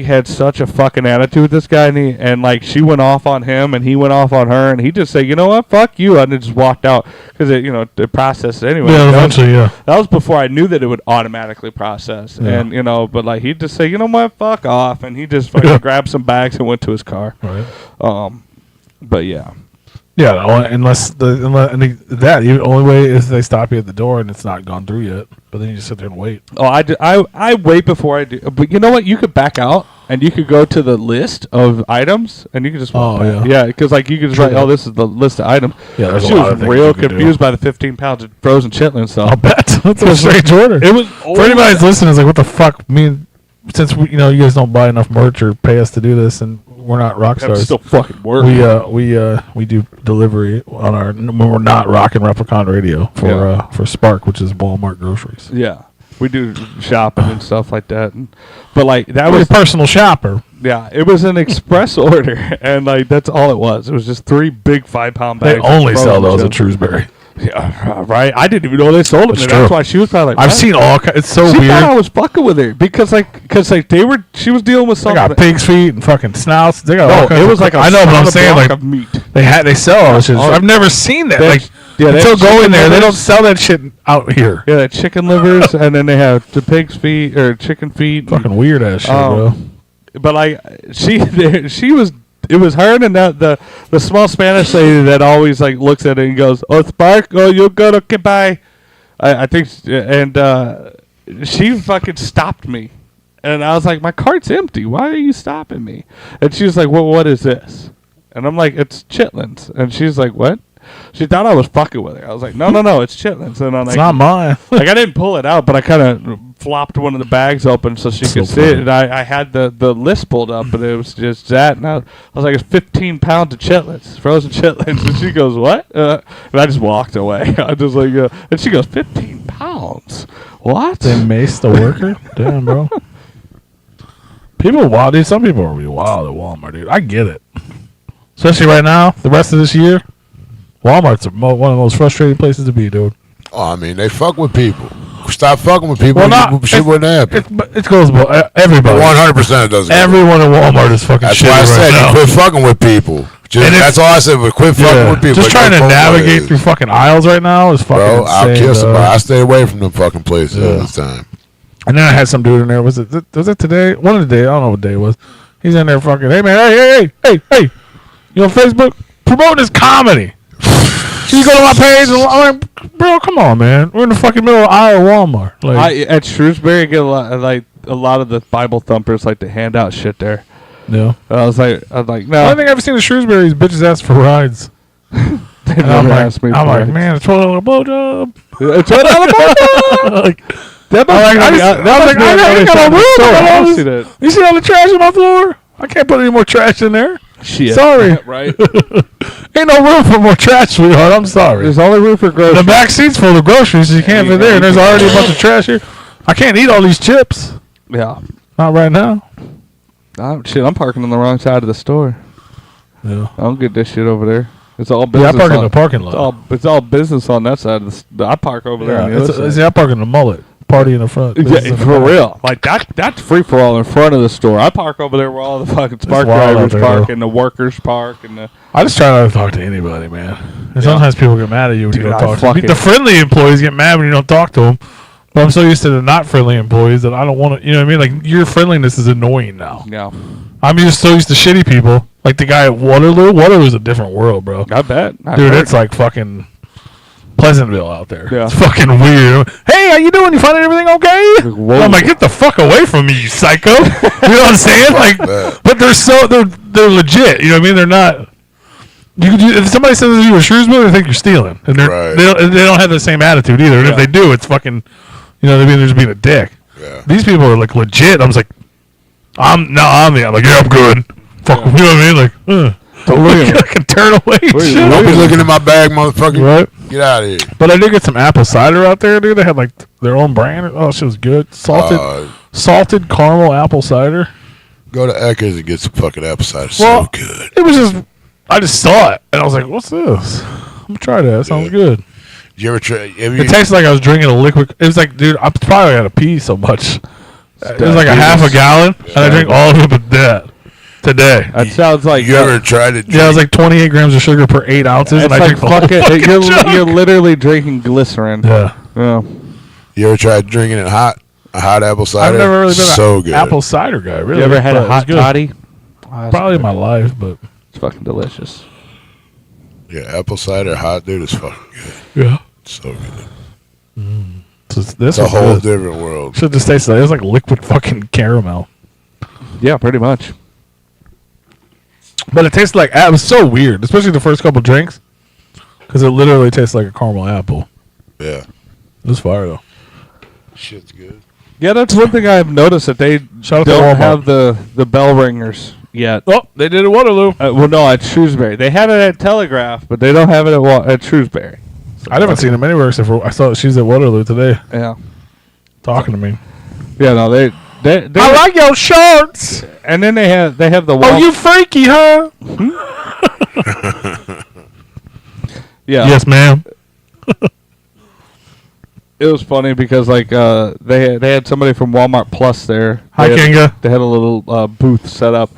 had such a fucking attitude with this guy, and she went off on him, and he went off on her, and he just said, you know what, fuck you, and then just walked out because it processed anyway. Yeah, eventually, that was before I knew that it would automatically process, and but he'd just say, you know what, fuck off, and he just fucking grabbed some bags and went to his car. Right. But yeah. Yeah, the only way is they stop you at the door and it's not gone through yet. But then you just sit there and wait. Oh, I wait before I do. But you know what? You could back out and you could go to the list of items and you could just walk back. Yeah, because you could just write, this is the list of items. Yeah, there's she was real confused by the 15 pounds of frozen chitlins. So I'll bet. That's a strange order. It was for anybody that's listening, it's like, what the fuck? Since you guys don't buy enough merch or pay us to do this, and we're not Rockstars. Still fucking working. We do delivery on our when we're not rocking Replicon Radio for Spark, which is Walmart groceries. Yeah, we do shopping and stuff like that. But that was a personal shopper. Yeah, it was an express order, and that's all it was. It was just 3 big 5-pound bags. They only sell those at Shrewsbury. Yeah, right. I didn't even know they sold them. That's why she was probably like, I've seen all. It's so weird. She thought I was fucking with her because she was dealing with something. They got pig's feet and fucking snouts. They got all kinds. It was like I know, but I'm saying of meat. They sell all this shit. I've never seen that. Until go in there, they don't sell that shit out here. Yeah, that chicken livers, and then they have the pig's feet or chicken feet. Fucking weird ass shit, bro. But she was. It was her and the small Spanish lady that always looks at it and goes, "Oh, Spark, oh, you gotta get by." I think, and she fucking stopped me, and I was like, "My cart's empty. Why are you stopping me?" And she was like, "Well, what is this?" And I'm like, "It's chitlins." And she's like, "What?" She thought I was fucking with her. I was like, no, it's chitlins. And I'm it's not mine. I didn't pull it out, but I kind of flopped one of the bags open so she could see it. And I had the list pulled up, but it was just that. And I was like, it's 15 pounds of chitlins, frozen chitlins. And she goes, what? And I just walked away. I just and she goes, 15 pounds? What? They maced the worker? Damn, bro. People wild, dude. Some people are really wild at Walmart, dude. I get it. Especially right now, the rest of this year. Walmart's one of the most frustrating places to be, dude. Oh, I mean, they fuck with people. Stop fucking with people. Shit wouldn't happen. It goes everybody. 100% doesn't. Everyone at Walmart is fucking shit. That's why I said you quit fucking with people. That's all I said. But quit fucking with people. Just trying to navigate through fucking aisles right now is fucking insane. I'll kill somebody. I stay away from them fucking places all the time. And then I had some dude in there. Was it today? One of the day. I don't know what day it was. He's in there fucking. Hey man. Hey. You on Facebook? Promoting his comedy. You go to my page and I'm like, bro, come on, man. We're in the fucking middle of aisle Walmart. At Shrewsbury, I get a lot of the Bible thumpers like to hand out shit there. Yeah. I was like, no. The only thing I've ever seen in Shrewsbury is bitches ask for rides. They And never asked me. I'm for like, it. man, it's $12 blowjob. It's $12 Like, That I got no room. I got all see this- that. You see all the trash on my floor? I can't put any more trash in there. Shit. Sorry. Right? Ain't no room for more trash, sweetheart. I'm sorry. There's only room for groceries. The back seat's full of groceries, so you can't fit there. And there's already a bunch of trash here. I can't eat all these chips. Yeah. Not right now. Shit, I'm parking on the wrong side of the store. Yeah. I don't get this shit over there. It's all Yeah, business. I park in the parking lot. It's all business on that side of the. I park over there. Yeah, On the other side. see, I park in the mullet. Party in the front. Yeah, business in the for back. real. Like that's free for all in front of the store. I park over there where all the fucking spark wild out drivers there, park though. and the workers park and the. I just try not to talk to anybody, man. And sometimes people get mad at you when Dude, you don't I talk to them. fucking- The friendly employees get mad when you don't talk to them. But I'm so used to the not friendly employees that I don't want to, you know what I mean? Like, your friendliness is annoying now. Yeah. I'm just so used to shitty people. Like the guy at Waterloo. Waterloo's a different world, bro. I bet. Dude, it's like fucking Pleasantville out there. Yeah. It's fucking weird. Hey, how you doing? You finding everything okay? Whoa. I'm like, get the fuck away from me, you psycho. You know what I'm saying? Like, but they're legit. You know what I mean? They're not. If somebody says you were Shrewsbury, they think you're stealing, and Right. they don't have the same attitude either. And if they do, it's fucking, you know what I mean? They're just being a dick. Yeah. These people are like legit. I'm just like, I'm like, yeah, I'm good. Fuck, you know what I mean? Like, I can turn away. and shit. I'll be looking in my bag, motherfucker. Right. Get out of here. But I did get some apple cider out there, dude. They had like their own brand. Oh, shit was good. Salted caramel apple cider. Go to Eckers and get some fucking apple cider. Well, So good. It was just, I just saw it and I was like, "What's this? I'm gonna try that. It sounds good." Did you ever try? It tasted like I was drinking a liquid. It was like, dude, I probably had to pee so much. It was like a half a gallon, and I drank all of it with that today. That sounds like You ever tried it? Yeah, it was like 28 grams of sugar per 8 ounces, it's and I like drank the whole fucking. fucking jug. You're literally drinking glycerin. Yeah. Yeah. You ever tried drinking it hot? A hot apple cider? I've never really been so an good. apple cider guy. Really, You ever had but a it was hot good. toddy? Probably in my life, but It's fucking delicious. Yeah, apple cider hot, dude, is fucking good. yeah. So good. So this It's a was whole good. different world. Should just taste like it was like liquid fucking caramel, Yeah, pretty much. but it tasted like it was so weird, especially the first couple drinks, because it literally tastes like a caramel apple. Yeah. It was fire though. Shit's good. Yeah, that's one thing I've noticed that they Shout out to don't Walmart. have the bell ringers yet. Oh, they did it at Waterloo. Well, no, at Shrewsbury. They have it at Telegraph, but they don't have it at Shrewsbury. I haven't seen them anywhere except for I saw she's at Waterloo today Yeah. talking to me. Yeah, no, they I like your shorts. and then they have the Oh, you freaky, huh? yeah. Yes, ma'am. It was funny because like they had somebody from Walmart Plus there. Hi, They had- Kinga. They had a little booth set up,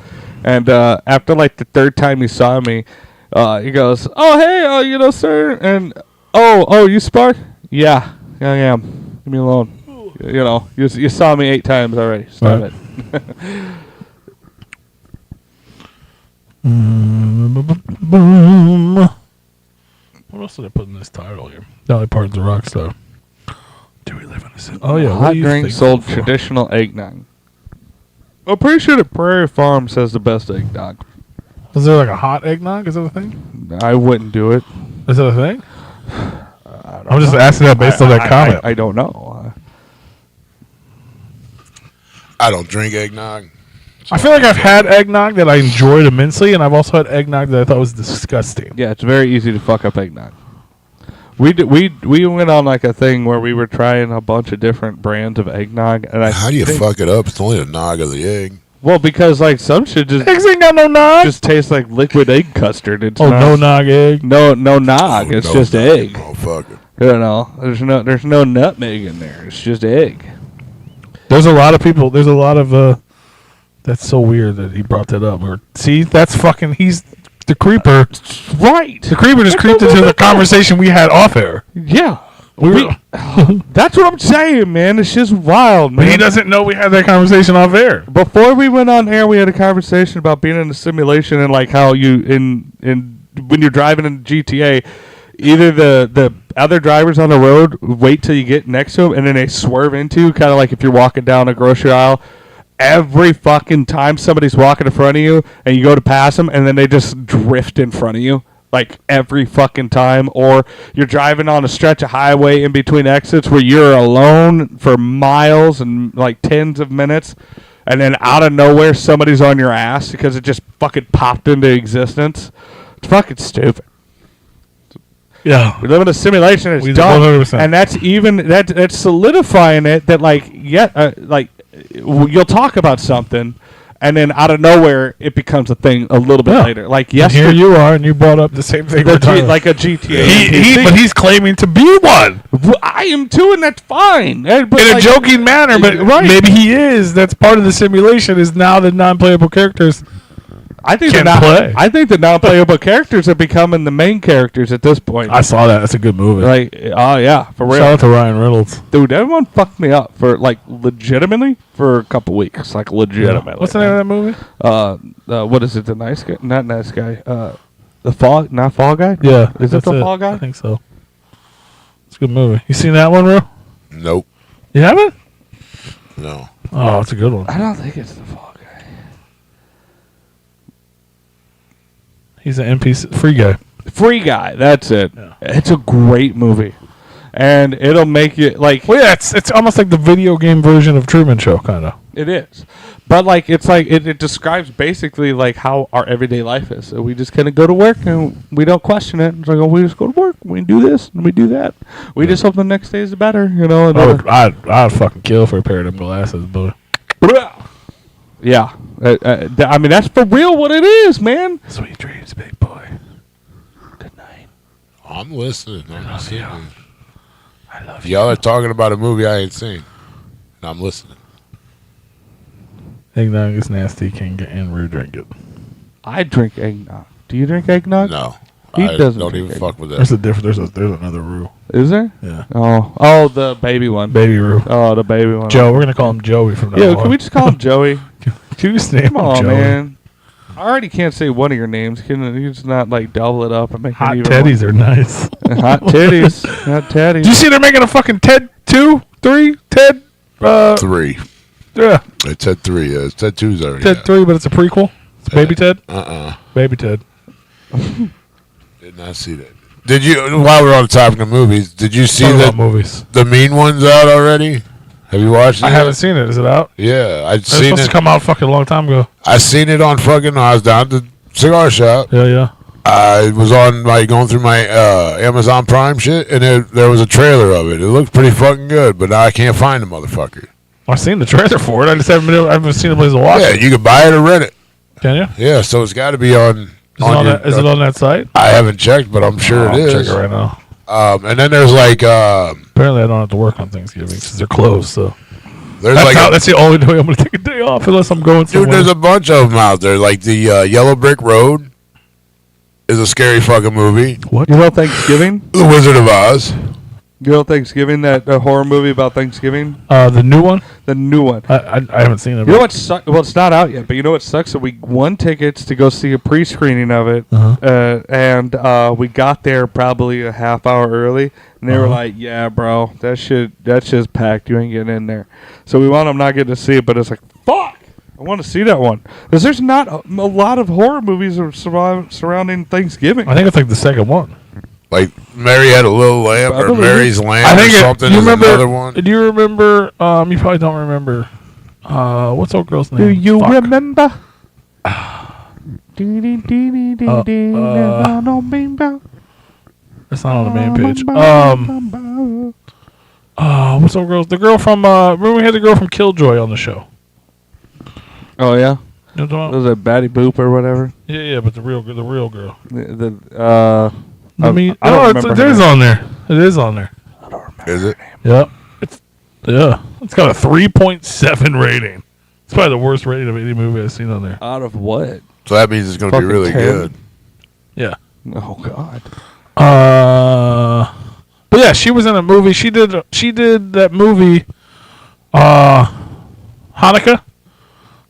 and after like the third time he saw me, he goes, "Oh hey, you know, sir," and oh, you Spark? Yeah, I am. Leave me alone. You know, you saw me 8 times already. Stop Right. it. Boom. What else did I put in this title here? Dolly Parton's a Rockstar. Do we live in a city? Oh yeah, what Hot do you drink think sold for? traditional eggnog. I'm pretty sure that Prairie Farms has the best eggnog. Is there like a hot eggnog? Is that a thing? I wouldn't do it. Is that a thing? I'm just asking that based on that comment. I don't know. I don't drink eggnog. I feel like I've had eggnog that I enjoyed immensely, and I've also had eggnog that I thought was disgusting. Yeah, it's very easy to fuck up eggnog. We went on like a thing where we were trying a bunch of different brands of eggnog, and How do you fuck it up? It's only a nog of the egg. Well, because like some shit Eggs ain't got no nog. just tastes like liquid egg custard. It's Oh, not, no nog egg. no nog. It's No, just no, egg. Motherfucker. You know, there's no nutmeg in there. It's just egg. There's a lot of people. There's a lot of. That's so weird that he brought that up. See, that's fucking. He's the creeper. Right. The creeper just creeped into the conversation we had off air. Yeah. We were, That's what I'm saying, man. It's just wild, man. but he doesn't know we had that conversation off air. Before we went on air, we had a conversation about being in a simulation and like how you in when you're driving in GTA, either the other drivers on the road wait till you get next to them and then they swerve into, kind of like if you're walking down a grocery aisle, every fucking time somebody's walking in front of you and you go to pass them and then they just drift in front of you. Like every fucking time. Or you're driving on a stretch of highway in between exits where you're alone for miles and like tens of minutes. And then out of nowhere, somebody's on your ass because it just fucking popped into existence. It's fucking stupid. Yeah. We live in a simulation. It's dumb. 100%. And that's even that's solidifying it that like you'll talk about something and then out of nowhere it becomes a thing a little bit later. Like here you are and you brought up the same thing. Like a GTA. But he's claiming to be one. I am too, and that's fine. But in a joking manner, but maybe he is. That's part of the simulation. Is now the non-playable characters. I think can play. I think the non-playable characters are becoming the main characters at this point. I saw that. That's a good movie. Like, oh yeah, for real. Shout out to Ryan Reynolds. Dude, everyone fucked me up for like legitimately for a couple weeks. Like legitimately. Yeah. What's the name of that movie? What is it? The Nice Guy? Not Nice Guy. The Fall? Not Fall Guy? Yeah. Is it the Fall Guy? I think so. It's a good movie. You seen that one, Ro? Nope. You haven't? No. Oh, it's a good one. I don't think it's the Fall Guy. He's an NPC free guy. Free Guy. That's it. Yeah. It's a great movie, and it'll make you like. Well, yeah, it's almost like the video game version of Truman Show, kind of. It is, but like it's like it describes basically like how our everyday life is. So we just kind of go to work and we don't question it. It's like, oh, we just go to work. We do this and we do that. We just hope the next day is better. You know. I'd fucking kill for a pair of them glasses, but. Yeah, I mean that's for real what it is, man. Sweet dreams, big boy. Good night. I'm listening. I'm listening. I love you. Y'all are talking about a movie I ain't seen. And I'm listening. Eggnog is nasty. Can't get in. Rude drink it. I drink eggnog. Do you drink eggnog? No. He I doesn't don't drink even eggnog. fuck with that. There's a difference. There's another Rue. Is there? Yeah. Oh, the baby one. Baby Rue. Oh, the baby one. Joe. We're gonna call him Joey from now Yeah, on. can we just call him Joey? Can you just name Come him on, Joey? man. I already can't say one of your names. Can you just not like double it up and make Hot it even teddies are nice. Hot titties. Hot teddies. Do you see they're making a fucking Ted 2, 3, Ted? 3. Yeah, It's Ted 3. Yeah, it's Ted 2's already. Ted 3, but it's a prequel. It's Baby Ted. Uh-uh. Baby Ted. Did not see that. Did you? While we're on the topic of movies, did you see Talk that about movies. the Mean One's out already? Have you watched it? I yet? haven't seen it. Is it out? Yeah, I'd It's seen supposed it. to come out fucking a long time ago. I seen it on fucking. I was down at the cigar shop. Yeah. I was on going through my Amazon Prime shit, and there was a trailer of it. It looked pretty fucking good, but now I can't find the motherfucker. I've seen the trailer for it. I just haven't seen a place to watch Yeah, it. you can buy it or rent it. Can you? Yeah, so it's got to be on. Is it on that site? I haven't checked, but I'm sure it is. I'll check it right now. And then there's like Apparently, I don't have to work on Thanksgiving because they're closed. So there's that's the only way I'm going to take a day off unless I'm going somewhere. dude, there's a bunch of them out there. Like the Yellow Brick Road is a scary fucking movie. What? You know Thanksgiving? The Wizard of Oz. You know Thanksgiving? That horror movie about Thanksgiving? The new one? The new one. I haven't seen it. You know what sucks? Well, it's not out yet, but you know what sucks? So we won tickets to go see a pre-screening of it, and we got there probably a half hour early, and they were like, "Yeah, bro, that's just packed. You ain't getting in there." So we wound up not getting to see it, but it's like, fuck, I want to see that one because there's not a lot of horror movies surrounding Thanksgiving. I think it's like the second one. Like Mary Had a Little Lamb or Probably. Mary's Lamb I think or something you is remember, another one. Do you remember? You probably don't remember. What's old girl's name? Do you Fuck. remember? It's not on the main page. What's old girl's? The girl from. Remember we had the girl from Killjoy on the show. Oh yeah, You know what I'm talking about? was it Batty Boop or whatever? Yeah, but the real girl. I don't remember it her is name. on there. It is on there. Is it? Yep. It's got a 3.7 rating. It's probably the worst rating of any movie I've seen on there. Out of what? So that means it's going to be Fucking really 10. good. Yeah. Oh God. But yeah, she was in a movie. She did that movie, Hanukkah,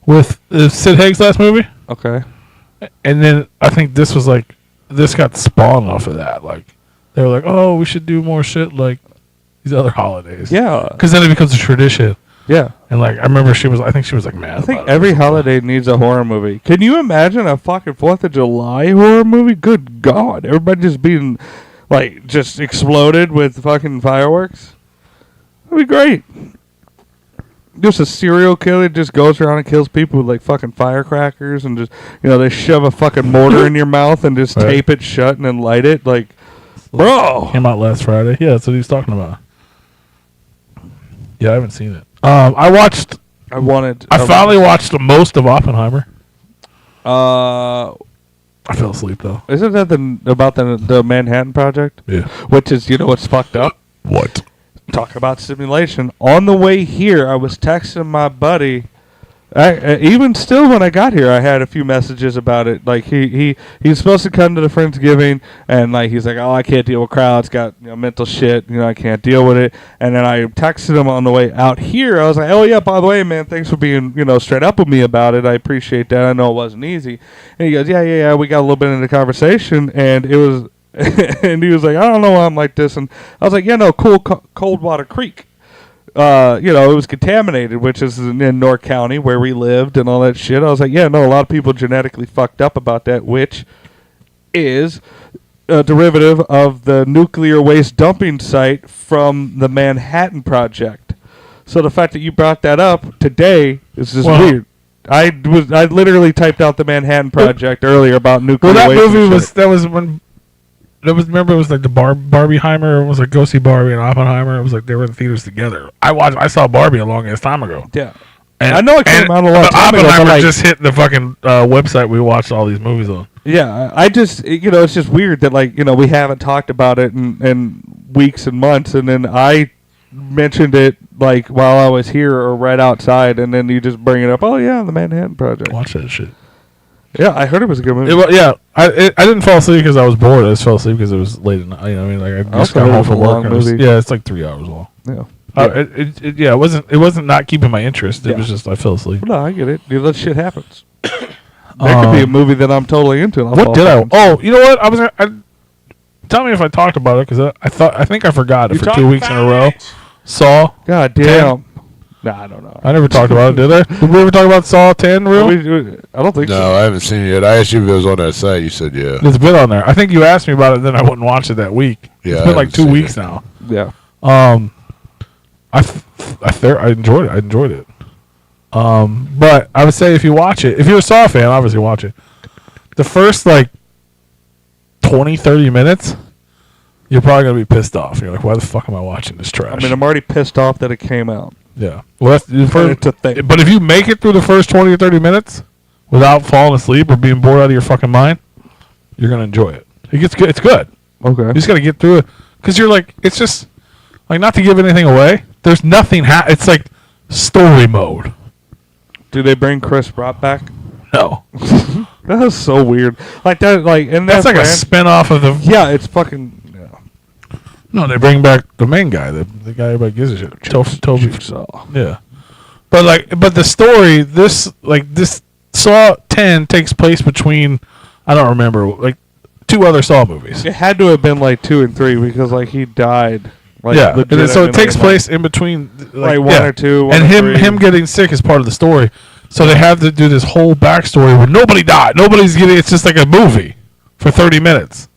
with Sid Haig's last movie. Okay. And then I think this got spawned off of that. Like they were like, oh, we should do more shit like these other holidays. Yeah. Because then it becomes a tradition. Yeah. And like I remember I think she was like mad. I think about it every or something. holiday needs a horror movie. Can you imagine a fucking 4th of July horror movie? Good God. Everybody just being, like, just exploded with fucking fireworks. That'd be great. Just a serial killer just goes around and kills people with, like, fucking firecrackers and just, they shove a fucking mortar in your mouth and just Right. tape it shut and then light it. Like, bro. Came out last Friday. Yeah, that's what he's talking about. Yeah, I haven't seen it. I finally watched the most of Oppenheimer. I fell asleep though. Isn't that about the Manhattan Project? Yeah. Which is, what's fucked up? What? Talk about simulation. On the way here, I was texting my buddy. Even still, when I got here, I had a few messages about it. Like he's supposed to come to the Friendsgiving, and like he's like, "Oh, I can't deal with crowds. Got mental shit. I can't deal with it." And then I texted him on the way out here. I was like, "Oh yeah, by the way, man, thanks for being straight up with me about it. I appreciate that. I know it wasn't easy." And he goes, "Yeah. We got a little bit into the conversation, and it was." And he was like, "I don't know why I'm like this," and I was like, "Yeah, no, Coldwater Creek. It was contaminated, which is in North County where we lived and all that shit." I was like, "Yeah, no, a lot of people genetically fucked up about that, which is a derivative of the nuclear waste dumping site from the Manhattan Project." So the fact that you brought that up today is just weird. I literally typed out the Manhattan Project earlier about nuclear waste. Well, that movie remember it was like the Barbieheimer. It was like go see Barbie and Oppenheimer. It was like they were in theaters together. I saw Barbie a long ass time ago. Yeah. And I know it came out a long time ago. Oppenheimer But like, just hit the fucking website we watched all these movies on. yeah, I just it's just weird that we haven't talked about it in weeks and months, and then I mentioned it like while I was here or right outside, and then you just bring it up. Oh yeah, the Manhattan Project. Watch that shit. Yeah, I heard it was a good movie. I didn't fall asleep because I was bored. I just fell asleep because it was late at night. I just got home from work. It's like 3 hours long. Yeah. It wasn't not keeping my interest. It was just I fell asleep. No, I get it. That shit happens. That could be a movie that I'm totally into. What did I? Oh, you know what? Tell me if I talked about it because I think I forgot it for 2 weeks in a row. Saw. God damn. Nah, I don't know. I never talked about it, did I? Did we ever talk about Saw 10 real? I don't think so. No, I haven't seen it yet. I asked you if it was on that site. You said yeah. It's been on there. I think you asked me about it, then I wouldn't watch it that week. Yeah, it's been like 2 weeks now. Yeah. I enjoyed it. I enjoyed it. But I would say if you watch it, if you're a Saw fan, obviously watch it. The first 20, 30 minutes, you're probably going to be pissed off. You're like, why the fuck am I watching this trash? I mean, I'm already pissed off that it came out. Yeah. Well, that's the first, it's a thing. but if you make it through the first 20 or 30 minutes without falling asleep or being bored out of your fucking mind, you're going to enjoy it. It gets good. It's good. Okay. You just got to get through it. Because you're like, it's just, not to give anything away, there's nothing, it's like story mode. Do they bring Chris Rock back? No. That is so weird. Like that, and That's like a spin-off of the... Yeah, it's fucking... Yeah. No, they bring back the main guy, the guy everybody gives a shit. Toby. Yeah. But the story, this Saw 10 takes place between, I don't remember, 2 other Saw movies. It had to have been 2 and 3 because he died. Yeah, and then, so it takes place in between, 1 or 2, and or him getting sick is part of the story. So they have to do this whole backstory where nobody died, nobody's getting. It's just like a movie for 30 minutes.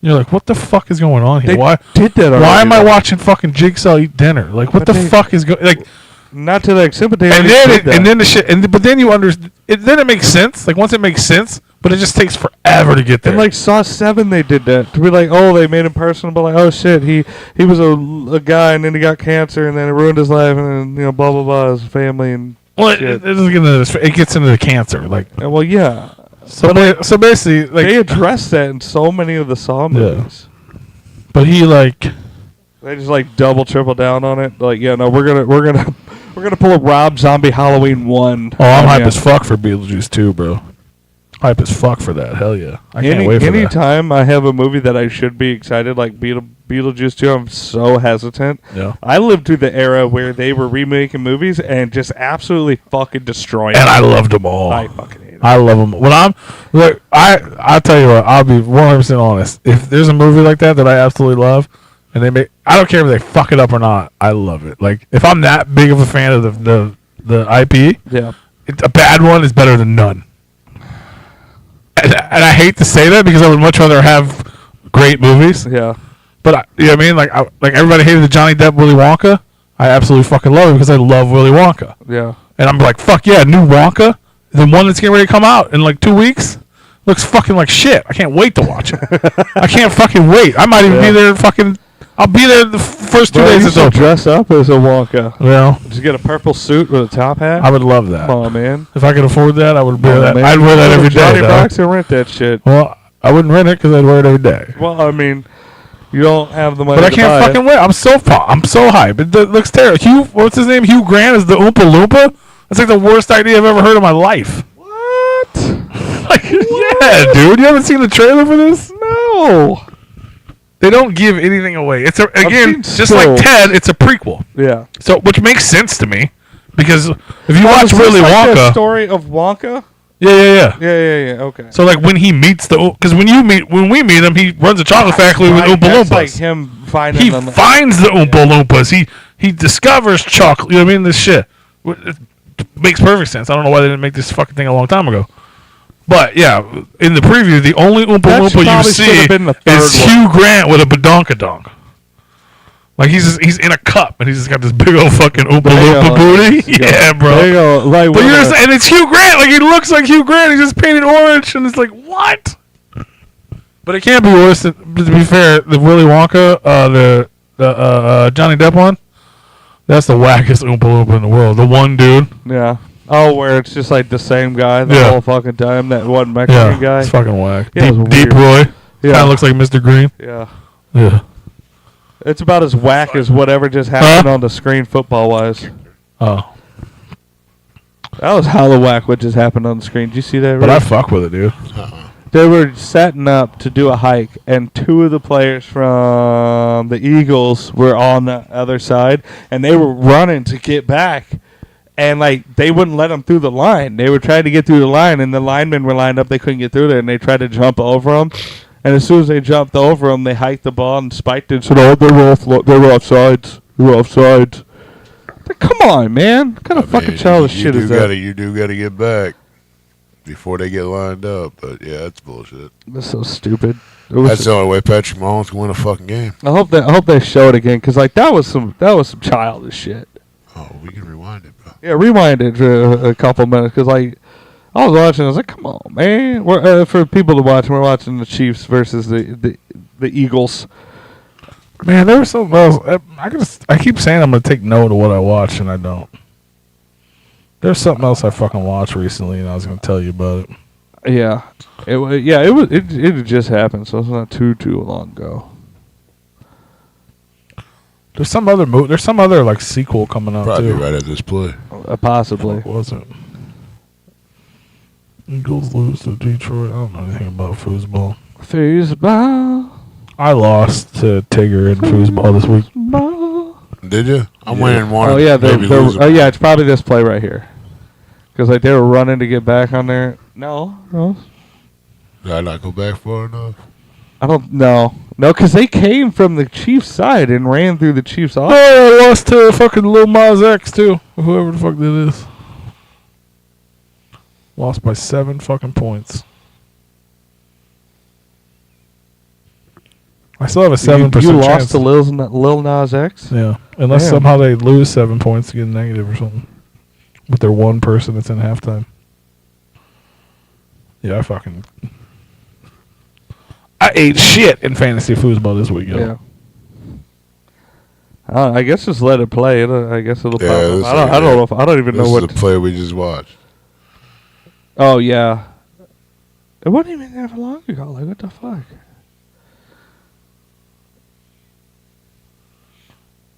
You're like, what the fuck is going on here? Why did that? Already, why am I watching fucking Jigsaw eat dinner? What the fuck is going? Not to the extent, but they and then the shit, but then you understand. Then it makes sense. Once it makes sense, but it just takes forever to get there. And Saw 7, they did that to be they made him personable. Oh shit, he was a guy, and then he got cancer, and then it ruined his life, and then blah blah blah, his family, and it doesn't get into this. It gets into the cancer. Well, yeah. So basically, they address that in so many of the Saw movies. Yeah. But he they just double triple down on it. No, we're gonna pull a Rob Zombie Halloween 1. Oh, I'm hype as fuck for Beetlejuice 2, bro. Hype as fuck for that. Hell yeah. I can't wait for that. Anytime I have a movie that I should be excited, like Beetlejuice 2, I'm so hesitant. Yeah. I lived through the era where they were remaking movies and just absolutely fucking destroying them. And I loved them all. I fucking hate them. I love them. When I'll tell you what, I'll be 100% honest. If there's a movie like that I absolutely love, and I don't care if they fuck it up or not. I love it. Like if I'm that big of a fan of the IP, Yeah. a bad one is better than none. And I hate to say that because I would much rather have great movies. Yeah. But you know what I mean? Like everybody hated the Johnny Depp Willy Wonka. I absolutely fucking love it because I love Willy Wonka. Yeah. And I'm like, fuck yeah, new Wonka, the one that's getting ready to come out in like 2 weeks, looks fucking like shit. I can't wait to watch it. I can't fucking wait. I might even be there fucking. I'll be there the first 2 days. You should dress up as a Wonka. Well, just get a purple suit with a top hat. I would love that. Come on, man. If I could afford that, I would wear that. Man. I'd wear that every day. Johnny Box and rent that shit. Well, I wouldn't rent it because I'd wear it every day. Well, I mean, you don't have the money. But I can't fucking wait. I'm so hyped. It looks terrible. What's his name? Hugh Grant is the Oompa Loompa. That's like the worst idea I've ever heard in my life. What? Like, yeah, dude. You haven't seen the trailer for this? No. They don't give anything away. It's again just still. like Ted. It's a prequel. Yeah. So, which makes sense to me because if you watch is this Willy like the Wonka, story of Wonka. yeah. Yeah. Okay. So like when he meets because when we meet him, he runs a chocolate factory with Oompa That's Loompas. like him finding He them. finds the Oompa Loompas. He discovers chocolate. You know what I mean? This shit it makes perfect sense. I don't know why they didn't make this fucking thing a long time ago. But yeah, in the preview, the only Oompa Loompa you see is Hugh Grant with a badonkadonk. Like he's in a cup and he's just got this big old fucking Oompa Loompa booty. Yeah, bro. There you go. Like, But and it's Hugh Grant. Like he looks like Hugh Grant. He's just painted orange, and it's like what? But it can't be worse. To be fair, the Willy Wonka, the Johnny Depp one, that's the wackest Oompa Loompa in the world. The one dude. Yeah. Oh, where it's just like the same guy the whole fucking time. That one Mexican guy. It's fucking whack. Yeah, Deep Roy. Yeah. Kind of looks like Mr. Green. Yeah. Yeah. It's about as whack as whatever just happened on the screen football-wise. Oh. That was hella whack what just happened on the screen. Did you see that? But I fuck with it, dude. They were setting up to do a hike, and two of the players from the Eagles were on the other side, and they were running to get back. And, like, they wouldn't let them through the line. They were trying to get through the line, and the linemen were lined up. They couldn't get through there, and they tried to jump over them. And as soon as they jumped over them, they hiked the ball and spiked it and said, oh, they were offsides. They were offsides. Like, come on, man. What kind of fucking childish shit is that? You do got to get back before they get lined up. But, yeah, that's bullshit. That's so stupid. That's the only way Patrick Mahomes can win a fucking game. I hope they show it again, because, like, that was some childish shit. Oh, we can rewind it, bro. Yeah, rewind it for a couple minutes, because, like, I was watching, I was like, come on, man. We're, for people to watch, we're watching the Chiefs versus the Eagles. Man, there was something else. I keep saying I'm going to take note of what I watch, and I don't. There's something else I fucking watched recently, and I was going to tell you about it. Yeah. It just happened, so it's not too long ago. There's some other There's some other like sequel coming out Probably too. right at this play. Possibly. What was it? Eagles lose to Detroit. I don't know anything about foosball. Foosball. I lost to Tigger in foosball this week. Did you? I'm winning one. Oh yeah, yeah. it's probably this play right here. Because like they were running to get back on there. No. Did I not go back far enough? I don't know. No, because they came from the Chiefs' side and ran through the Chiefs' offense. Oh, I lost to fucking Lil Maz X too. Whoever the fuck that is. Lost by 7 fucking points. I still have a 7% chance. You lost to Lil Nas X? Yeah. Unless somehow they lose 7 points to get a negative or something. With their one person that's in halftime. Yeah, I ate shit in fantasy football this week, yo. Yeah. I guess just let it play. I guess it'll pop up. I don't even know what. This is the play we just watched. Oh, yeah. It wasn't even that long ago. Like, what the fuck?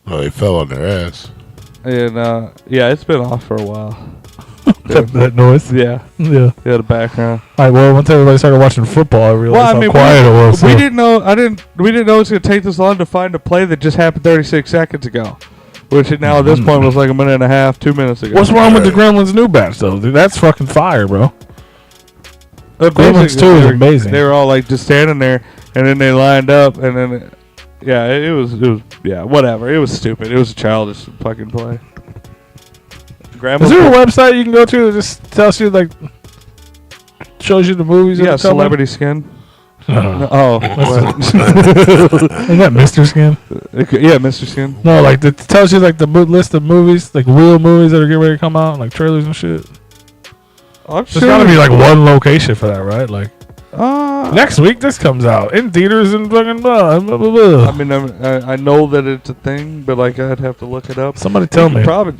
Oh, they fell on their ass. And, yeah, it's been off for a while. that noise? Yeah. Yeah. Yeah, the background. All right, well, once everybody started watching football, I realized how quiet it was. We didn't know it was going to take this long to find a play that just happened 36 seconds ago. Which now at this point was like a minute and a half, 2 minutes ago. What's wrong with the Gremlins new batch, though? Dude, that's fucking fire, bro. Gremlins 2 is amazing. They were all like just standing there, and then they lined up, and then Yeah, it was. Yeah, whatever. It was stupid. It was a childish fucking play. Grandma. Is there a website you can go to that just tells you like shows you the movies? Yeah, Celebrity Skin. No. Oh, Isn't that Mr. Skin? yeah, Mr. Skin. No, like it tells you like the list of movies, like real movies that are getting ready to come out, like trailers and shit. I'm There's gotta be like one location for that, right? Like Uh, next week this comes out in theaters and fucking blah, blah, blah, blah. I mean, I know that it's a thing, but like I'd have to look it up. Somebody tell me. Probably,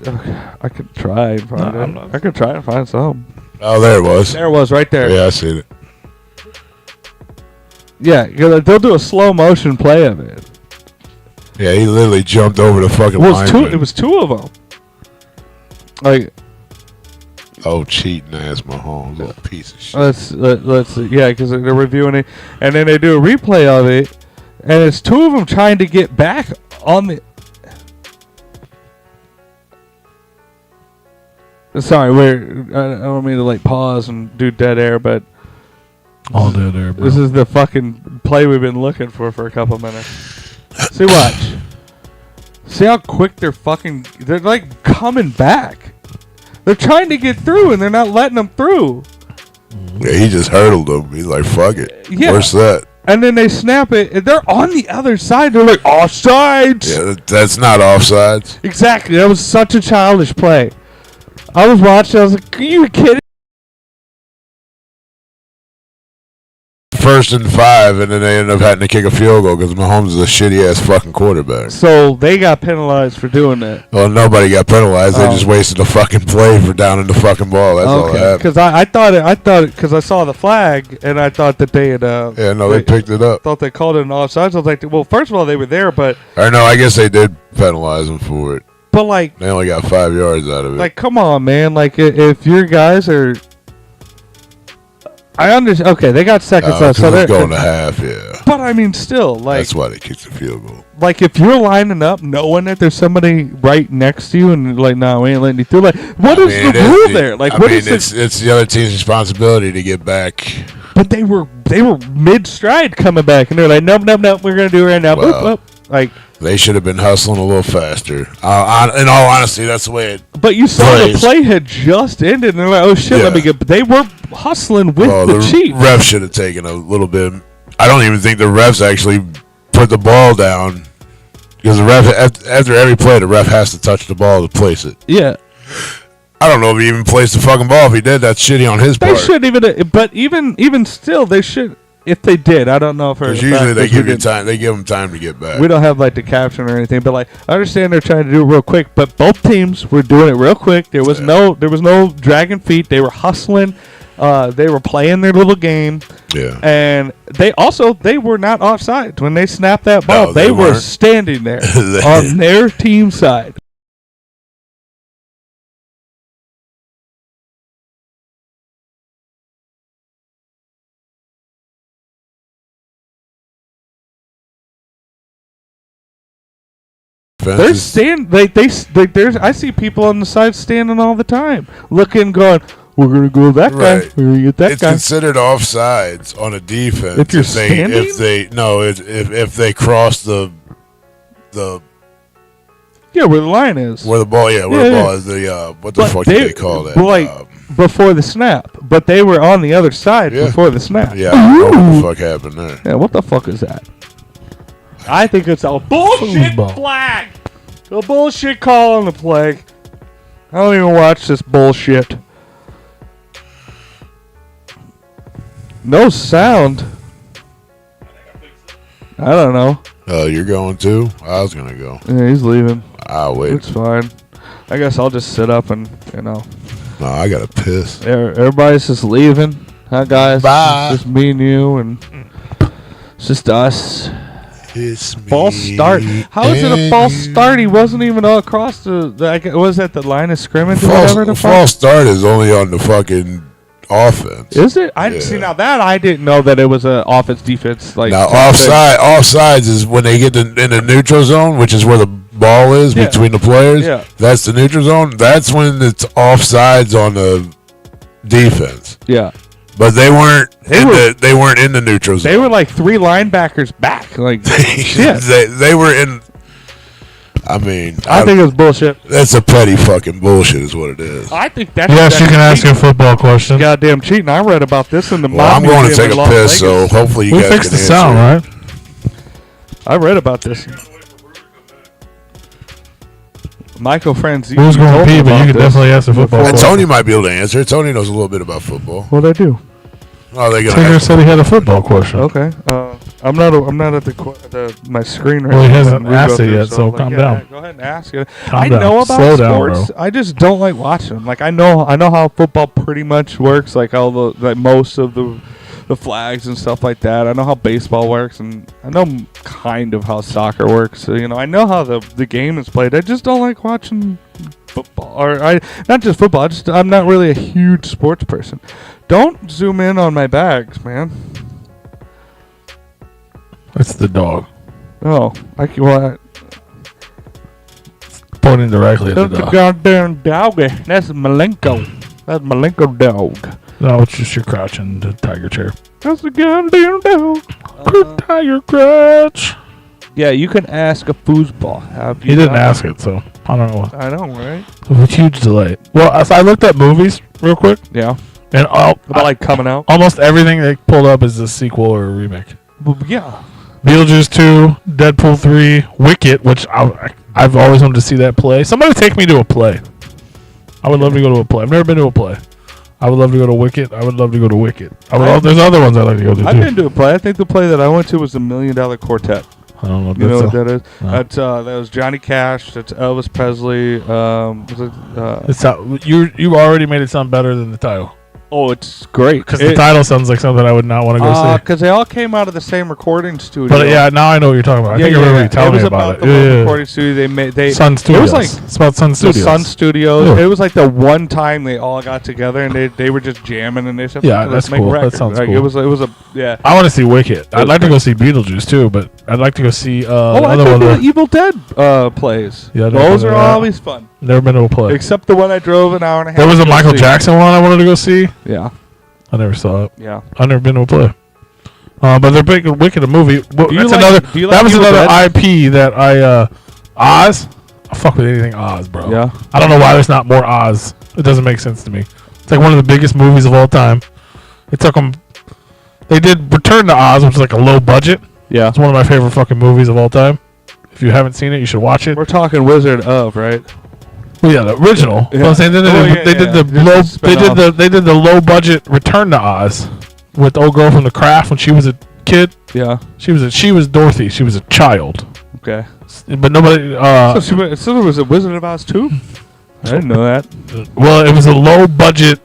I could try and find No, I'm it. not- I could try and find some. Oh, there it was. There it was, right there. Yeah, I seen it. Yeah, they'll do a slow motion play of it. Yeah, he literally jumped over the fucking Well, line. it was two of them. Like, oh, cheating ass Mahomes, little piece of shit. let's yeah, because they're reviewing it, and then they do a replay of it, and it's two of them trying to get back on the. Sorry, I don't mean to like pause and do dead air, but All day there, bro. this is the fucking play we've been looking for a couple minutes. See, watch. See how quick they're like coming back. They're trying to get through, and they're not letting them through. Yeah, he just hurdled him. He's like, fuck it. Yeah. Where's that? And then they snap it, and they're on the other side. They're like, offsides! Yeah, that's not offsides. Exactly. That was such a childish play. I was watching, I was like, are you kidding? First and 5, and then they ended up having to kick a field goal because Mahomes is a shitty ass fucking quarterback. So they got penalized for doing that. Well, nobody got penalized. They Oh. just wasted a fucking play for downing the fucking ball. That's all that happened. Because I thought because I saw the flag, and I thought that they had. Yeah, no, they picked it up. Thought they called it an offsides. I was like, well, first of all, they were there, but Or no, I guess they did penalize him for it. like, They only got 5 yards out of it. like, come on, man. Like, if your guys are. I understand. Okay, they got seconds left, so they're they're going to half, yeah. But I mean, still, like, That's why they kicked the field goal. like if you're lining up, knowing that there's somebody right next to you, and like, no, we ain't letting you through. Like, what is the rule there? Like, what is it's the other team's responsibility to get back. But they were mid stride coming back, and they're like, nope, we're gonna do it right now. Well, Boop, boop. Like, they should have been hustling a little faster. In all honesty, that's the way it. but you saw the plays. play had just ended, and they're like, oh shit, let me Yeah. get. But they were hustling with the Chiefs. Refs should have taken a little bit. I don't even think the refs actually put the ball down because the ref after every play, the ref has to touch the ball to place it. Yeah, I don't know if he even placed the fucking ball. If he did, that's shitty on his they part. shouldn't even. But even still, they should. If they did, I don't know if Because usually they give you time. They give them time to get back. We don't have like the caption or anything, but like I understand they're trying to do it real quick. But both teams were doing it real quick. There was no dragging feet. They were hustling. They were playing their little game. Yeah. And they were not offside when they snapped that ball. No, they they were weren't. standing there on their team side. They're there's I see people on the side standing all the time, looking, going, we're gonna go with that guy. Right. We're gonna get that It's guy. considered offsides on a defense If you're if they cross the Yeah, where the line is. where the ball the ball is what the But fuck do they call that? Like before the snap, but they were on the other side Yeah. before the snap. yeah, I don't know what the fuck happened there. Yeah, what the fuck is that? I think it's a bullshit Foosball. flag. A bullshit call on the flag. I don't even watch this bullshit. No sound. I don't know. Oh, you're going too? I was gonna go. Yeah, he's leaving. I'll wait. It's fine. I guess I'll just sit up and, No, I gotta piss. everybody's just leaving. Hi, guys. Bye. It's just me and you, and it's just us. It's me. False start. How is it a false start? He wasn't even all across was that the line of scrimmage or whatever the fuck? False start is only on the fucking offense. Is it? I didn't see now that I didn't know that it was an offense defense like Now type thing. offsides is when they get in the neutral zone, which is where the ball is Yeah. between the players. Yeah. That's the neutral zone. That's when it's offsides on the defense. Yeah. But they weren't. They weren't in the neutral zone. They were like 3 linebackers back. Like shit. They were in. I mean, I think it's bullshit. That's a petty fucking bullshit, is what it is. I think that's. Yes, you can ask a football question. Goddamn cheating! I read about this in the. Well, I'm going to take a piss, so hopefully you guys can fixed the answer. sound, right? I read about this. Michael Franzese. Who's going to pee? But you can definitely ask a football And question. Tony might be able to answer. Tony knows a little bit about football. What I do? Oh, they gonna Taylor ask said he had a football question. Okay. I'm not at my screen right now. Well, he hasn't We'll asked go it through, yet, so calm down. Go ahead and ask it. Calm I down. know about Slow down, sports. bro. I just don't like watching them. Like I know how football pretty much works. Like most of the flags and stuff like that. I know how baseball works, and I know kind of how soccer works. So, I know how the game is played. I just don't like watching football, or not just football. I'm not really a huge sports person. Don't zoom in on my bags, man. It's the dog. Oh, Pointing directly at the that's the dog. goddamn doggy. That's Malenko. That's Malenko dog. No, it's just your crouch in the tiger chair. That's the goddamn dog. Tiger crouch. Yeah, you can ask a foosball. Have you He didn't done ask it, so I don't know. I know, right? It was a huge delay. Well, so I looked at movies real quick, Yeah. and About like coming out. almost everything they pulled up is a sequel or a remake. Well, yeah. Beetlejuice 2, Deadpool 3, Wicket, which I've always wanted to see that play. Somebody take me to a play. I would love to go to a play. I've never been to a play. I would love to go to Wicket. I would love to go to Wicket. There's other ones I'd like to go to, I've too. been to a play. I think the play that I went to was the $1 Million Quartet. I don't know what You know what that's that is? No. That's that was Johnny Cash. That's Elvis Presley. You already made it sound better than the title. Oh, it's great. Because the title sounds like something I would not want to go see. Because they all came out of the same recording studio. But yeah, now I know what you're talking about. I think I remember you telling me about it. The one recording studio they Sun Studios. It was like it's about Sun the Studios. Sun Studios. Yeah. It was like the one time they all got together and they were just jamming and they said, Yeah, let's that's make cool. That records. sounds like, cool. It was a yeah. I want to see Wicket. I'd like to go see Beetlejuice too, but I'd like to go see I another think one. the Evil Dead plays. Yeah, those are that. always fun. Never been to a play. Except the one I drove an hour and a half. There was a to go Michael see. Jackson one I wanted to go see. Yeah, I never saw it. yeah. I've never been to a play. But they're making Wicked a movie. Well, Do you that's like- another. do you That like was Evil another Dead? IP that Oz. I fuck with anything Oz, bro. Yeah. I don't know why there's not more Oz. It doesn't make sense to me. It's like one of the biggest movies of all time. It took them. They did Return to Oz, which is like a low budget. Yeah. It's one of my favorite fucking movies of all time. If you haven't seen it, you should watch it. We're talking Wizard of, right? Well, yeah, the original. Yeah. Well, I'm saying they did They did the low budget Return to Oz with the old girl from The Craft when she was a kid. Yeah. She was Dorothy. She was a child, Okay. but nobody. So there was a Wizard of Oz too? I didn't know that. Well, it was a low budget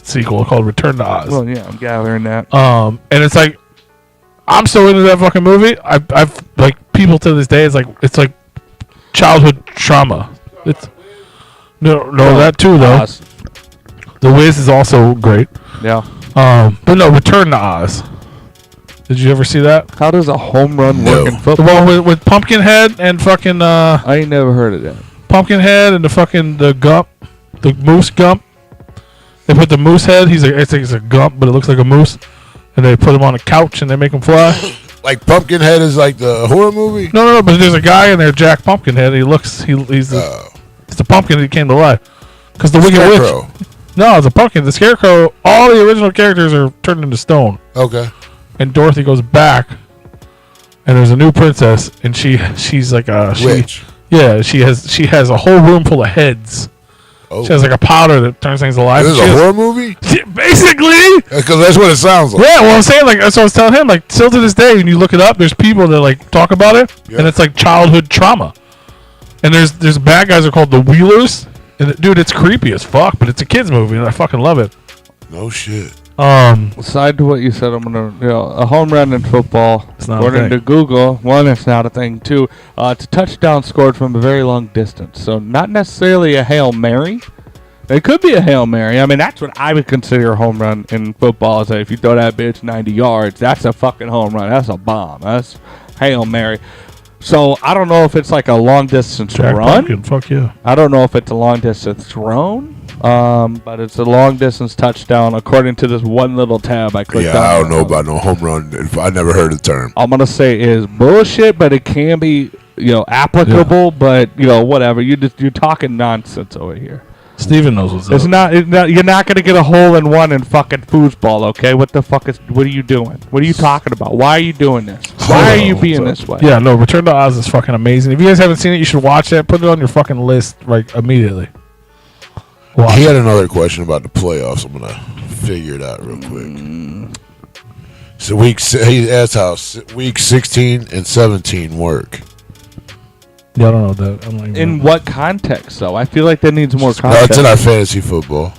sequel called Return to Oz. Well, yeah, I'm gathering that. And it's like I'm so into that fucking movie. I've like people to this day. It's like childhood trauma. It's no that too though. Oz. The Wiz is also great. Yeah. But no, Return to Oz. Did you ever see that? How does a home run No. work in The football? one with Pumpkinhead and fucking I ain't never heard of that. Pumpkinhead and the Gump, the Moose Gump. They put the moose head. I think it's a Gump, but it looks like a moose. And they put him on a couch and they make him fly. Like Pumpkinhead is like the horror movie. No, but there's a guy in there, Jack Pumpkinhead. He's the pumpkin that came to life. Because the Wicked Witch. Scarecrow. No, it's a pumpkin. The Scarecrow. All the original characters are turned into stone. Okay. And Dorothy goes back, and there's a new princess, and she's like a Witch. Yeah, she has a whole room full of heads. Oh. She has like a powder that turns things alive. This is a horror movie? Basically. Because that's what it sounds like. Yeah, well, I'm saying, like, that's what I was telling him. Like, still to this day, when you look it up, there's people that, like, talk about it, Yeah. and it's, like, childhood trauma. And there's bad guys that are called the Wheelers. And, dude, it's creepy as fuck, but it's a kid's movie, and I fucking love it. No shit. Aside to what you said, a home run in football, It's not a according thing. to Google, one, it's not a thing. Two, it's a touchdown scored from a very long distance. So not necessarily a Hail Mary. It could be a Hail Mary. I mean, that's what I would consider a home run in football. Is that if you throw that bitch 90 yards, that's a fucking home run. That's a bomb. That's Hail Mary. So I don't know if it's like a long distance Jack run. Pumpkin, fuck yeah. I don't know if it's a long distance thrown. But it's a long distance touchdown according to this one little tab I clicked on. Yeah, I don't know about no home run. I never heard the term. I'm gonna say is bullshit, but it can be, applicable. But whatever. You're talking nonsense over here. Steven knows what's It's up. not. You're not gonna get a hole in one in fucking foosball, okay? What are you doing? What are you talking about? Why are you doing this? Why are you being this way? Yeah, no, Return to Oz is fucking amazing. If you guys haven't seen it, you should watch it. Put it on your fucking list immediately. He had another question about the playoffs. I'm gonna figure it out real quick. So he asked how week 16 and 17 work. Yeah, I don't know that. I'm not even In what context, though? I feel like that needs more context. That's in our fantasy football.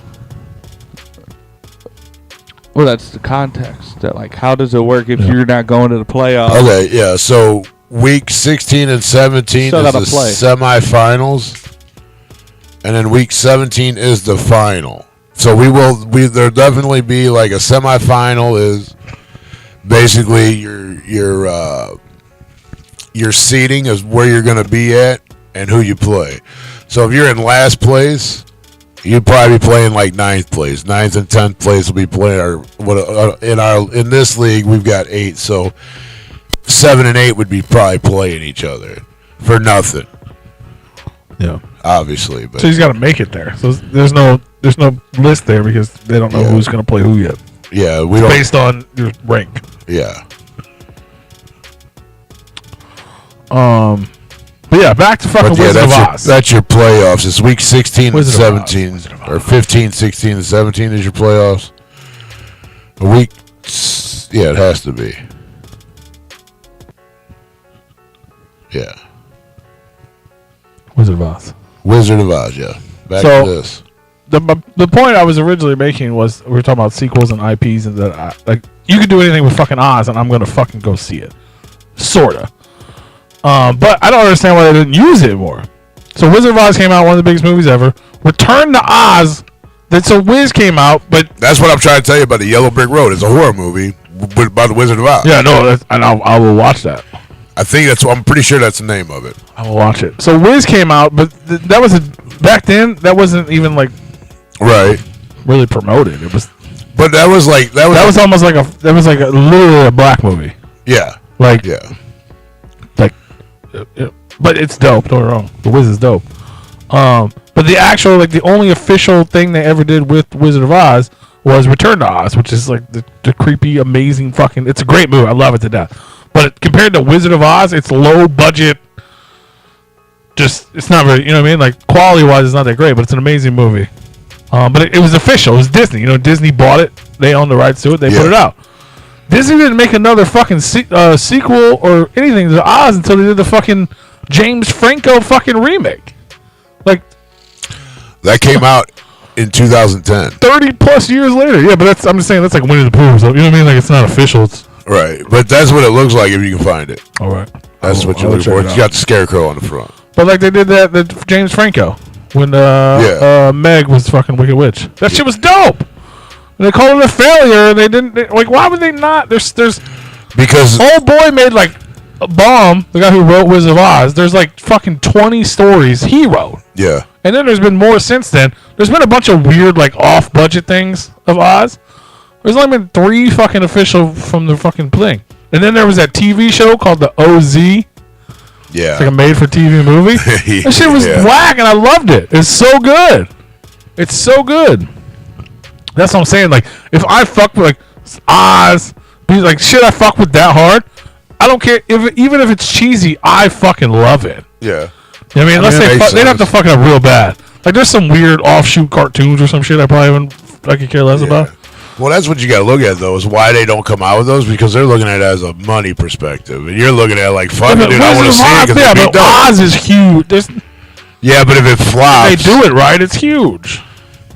Well, that's the context. That how does it work if you're not going to the playoffs? Okay, yeah. So week 16 and 17 Still is gotta the play. semifinals, and then week 17 is the final. So there'll definitely be a semifinal is basically your seeding is where you're going to be at and who you play. So if you're in last place, you'd probably be playing ninth place. 9th and 10th place will be playing in this league we've got 8. So 7 and 8 would be probably playing each other for nothing. Yeah. Obviously, but so he's got to make it there. So there's no list there because they don't know who's going to play who yet. Yeah, we don't based on your rank. Yeah. But yeah, back to fucking Wizard of Oz. That's your playoffs. It's week 16 Wizard and of Oz. 17. Or 15, 16, and 17 is your playoffs. Yeah, it has to be. Yeah. Wizard of Oz. Wizard of Oz, yeah. Back So- to this. The point I was originally making was we were talking about sequels and IPs and that you could do anything with fucking Oz and I'm gonna fucking go see it, sorta. But I don't understand why they didn't use it more. So Wizard of Oz came out, one of the biggest movies ever. Return to Oz, Wiz came out, but That's what I'm trying to tell you about the Yellow Brick Road. It's a horror movie about the Wizard of Oz. yeah, no, and I will watch that. I'm pretty sure that's the name of it. I will watch it. So Wiz came out, but that was back then. That wasn't even Right. really promoted. It was. But that was almost literally a black movie. Yeah. Yeah. But it's dope. Don't get me wrong. The Wiz is dope. But the actual the only official thing they ever did with Wizard of Oz was Return to Oz, which is the creepy, amazing fucking. It's a great movie. I love it to death. But compared to Wizard of Oz, it's low budget. Just it's not very, you know what I mean? Quality wise, it's not that great, but it's an amazing movie. But it was official. It was Disney. Disney bought it. They owned the rights to it. They put it out. Disney didn't make another fucking sequel or anything to Oz until they did the fucking James Franco fucking remake. That came out in 2010. 30 plus years later. Yeah, but I'm just saying that's like Winnie the Pooh. So, you know what I mean? It's not official. It's Right. But that's what it looks like if you can find it. all right. That's what you're looking for. It's got the scarecrow on the front. But they did that the James Franco when Meg was fucking Wicked Witch. That shit was dope. And they called it a failure. And they didn't why would they not? There's Because old boy made a bomb. The guy who wrote Wizard of Oz. There's fucking 20 stories he wrote. yeah. And then there's been more since then. There's been a bunch of weird off budget things of Oz. There's only been 3 fucking official from the fucking thing. And then there was that TV show called the OZ. Yeah. It's a made-for-TV movie. That shit was whack, and I loved it. It's so good. It's so good. That's what I'm saying. If I fuck with Oz, shit, I fuck with that hard. I don't care even if it's cheesy. I fucking love it. Yeah. You know what I mean? Unless they'd have to fuck it up real bad. There's some weird offshoot cartoons or some shit I could care less about. Well, that's what you got to look at, though, is why they don't come out with those, because they're looking at it as a money perspective. And you're looking at it fuck it, dude, I want to see it because it'd be dope. Oz is huge. Yeah, but if it flops... They do it right, it's huge.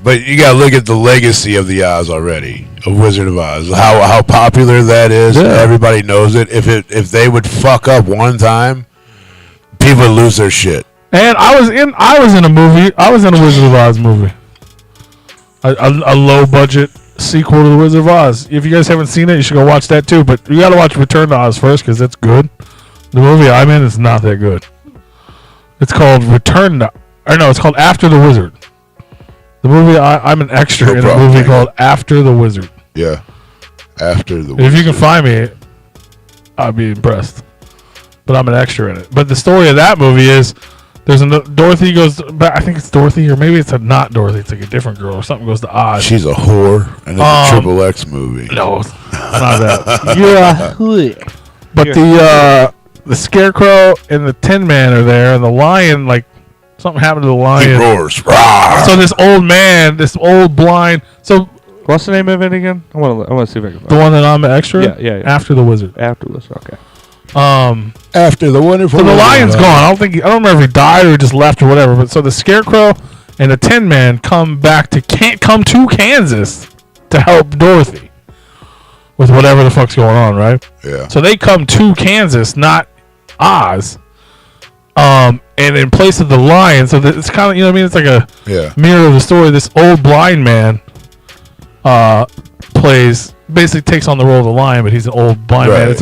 But you got to look at the legacy of the Oz already, of Wizard of Oz. How popular that is. Yeah. Everybody knows it. If they would fuck up one time, people would lose their shit. And I was in a movie. I was in a Wizard of Oz movie. A low budget sequel to the Wizard of Oz. If you guys haven't seen it, you should go watch that too. But you got to watch Return to Oz first because it's good. The movie I'm in is not that good. It's called it's called After the Wizard. The movie I'm an extra in a movie called After the Wizard. Yeah. After the If you can find me, I'd be impressed. But I'm an extra in it. But the story of that movie is there's Dorothy goes back. I think it's Dorothy, or maybe it's not Dorothy. It's like a different girl or something goes to Oz. She's a whore, and it's a Triple X movie. No, it's not that. Yeah. But the Scarecrow and the Tin Man are there, and the lion, like, something happened to the lion. He roars. Rawr! So this old man, this old blind. So What's the name of it again? I want to see if I can find the one that I'm an extra. Yeah. After the Wizard. After this, okay. After the wonderful. So the lion's gone. I don't remember if he died or he just left or whatever. But so the Scarecrow and the Tin Man come to Kansas to help Dorothy with whatever the fuck's going on, right? Yeah. So they come to Kansas, not Oz. And in place of the lion, so it's kind of, you know what I mean? It's like a mirror of the story. This old blind man basically takes on the role of the lion, but he's an old blind man. It's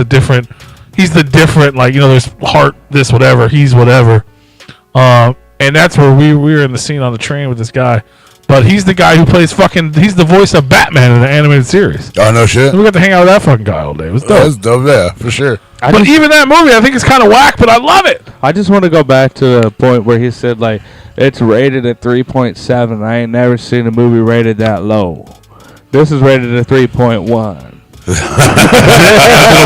he's the different, like, you know, there's heart, this, whatever, he's whatever. And that's where we were in the scene on the train with this guy. But he's the guy who plays he's the voice of Batman in the animated series. Oh, no shit. And we got to hang out with that fucking guy all day. It was dope. That's dope, yeah, for sure. But even that movie, I think it's kind of whack, but I love it. I just want to go back to the point where he said, like, it's rated at 3.7. I ain't never seen a movie rated that low. This is rated at 3.1. The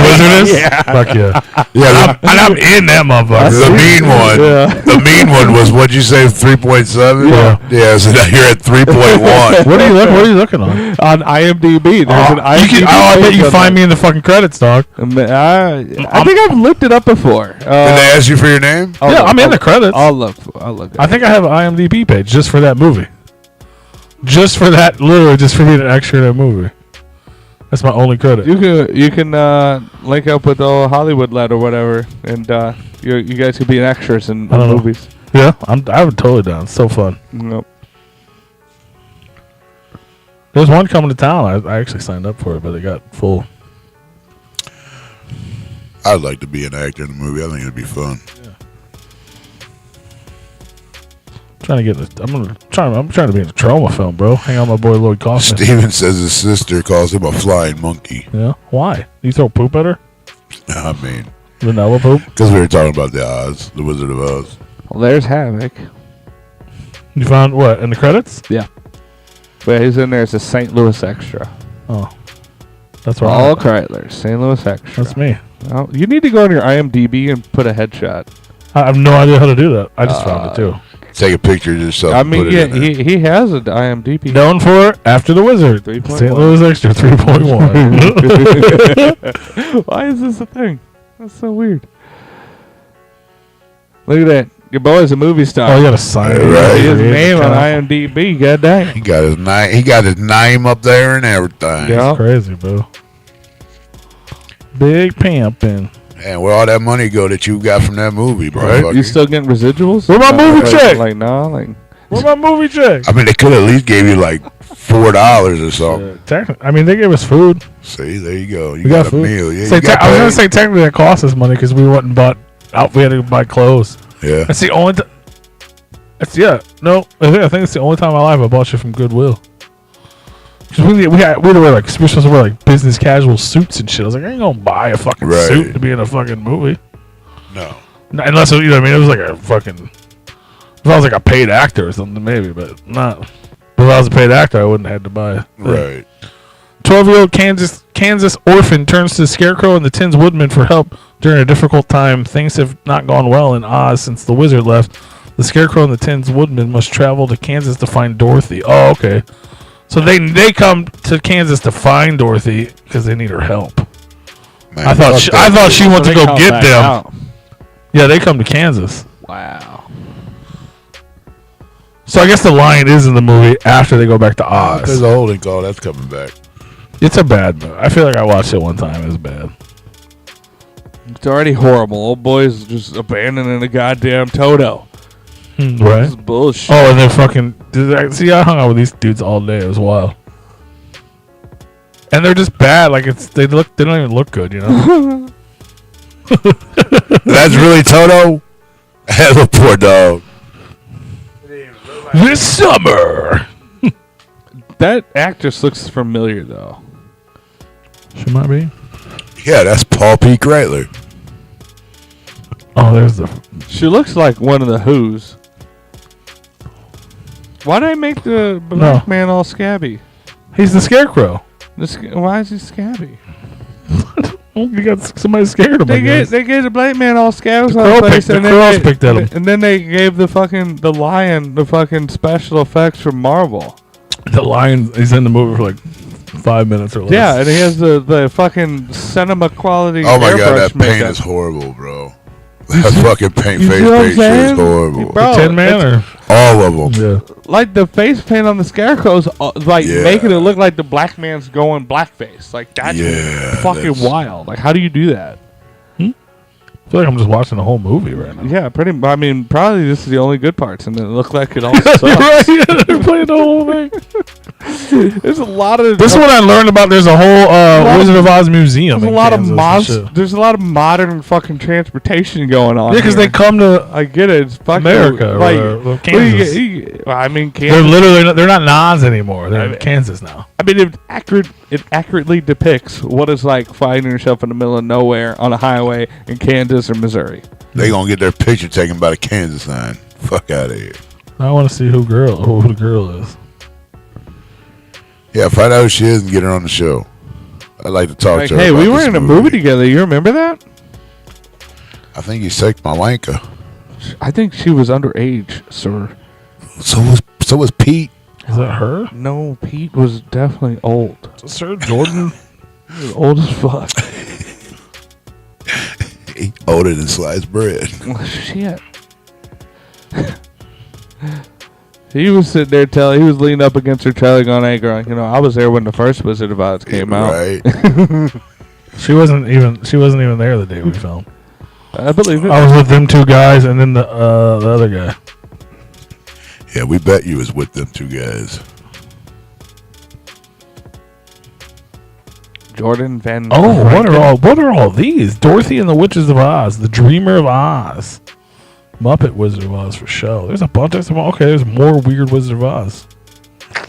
Wizard is? Yeah. Fuck yeah. Yeah, And I'm in that motherfucker. the mean one. Yeah. The mean one was, what'd you say, 3.7? Yeah. Yeah, so now you're at 3.1. What are you looking on? On IMDb. There's an IMDb I bet you page find on me in the fucking credits, dog. I think I've looked it up before. Did they ask you for your name? Yeah, I'm in the credits. I'll look. I think I have an IMDb page just for that movie. Just for that, literally, just for being an extra in that movie. That's my only credit. You can link up with the Hollywood Led or whatever, and you guys could be extras in movies. Yeah, I would totally down. It's so fun. Nope. There's one coming to town. I actually signed up for it, but it got full. I'd like to be an actor in a movie. I think it'd be fun. Yeah. I'm trying to be in a trauma film, bro. Hang on, my boy Lloyd Kaufman. Steven says his sister calls him a flying monkey. Yeah. Why? You throw poop at her? I mean, Vanilla poop? because we were talking about the Wizard of Oz. Well, there's Havoc. You found what in the credits? Yeah. But he's in there as a St. Louis extra. Oh, that's right. Paul Kreitler, St. Louis extra. That's me. Oh, you need to go on your IMDb and put a headshot. I have no idea how to do that. I just found it too. Take a picture of yourself. I and mean, put it in there. he has an IMDb. Known for After the Wizard. 3.1. St. Louis Extra 3.1. Why is this a thing? That's so weird. Look at that. Your boy's a movie star. Oh, you gotta sign it. Right. His name on IMDb. God dang. He got his name up there and everything. Yeah. That's crazy, bro. Big pimpin'. And where all that money go that you got from that movie, bro? Right. You still getting residuals? Where my movie check? Like, no, like. Where's my movie check? I mean, they could at least gave you like $4 or something. I mean, they gave us food. See, there you go. You We got got a food. meal. Yeah, I you got was gonna paid. say technically that cost us money because we went and bought out. We had to buy clothes. Yeah. That's the only. I think it's the only time in my life I bought shit from Goodwill. Cause we had to wear like, we're supposed to wear like business casual suits and shit. I was like, I ain't gonna buy a fucking Right. suit to be in a fucking movie. No. Unless, you know what I mean, it was like a fucking. If I was like a paid actor or something, maybe, but not. But if I was a paid actor, I wouldn't have had to buy it. Right. 12-year-old Kansas orphan turns to the Scarecrow and the Tin's Woodman for help during a difficult time. Things have not gone well in Oz since the wizard left. The Scarecrow and the Tin's Woodman must travel to Kansas to find Dorothy. Oh, okay. So they come to Kansas to find Dorothy because they need her help. Man, I thought she went to go get them. Out. Yeah, they come to Kansas. Wow. So I guess the lion is in the movie after they go back to There's Oz. a holding call that's coming back. It's a bad movie. I feel like I watched it one time. It was bad. It's already horrible. Old boys just abandoning a goddamn Toto. This Right? is bullshit. Oh, and they're fucking. See, I hung out with these dudes all day. It was wild. And they're just bad. Like they don't even look good, you know. That's really Toto? Hell, poor dog. This summer. That actress looks familiar though. She might be. Yeah, that's Paul P. Kreitler. Oh, there's the. She looks like one of the Who's. Why did I make the black man all scabby? He's the Scarecrow. Why is he scabby? You got somebody scared of him. They gave the black man all scabs The on crow his face, picked- the crows picked at him. and then they gave the lion the fucking special effects from Marvel. The lion is in the movie for like 5 minutes or less. Yeah, and he has the fucking cinema quality. Oh my god, airbrush that paint makeup. is horrible, bro. That fucking paint You face see what I'm paint shit saying? is horrible. Bro, The Tin Man or All of them. yeah. Like the face paint on the Scarecrow's Yeah. making it look like the black man's going blackface. Like that's Yeah, fucking that's- wild. Like how do you do that? I feel like I'm just watching the whole movie right now. Yeah, I mean, probably this is the only good parts, and it looked like it all sucks. Right, they're playing the whole thing. There's a lot of This is what I learned about. There's a whole Wizard of Oz museum. There's a in lot Kansas and shit. There's a lot of modern fucking transportation going on. Yeah, because they here. come to. I get it. It's fucking America or, like Kansas. I mean, They're Kansas. literally they're not Nas anymore. They're in Kansas now. I mean, it accurately depicts what it's like finding yourself in the middle of nowhere on a highway in Kansas or Missouri. They gonna get their picture taken by the Kansas sign. Fuck out of here. I want to see who the girl is. Yeah, find out who she is and get her on the show. I'd like to talk Like, to her. hey, about we were this in a movie together. You remember that? I think you sucked my wanker. I think she was underage, sir. So was Pete. Is that her? No, Pete was definitely old. Sir Jordan. He was old as fuck. He older than sliced bread. Shit. He was sitting there he was leaning up against her trailer going, hey girl, I was there when the first Wizard of Oz came out. Right. She wasn't even there the day we filmed. I believe it. I was with them two guys and then the other guy. Yeah, we bet you was with them two guys. Jordan Van Oh, Franken. what are all these? Dorothy and the Witches of Oz, The Dreamer of Oz, Muppet Wizard of Oz for show. There's a bunch of them. Okay, there's more weird Wizard of Oz.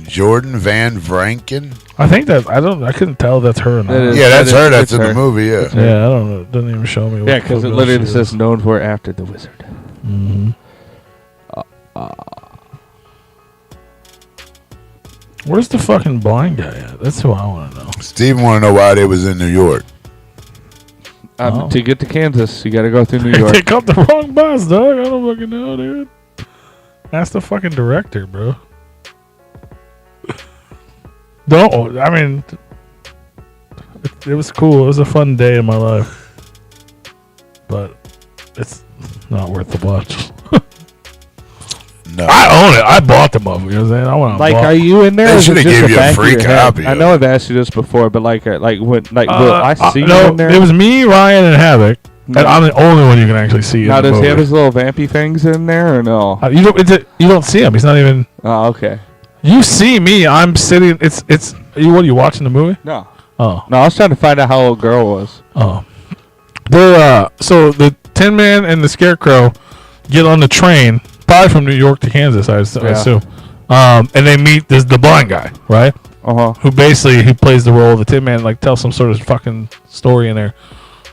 Jordan Van Franken. I think I couldn't tell that's her or not. That is- Yeah, that's her. That's it's in her. the movie. Yeah. It's her. Yeah, I don't know. It doesn't even show me. Yeah, because it literally says known for after the wizard. Mm-hmm. Where's the fucking blind guy at? That's who I want to know. Steven want to know why they was in New York. Oh. To get to Kansas, you got to go through New They York. pick up the wrong bus, dog. I don't fucking know, dude. Ask the fucking director, bro. No, I mean, it was cool. It was a fun day in my life, but it's not worth the watch. No. I own it. I bought the movie. You know what I'm saying? I want Like, are you in there? They or is it shoulda just gave the you a back of free your head? copy I of know it. I've asked you this before, but will I see you no, in there? it was me, Ryan, and Havoc, and I'm the only one you can actually see. Now, in the does he movie. have his little vampy things in there or no? You don't see him. He's not even. Oh, okay. You see me. I'm sitting. It's. What are you watching the movie? No. Oh. No, I was trying to find out how old girl was. Oh. They're so the Tin Man and the Scarecrow get on the train, probably from New York to Kansas, I assume. And they meet the blind guy, right? Uh-huh. Who plays the role of the Tin Man, like tells some sort of fucking story in there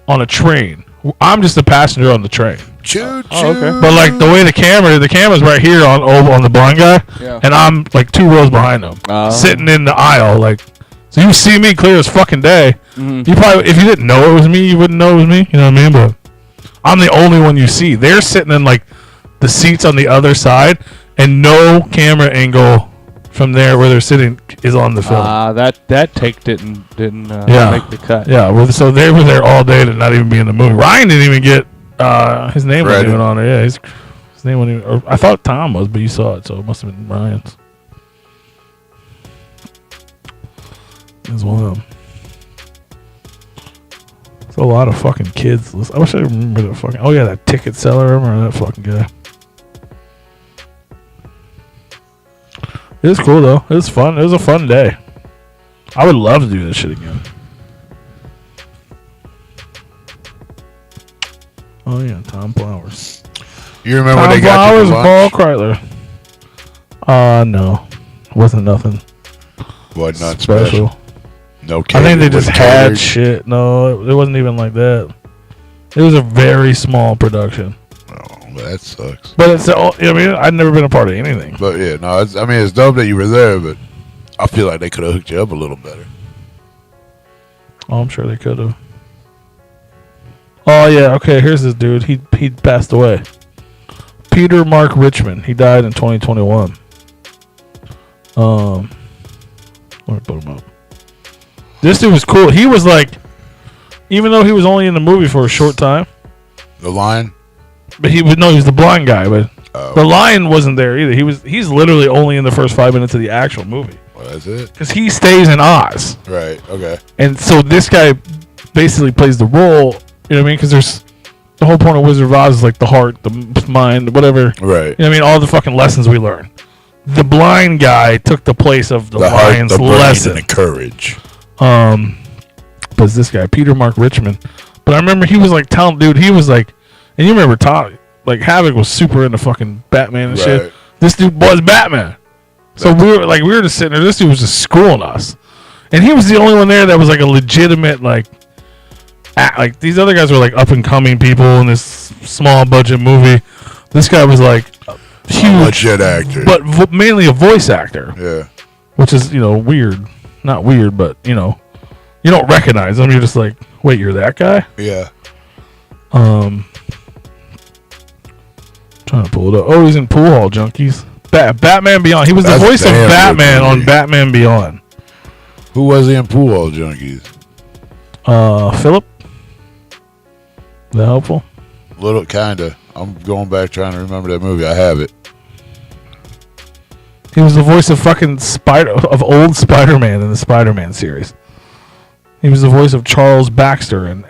on a train. I'm just a passenger on the train. Choo choo. Oh, okay. But like the way the camera's right here on the blind guy, Yeah. and I'm like 2 rows behind him, sitting in the aisle, like. So you see me clear as fucking day. Mm-hmm. You probably, if you didn't know it was me, you wouldn't know it was me. You know what I mean? But I'm the only one you see. They're sitting in like the seats on the other side, and no camera angle from there where they're sitting is on the film. That take didn't Yeah. make the cut. Yeah. Well, so they were there all day to not even be in the movie. Ryan didn't even get his name wasn't Credit. even on there. Yeah, his name wasn't even. Or I thought Tom was, but you saw it, so it must have been Ryan's. Is one of them. There's a lot of fucking kids. I wish I remember that fucking. Oh yeah, that ticket seller. Remember that fucking guy? It was cool though. It was fun. It was a fun day. I would love to do this shit again. Oh yeah, Tom Flowers. You remember Tom when they got Flowers, you Paul lunch? Kreitler. No, wasn't nothing. Wasn't nothing special. No I catering. think they just Wasn't had catered. shit. No, it wasn't even like that. It was a very small production. Oh, well, that sucks. But it's, I mean, I've never been a part of anything. But yeah, no, it's dope that you were there, but I feel like they could have hooked you up a little better. Oh, I'm sure they could have. Oh yeah, okay. Here's this dude. He passed away. Peter Mark Richmond. He died in 2021. Let me put him up. This dude was cool. He was like, even though he was only in the movie for a short time, The Lion? but he was the blind guy. But the lion wasn't there either. He's literally only in the first 5 minutes of the actual movie Well, that's it. because he stays in Oz. Right, okay. And so this guy basically plays the role, you know what I mean? Because there's the whole point of Wizard of Oz is like the heart, the mind, whatever. Right. You know what I mean? All the fucking lessons we learn. The blind guy took the place of the heart, lion's the brain, lesson. and the courage. But it's this guy, Peter Mark Richmond. But I remember he was like telling, dude, he was like, and you remember Tom, like Havoc was super into fucking Batman and shit. This dude was Batman. So we were just sitting there. This dude was just schooling us. And he was the only one there that was like a legitimate, like these other guys were like up and coming people in this small budget movie. This guy was like huge, legit actor, but mainly a voice actor. Yeah, which is weird. Not weird, but you don't recognize him. You're just like, wait, you're that guy? Yeah. Trying to pull it up. Oh, he's in Pool Hall Junkies. Batman Beyond. He was the voice of Batman on Batman Beyond. Who was he in Pool Hall Junkies? Philip. Is that helpful? Little, kinda. I'm going back trying to remember that movie. I have it. He was the voice of fucking old Spider-Man in the Spider-Man series. He was the voice of Charles Baxter in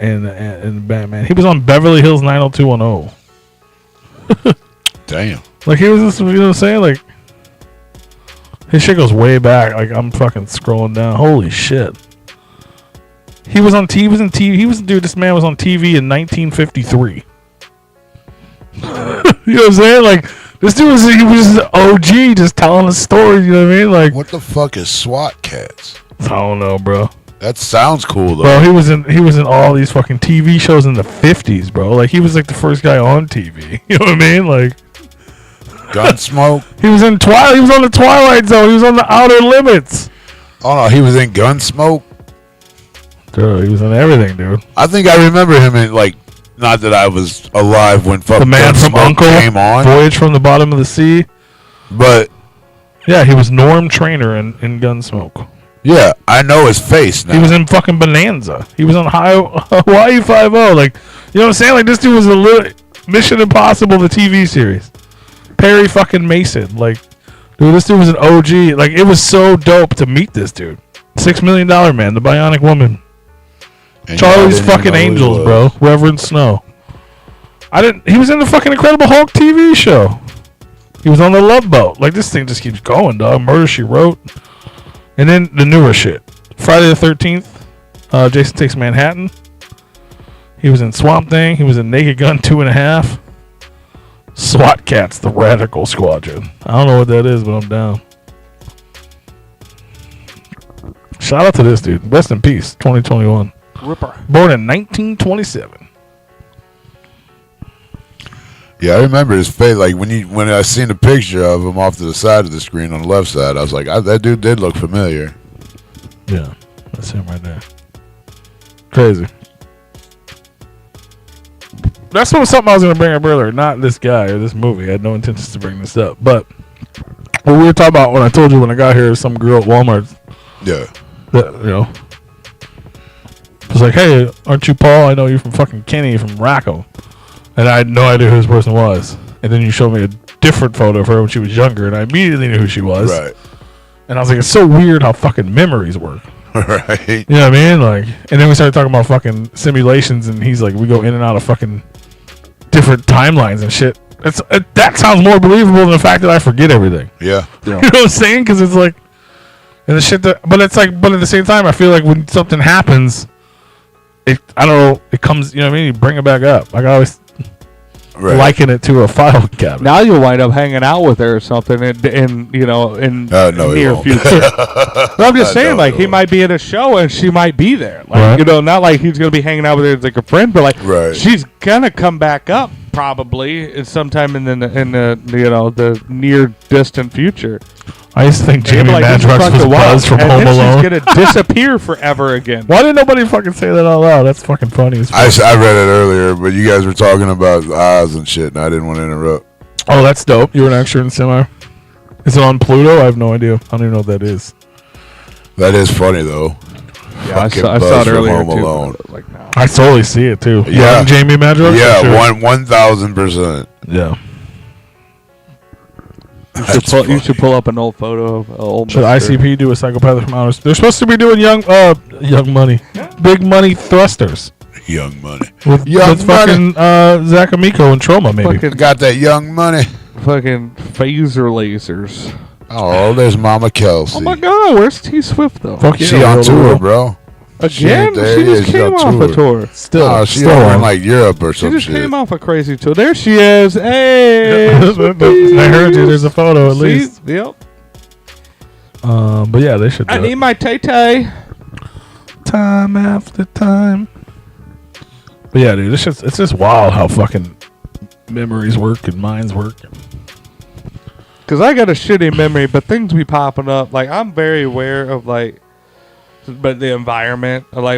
Batman. He was on Beverly Hills 90210. Damn. Like he was this, you know what I'm saying? Like his shit goes way back. Like I'm fucking scrolling down. Holy shit. He was on TV. He was in TV. This man was on TV in 1953. You know what I'm saying? Like this dude was OG, just telling a story. You know what I mean? Like what the fuck is SWAT Cats? I don't know, bro. That sounds cool though. Bro, he was in all these fucking TV shows in the 50s, bro. Like he was like the first guy on TV. You know what I mean? Like Gunsmoke. He was in Twilight. He was on the Twilight Zone. He was on the Outer Limits. Oh no, he was in Gunsmoke. Dude, he was in everything, dude. I think I remember him in like. Not that I was alive when The Man from Gunsmoke came on. Voyage from the Bottom of the Sea. But yeah, he was Norm Trainer in Gunsmoke. Yeah, I know his face now. He was in fucking Bonanza. He was on Hawaii 5-0. Like, you know what I'm saying? Like, this dude was a little Mission Impossible, the TV series. Perry fucking Mason. Like, dude, this dude was an OG. Like, it was so dope to meet this dude. $6 Million Man, the Bionic Woman. And Charlie's fucking Angels, bro. Reverend Snow. He was in the fucking Incredible Hulk TV show. He was on the Love Boat. Like, this thing just keeps going, dog. Murder, She Wrote. And then the newer shit. Friday the 13th. Jason Takes Manhattan. He was in Swamp Thing. He was in Naked Gun 2.5. SWAT Cats, the Radical Squadron. I don't know what that is, but I'm down. Shout out to this dude. Rest in peace. 2021. Ripper. Born in 1927. Yeah, I remember his face. Like when I seen the picture of him off to the side of the screen on the left side, I was like, that dude did look familiar. Yeah, that's him right there. Crazy. That's something I was going to bring up earlier. Not this guy or this movie. I had no intentions to bring this up. But what we were talking about when I told you when I got here, some girl at Walmart. Yeah. That, was like, hey, aren't you Paul? I know you from fucking Kenny from Racco. And I had no idea who this person was. And then you showed me a different photo of her when she was younger, and I immediately knew who she was. Right. And I was like, it's so weird how fucking memories work. Right. You know what I mean? Like, and then we started talking about fucking simulations, and he's like, we go in and out of fucking different timelines and shit. That sounds more believable than the fact that I forget everything. Yeah. You know what I'm saying? Because it's like, and the shit that, but it's like, but at the same time, I feel like when something happens, I don't know, it comes, you know what I mean? You bring it back up. Like I always, liken it to a file cabinet. Now you'll wind up hanging out with her or something in near future. But I'm just saying, like, he might be at a show and she might be there. Like, not like he's going to be hanging out with her as like a friend, but like she's going to come back up probably sometime in the near distant future. I used to think Jamie Madrox was Buzz from Home Alone. She's going to disappear forever again. Why didn't nobody fucking say that out loud? That's fucking funny as fuck. I read it earlier, but you guys were talking about Oz and shit, and I didn't want to interrupt. Oh, that's dope. You were an extra in Semi. Is it on Pluto? I have no idea. I don't even know what that is. That is funny, though. Yeah, I saw it earlier, Home Alone. Like now. I totally see it, too. Yeah. Jamie Madrox? Yeah, sure. 1,000%. Yeah. You should pull up an old photo of old. Should ICP do a psychopathic from outer space? They're supposed to be doing young money, big money thrusters. Young money with fucking Zach Amico and Trauma, maybe. Fucking got that young money. Fucking phaser lasers. Oh, there's Mama Kelsey. Oh my God, where's T Swift though? Fuck, she on tour, bro. Again? She just came off a tour. Still in like Europe or something. She just came off a crazy tour. There she is. Hey. I heard you. There's a photo at least. Yep. But yeah, they should. I need my tay-tay. Time after time. But yeah, dude, it's just wild how fucking memories work and minds work. Cause I got a shitty memory, but things be popping up. Like I'm very aware of like. But the environment, like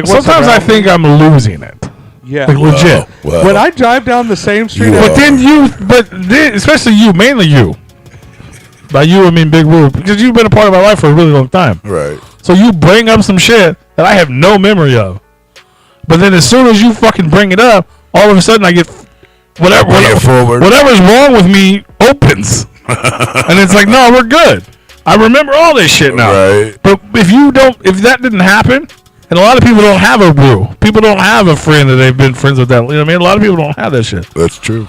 sometimes I think I'm losing it. Yeah, like legit. Well, when I drive down the same street, especially you, mainly you. By you, I mean Big Woo, because you've been a part of my life for a really long time. Right. So you bring up some shit that I have no memory of, but then as soon as you fucking bring it up, all of a sudden I get whatever's wrong with me opens, and it's like, no, we're good. I remember all this shit now. Right. But if that didn't happen, and a lot of people don't have a brew. People don't have a friend that they've been friends with that. You know what I mean? A lot of people don't have that shit. That's true.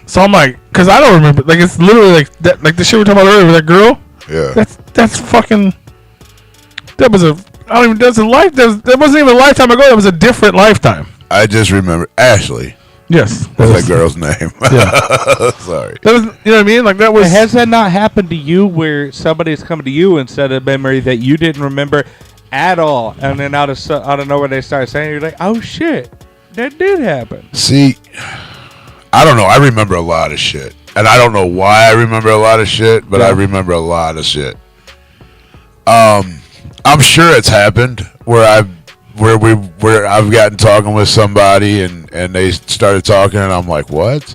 So I'm like, because I don't remember. Like, it's literally like that, like the shit we were talking about earlier with that girl. Yeah. That's fucking. That was a. I don't even. That's a life. That wasn't even a lifetime ago. That was a different lifetime. I just remember Ashley. Yes. What's that girl's name? Yeah. Sorry. That was, you know what I mean? Like that was. Has that not happened to you where somebody's come to you and said a memory that you didn't remember at all, and then out of nowhere they start saying, you're like, oh shit, that did happen. See, I don't know. I remember a lot of shit, and I don't know why I remember a lot of shit, but I remember a lot of shit. I'm sure it's happened where I've gotten talking with somebody and they started talking and I'm like, what?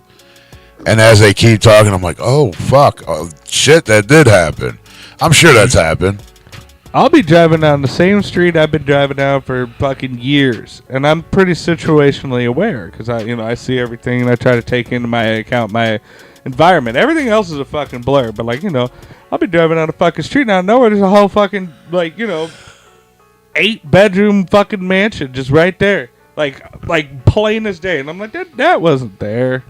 And as they keep talking, I'm like, oh fuck, oh, shit, that did happen. I'm sure that's happened. I'll be driving down the same street I've been driving down for fucking years, and I'm pretty situationally aware because I see everything and I try to take into my account my environment. Everything else is a fucking blur, but I'll be driving down the fucking street and out of nowhere there's a whole fucking 8-bedroom fucking mansion just right there, like plain as day, and I'm like, that wasn't there.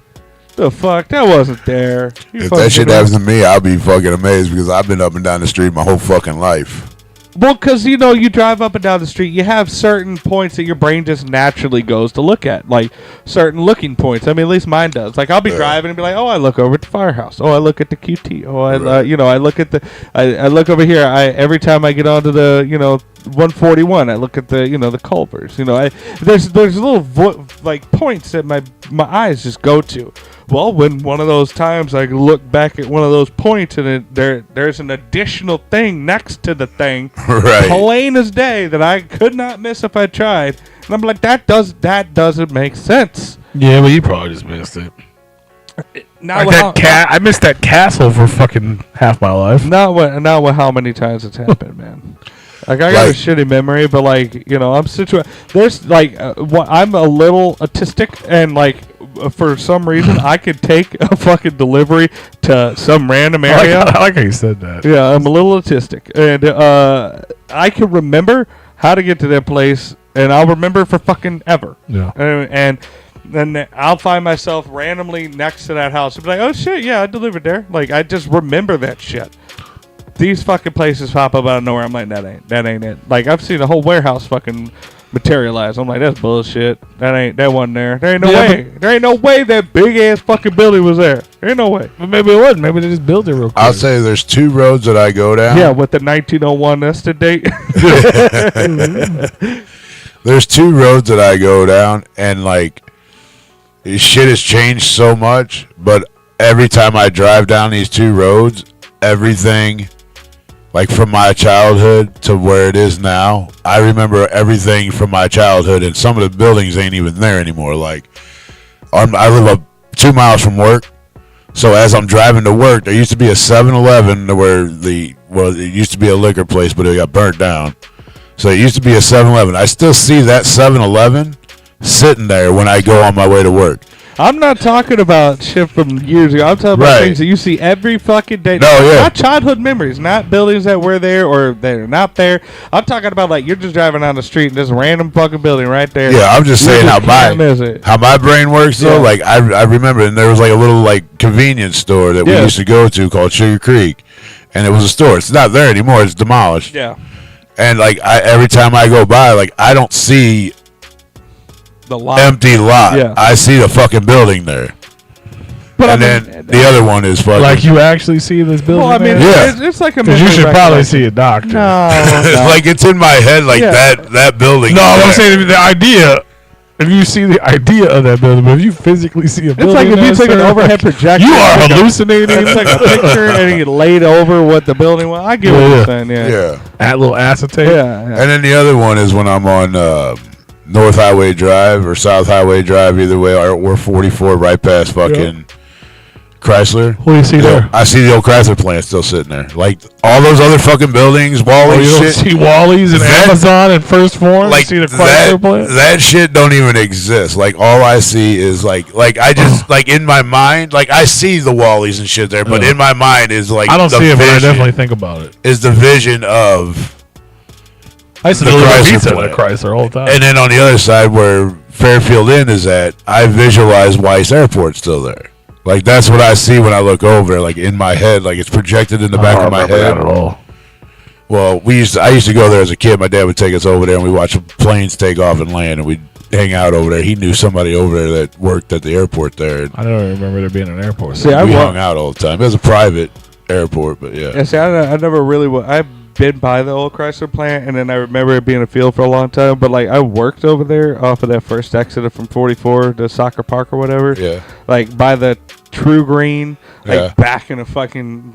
The fuck, that wasn't there. If that shit happens to me, I'll be fucking amazed because I've been up and down the street my whole fucking life. Well, because, you drive up and down the street, you have certain points that your brain just naturally goes to look at, like certain looking points. I mean, at least mine does. Like, I'll be driving and be like, oh, I look over at the firehouse. Oh, I look at the QT. Oh, I look at I look over here. Every time I get onto the, 141, I look at the, the Culvers. There's little, points that my eyes just go to. Well, when one of those times I look back at one of those points and there's an additional thing next to the thing, right, plain as day, that I could not miss if I tried, and I'm like, that doesn't make sense. Yeah, but you probably just missed it. I missed that castle for fucking half my life. Not with how many times it's happened, man. Like, I got a shitty memory, but I'm situated. There's I'm a little autistic, and for some reason I could take a fucking delivery to some random area. I like how you said that. Yeah, I'm a little autistic, and I can remember how to get to that place, and I'll remember for fucking ever. Yeah. And then I'll find myself randomly next to that house and be like, oh shit, yeah, I delivered there. Like, I just remember that shit. These fucking places pop up out of nowhere. I'm like, that ain't it. Like, I've seen a whole warehouse fucking materialize. I'm like, that's bullshit. That wasn't there. There ain't no way. There ain't no way that big ass fucking building was there. There ain't no way. Well, maybe it wasn't. Maybe they just built it real quick. I'll say there's 2 roads that I go down. Yeah, with the 1901 estimate date. There's 2 roads that I go down, and like, shit has changed so much. But every time I drive down these 2 roads, everything, like from my childhood to where it is now, I remember everything from my childhood, and some of the buildings ain't even there anymore. Like, I live up 2 miles from work, so as I'm driving to work, there used to be a 7-Eleven where it used to be a liquor place, but it got burnt down. So it used to be a 7-Eleven. I still see that 7-Eleven sitting there when I go on my way to work. I'm not talking about shit from years ago. I'm talking about things that you see every fucking day. No, yeah. Not childhood memories, not buildings that were there or they're not there. I'm talking about like you're just driving down the street and this random fucking building right there. Yeah, I'm just saying how my brain works though. Like I remember, and there was like a little like convenience store that we used to go to called Sugar Creek, and it was a store. It's not there anymore. It's demolished. Yeah. And like every time I go by, like I don't see the lot. Empty lot. Yeah. I see the fucking building there. But then the other one is fucking. Like you actually see this building? Well, I mean, it's like a. Because you should probably see a doctor. No, like it's in my head, like that building. No, I'm saying the idea. If you see the idea of that building, but if you physically see a building, it's like if you take an overhead projector. You are hallucinating. It's like a picture, and you laid over what the building was. I get what you're saying. Yeah. That little acetate. Yeah. And then the other one is when I'm on North Highway Drive or South Highway Drive, either way, or 44 right past fucking Chrysler. What do you see there? I see the old Chrysler plant still sitting there. Like all those other fucking buildings, Wally's you shit. Don't see Wally's and Amazon and First Form. Like see the Chrysler plant? That shit don't even exist. Like all I see is like I just like in my mind, like I see the Wally's and shit there, but in my mind is like I don't see it, but I definitely think about it. Is the vision of I used to deliver pizza at Chrysler all the time. And then on the other side where Fairfield Inn is at, I visualize Weiss Airport still there. Like that's what I see when I look over, like in my head, like it's projected in the back of my head. That at all. Well, I used to go there as a kid. My dad would take us over there, and we watch planes take off and land, and we'd hang out over there. He knew somebody over there that worked at the airport there. I don't remember there being an airport. See, we hung out all the time. It was a private airport, but yeah. See, I never really. I've been by the old Chrysler plant, and then I remember it being a field for a long time. But like, I worked over there off of that first exit from 44 to Soccer Park or whatever. Yeah. Like by the True Green, like back in a fucking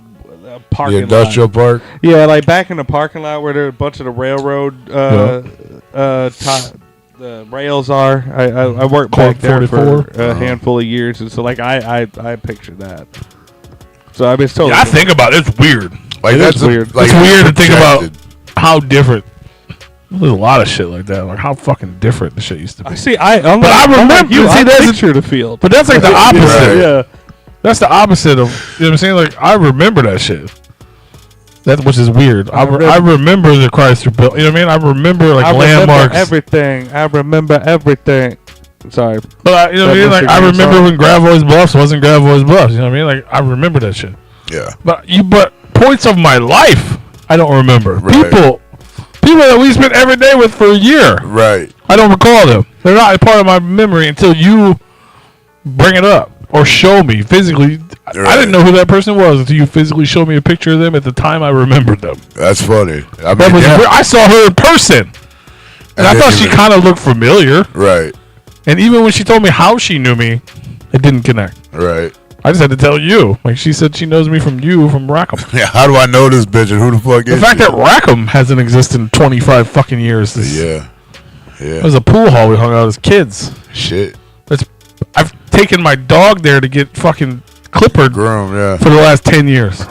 parking lot. The industrial park? Yeah, like back in the parking lot where there a bunch of the railroad the rails are. I worked back there for a handful of years, and so like I picture that. So I mean, it's totally. I think about it. It's weird. Like that's weird. It's weird to think about how different. There's a lot of shit like that. Like how fucking different the shit used to be. I remember you. See, that's picture the field, but that's like the opposite. Right. Yeah, that's the opposite of. You know what I'm saying? Like I remember that shit. That which is weird. I remember the Chrysler building. You know what I mean? I remember like landmarks. I remember everything. Sorry, but you know what I mean? Like I remember when Gravois Bluffs wasn't Gravois Bluffs. You know what I mean? Like I remember that shit. Yeah. But points of my life, I don't remember. Right. People that we spent every day with for a year. Right. I don't recall them. They're not a part of my memory until you bring it up or show me physically. Right. I didn't know who that person was until you physically showed me a picture of them at the time I remembered them. That's funny. I mean, I saw her in person. And I thought she kind of looked familiar. Right. And even when she told me how she knew me, it didn't connect. Right. I just had to tell you. Like she said she knows me from Rackham. Yeah, how do I know this bitch and who the fuck is the fact that Rackham hasn't existed in 25 fucking years. Yeah. It was a pool hall we hung out as kids. Shit. I've taken my dog there to get fucking clippered groomed, for the last 10 years.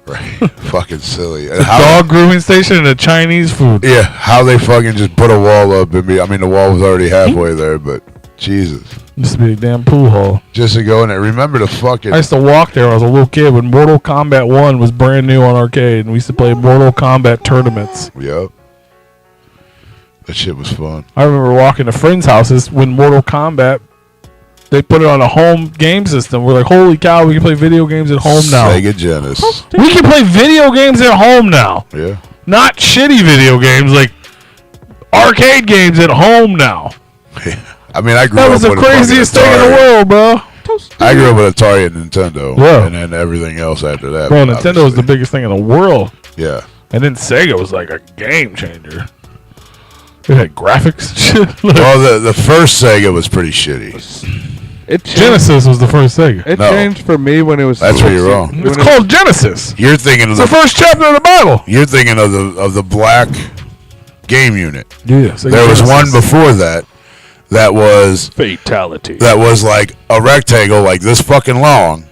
Right. Fucking silly. The dog grooming station and the Chinese food. Yeah, how they fucking just put a wall up and I mean the wall was already halfway there, but Jesus. Used to be a damn pool hall. Just to go in there. Remember the fucking... I used to walk there when I was a little kid when Mortal Kombat 1 was brand new on arcade, and we used to play Mortal Kombat tournaments. Yep. That shit was fun. I remember walking to friends' houses when Mortal Kombat, they put it on a home game system. We're like, holy cow, we can play video games at home now. Sega Genesis. We can play video games at home now. Yeah. Not shitty video games like arcade games at home now. I mean, I grew That up was the with fucking craziest thing in the Atari. world, bro. I grew up with Atari and Nintendo, Yeah. and then everything else after that. Bro, Nintendo was the obviously. biggest thing in the world. Yeah. And then Sega was like a game changer. It had graphics and shit. Well, the first Sega was pretty shitty. It changed, Genesis was the first Sega. It No. changed for me when it was. That's where you're wrong. It's called Genesis. You're thinking of It's the first chapter of the Bible. You're thinking of the black game unit. Yeah. There was one before that. That was fatality. That was like a rectangle, like this fucking long,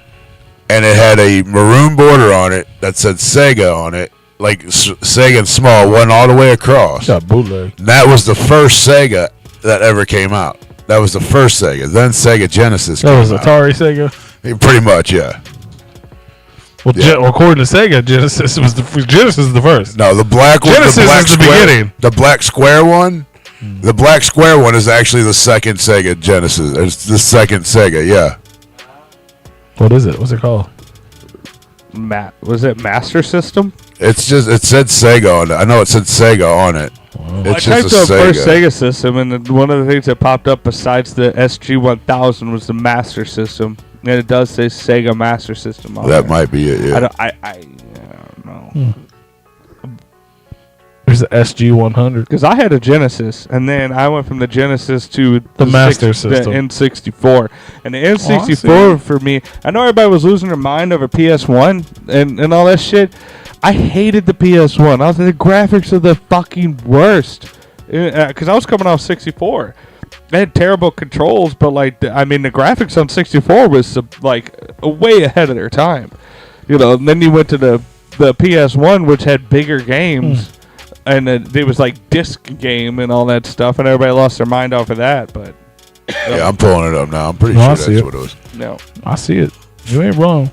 and it had a maroon border on it that said Sega on it, like Sega and small, went all the way across. Got bootleg. And that was the first Sega that ever came out. That was the first Sega. Then Sega Genesis. That came was out. Atari Sega. Pretty much, yeah. Well, Yeah. according to Sega, Genesis was the first. No, the black one. Genesis the black is the square, beginning. The black square one. The black square one is actually the second Sega Genesis. It's the second Sega, yeah. What is it? What's it called? Was it Master System? It's just it said Sega on it. I know it said Sega on it. I It's typed just a up Sega. first Sega system, and then one of the things that popped up besides the SG-1000 was the Master System, and it does say Sega Master System on That there. might be it. I Yeah. don't know. There's the SG-100. Because I had a Genesis, and then I went from the Genesis to The Master System. the N64. And the Oh, I N64 for me, I know everybody was losing their mind over PS1 and all that shit. I hated the PS1. I was like, the graphics are the fucking worst. Because I was coming off 64. They had terrible controls, but like, the graphics on 64 was like way ahead of their time. You know, and then you went to the PS1, which had bigger games. And it was like disc game and all that stuff, and everybody lost their mind off of that. But Yeah, I'm pulling it up now. I'm pretty No, I sure see that's it. what it was. no, I see it. You ain't wrong.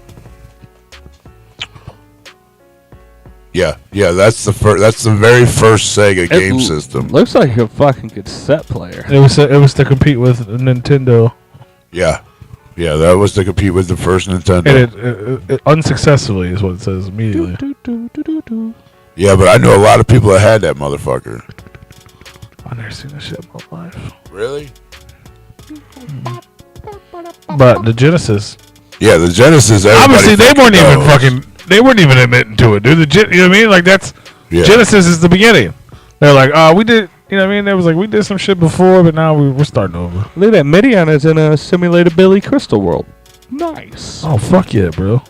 Yeah, that's the first. That's the very first Sega game system. Looks like a fucking cassette player. It was to compete with Nintendo, Yeah, that was to compete with the first Nintendo. and it unsuccessfully is what it says immediately. Yeah, but I knew a lot of people that had that motherfucker. I've never seen that shit in my life. Really? But the Genesis, Yeah, the Genesis. everybody obviously they weren't even knows. fucking. They weren't even admitting to it, dude. You know what I mean? Like that's Yeah. Genesis is the beginning. They're like, we did. You know what I mean? They was like, we did some shit before, but now we're starting over. Look at that. Midian is in a simulated Billy Crystal world. Nice. Oh fuck yeah, bro.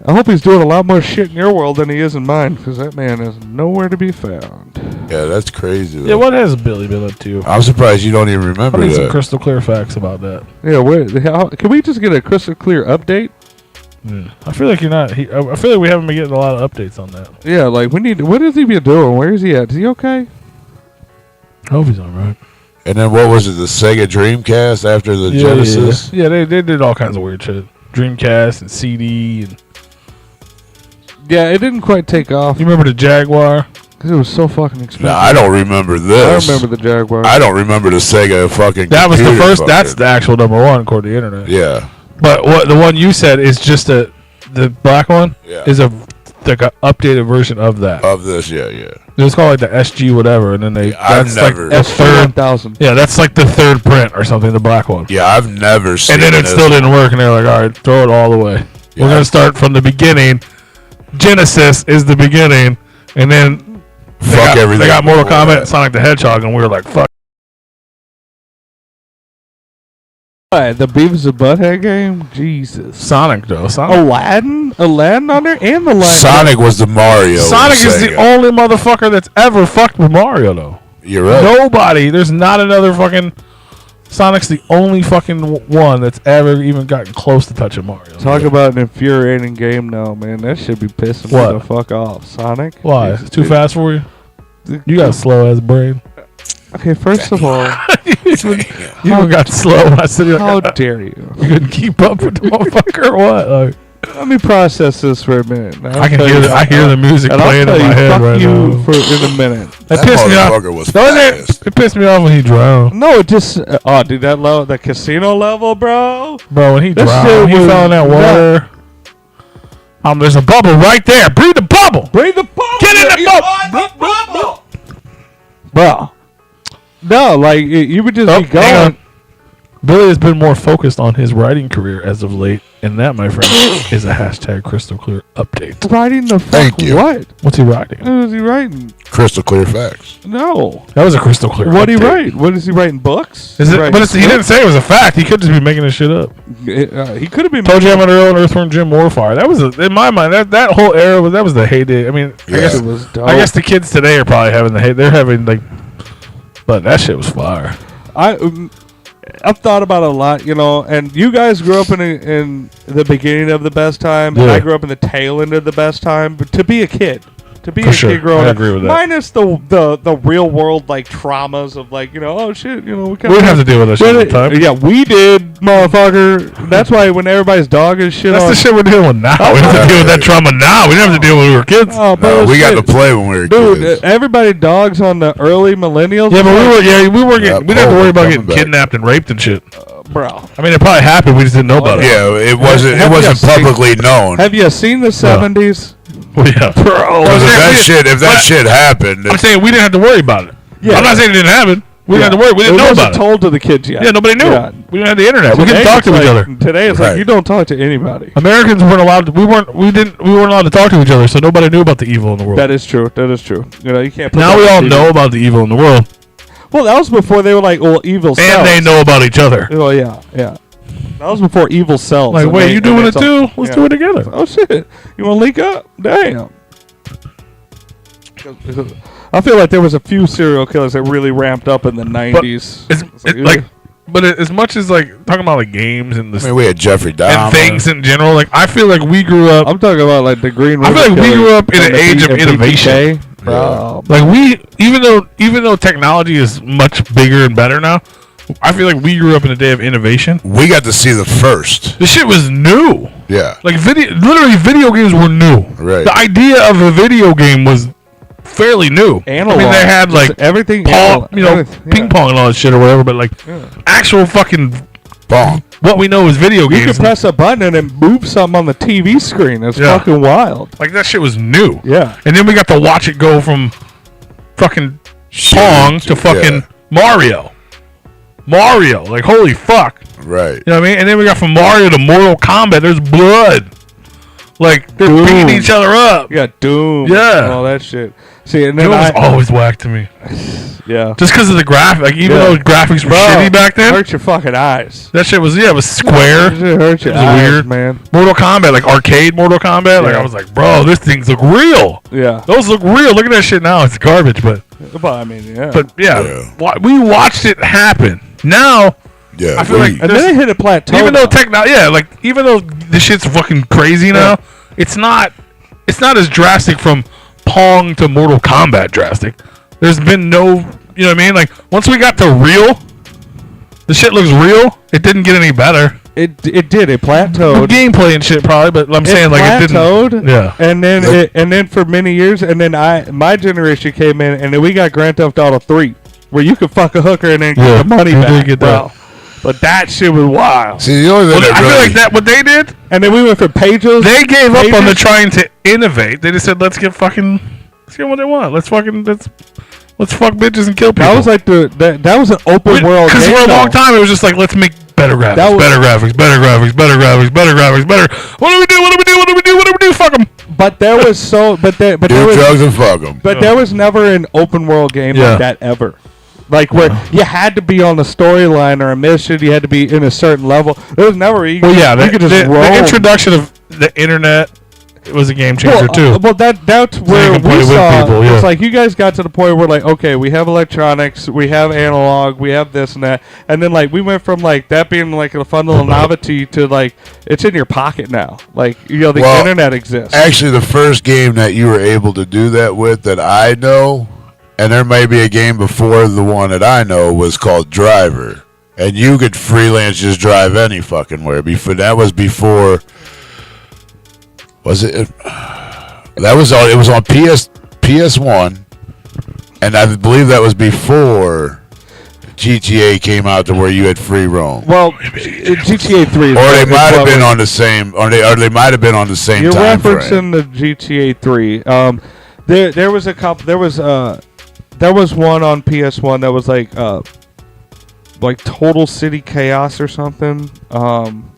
I hope he's doing a lot more shit in your world than he is in mine, because that man is nowhere to be found. Yeah, that's crazy. Yeah, what has Billy been up to? I'm surprised you don't even I remember need some that. crystal clear facts about that. Yeah, can we just get a crystal clear update? Yeah. I feel like you're not. I feel like we haven't been getting a lot of updates on that. Yeah, like we need. What is he been doing? Where is he at? Is he okay? I hope he's all right. And then what was it? The Sega Dreamcast after the Genesis? Yeah, they did all kinds of weird shit. Dreamcast and CD. And Yeah, it didn't quite take off you remember the Jaguar? because it was so fucking expensive. No, I don't remember I this. remember the Jaguar. I don't remember the Sega fucking. That was the computer first. fucking- That's the actual number one according to the internet. Yeah. But what the one you said is just the black one Yeah. is like a updated version of that. Of this, yeah. It was called like the SG whatever, and then they I've that's never- like the third. SG-1000. Yeah, that's like the third print or something. The black one. Yeah, I've never seen. And then it this. still didn't work, and they're like, all right, throw it all away. Yeah. We're gonna start from the beginning. Genesis is the beginning, and then Fuck everything. They got Mortal before Kombat, that. and Sonic the Hedgehog, and we were like, fuck. What, the Beavis and Butthead game? Jesus. Sonic though. Sonic Aladdin on there, and the Lion. Sonic was the Mario. of Sonic is the Sega. only motherfucker that's ever fucked with Mario though. You're right. Nobody. There's not another fucking. Sonic's the only fucking one that's ever even gotten close to touching Mario. Talk about an infuriating game now, man. That should be pissing What? me the fuck off. Sonic? Why? It's too fast for you? You got a slow ass brain. Okay, first of all, You even got slow when I said you how dare you? couldn't keep up with the motherfucker or what? Like, Let me process this for a minute. I can hear I hear the music and I'll playing tell in you, my head fuck right you now. in a minute. That pissed me off. motherfucker was Don't fast. it pissed me off when he drowned. No, it just dude, that casino level, bro. Bro, when he That drowned, shit when he was fell in that water. There's a bubble right there. Breathe the bubble. Bring the bubble. Get in the bubble. Bro, No, like you would just be hang on. going. Billy has been more focused on his writing career as of late, and that, my friend, is a hashtag crystal clear update. Writing the fuck Thank you. what? What's he writing? What is he writing? Crystal clear facts. No. That was a crystal clear What update. he write? What is he writing? Books? Is it, Writing but he didn't scripts? say it was a fact. He could just be making this shit up. He could have been. Told you I'm an Earl and Earthworm Jim Warfire. That was, in my mind, that whole era, that was the heyday. I mean, Yeah. I guess It was dope. I guess the kids today are probably having they're having, like, but that shit was fire. I've thought about it a lot, you know, and you guys grew up in the beginning of the best time, and Yeah. I grew up in the tail end of the best time. But to be a kid, For sure. kid growing I up, agree with that. minus the real world like traumas of like, you know, oh shit, you know, we We didn't have to deal with that shit all the time. Yeah, we did, motherfucker. That's why when everybody's dog is shit That's on. the shit we're dealing with now. We don't have to deal with that trauma now. We didn't have to deal with when we were kids. Oh, bro, We got shit. to play when we were Dude, kids. everybody dogs on the early millennials. Yeah, but we weren't Yeah, we didn't have to worry about coming getting back. kidnapped and raped and shit. bro. I mean, it probably happened. We just didn't know about it. Yeah, it wasn't publicly known. Have you seen the 70s? Well, yeah. Bro, Because if that but- shit happened, I'm saying we didn't have to worry about it. Yeah. I'm not saying it didn't happen. We didn't have to worry. We didn't it know wasn't about it. told to the kids yet. Yeah, nobody knew. Yeah. We didn't have the internet. We Today couldn't talk to it's each like- other. Today it's Right. like you don't talk to anybody. Americans weren't allowed to. We weren't allowed to talk to each other, so nobody knew about the evil in the world. That is true. That is true. You know, you can't. Put Now that we on all TV. know about the evil in the world, Well, that was before they were like, well, evil cells. and they know about each other. Oh yeah, yeah. That was before evil cells. Like, and wait, they- you and doing they it saw- too? Let's yeah. do it together. Oh shit! You want to link up? Damn. I feel like there was a few serial killers that really ramped up in the 90s. But as much as like talking about like games and I mean, we had Jeffrey Dahmer. and things in general, like I feel like we grew up. I'm talking about like the Green I River. feel like we Killers grew up in and an the age of and innovation. BTK. Bro, Like we, even though technology is much bigger and better now, I feel like we grew up in a day of innovation. We got to see the first. The shit was new. Yeah. Like literally video games were new. Right. The idea of a video game was fairly new. analog. I mean, they had like everything. ping pong and all that shit or whatever, but like actual fucking Bong. what we know is video You games. could press a button and it moves something on the TV screen. It's Yeah. fucking wild. Like that shit was new. Yeah. And then we got to watch it go from fucking Pong to fucking Mario. Mario, like holy fuck. Right. You know what I mean? And then we got from Mario to Mortal Kombat. There's blood. Like they're Doom. beating each other up. Yeah, Doom. Yeah. And all that shit. See, and then Doom was I, always whack to me. yeah. Just because of the graphic. Like even Yeah. though graphics were Bro, shitty back then, Hurt your fucking eyes. that shit was it was square. It hurt your It was eyes, weird. man. Mortal Kombat, like arcade Mortal Kombat. Like Yeah. I was like, bro, this things look real. Yeah. Those look real. Look at that shit now. It's garbage, but But I mean, yeah. Yeah. we watched it happen. Now Yeah. I feel like and then it hit a plateau. even though now. even though the shit's fucking crazy now, it's not as drastic from Pong to Mortal Kombat drastic. There's been no, you know what I mean? Like once we got to real, the shit looks real. It didn't get any better. it did. It plateaued. Gameplay and shit probably, but I'm saying like it plateaued, didn't. Yeah. And then for many years, and then my generation came in, and then we got Grand Theft Auto 3, where you could fuck a hooker and then get Yeah, the money you did back, get bro. that. But that shit was wild. See, the only thing Well, that I really, feel like that what they did, And then we went from pages. they gave up on the pages- trying to innovate. They just said let's get what they want. Let's fuck bitches and kill people. That was like that was an open world Because game. for a long though. time it was just like let's make better graphics, That was- better graphics, better graphics, better graphics, better graphics, better. What do we do? What do we do? What do we do? What do we do? Fuck them. But there was there do was drugs and fuck them. but there was never an open world game Yeah. like that ever. Like where you had to be on the storyline or a mission, you had to be in a certain level. There was never you could just roll. the introduction of the internet was a game changer too. Well, that's you where can play we with saw. people, yeah. It's like you guys got to the point where like, okay, we have electronics, we have analog, we have this and that, and then like we went from like that being like a fun little novelty to like it's in your pocket now. Like the Well, internet exists. Actually, the first game that you were able to do that with that I know, and there may be a game before the one that I know, was called Driver. And you could freelance just drive any fucking where. That was before. Was it? That was on. It was on PS1, and I believe that was before GTA came out to where you had free roam. Well, GTA 3. Or they might have been on the same. Or they might have been on the same You're time frame. referencing the GTA 3. There was a couple. There was one on PS1 that was like Total City Chaos or something.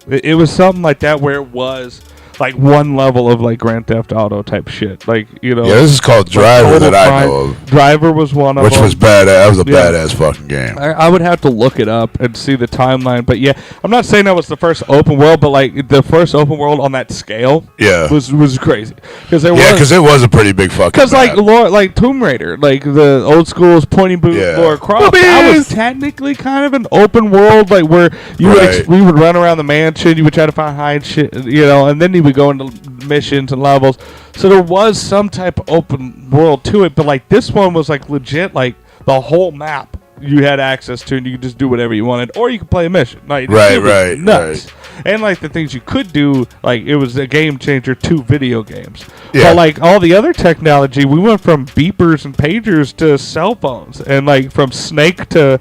It was something like that where it was like one level of like Grand Theft Auto type shit. Like, you know. Yeah, this is called Driver that I know of. Driver was one of them. Which was badass. That was a badass fucking game. I would have to look it up and see the timeline. But yeah, I'm not saying that was the first open world, but like the first open world on that scale was crazy. Because it was a pretty big fucking Because like Tomb Raider, like the old school's pointy boot Laura Croft, that was technically kind of an open world, like where we would run around the mansion, you would try to find hide shit, you know, and then you would go into missions and levels. So there was some type of open world to it, but like this one was like legit, like the whole map you had access to, and you could just do whatever you wanted, or you could play a mission. Like nuts. Right. And like the things you could do, like it was a game changer to video games. Yeah. But like all the other technology, we went from beepers and pagers to cell phones, and like from Snake to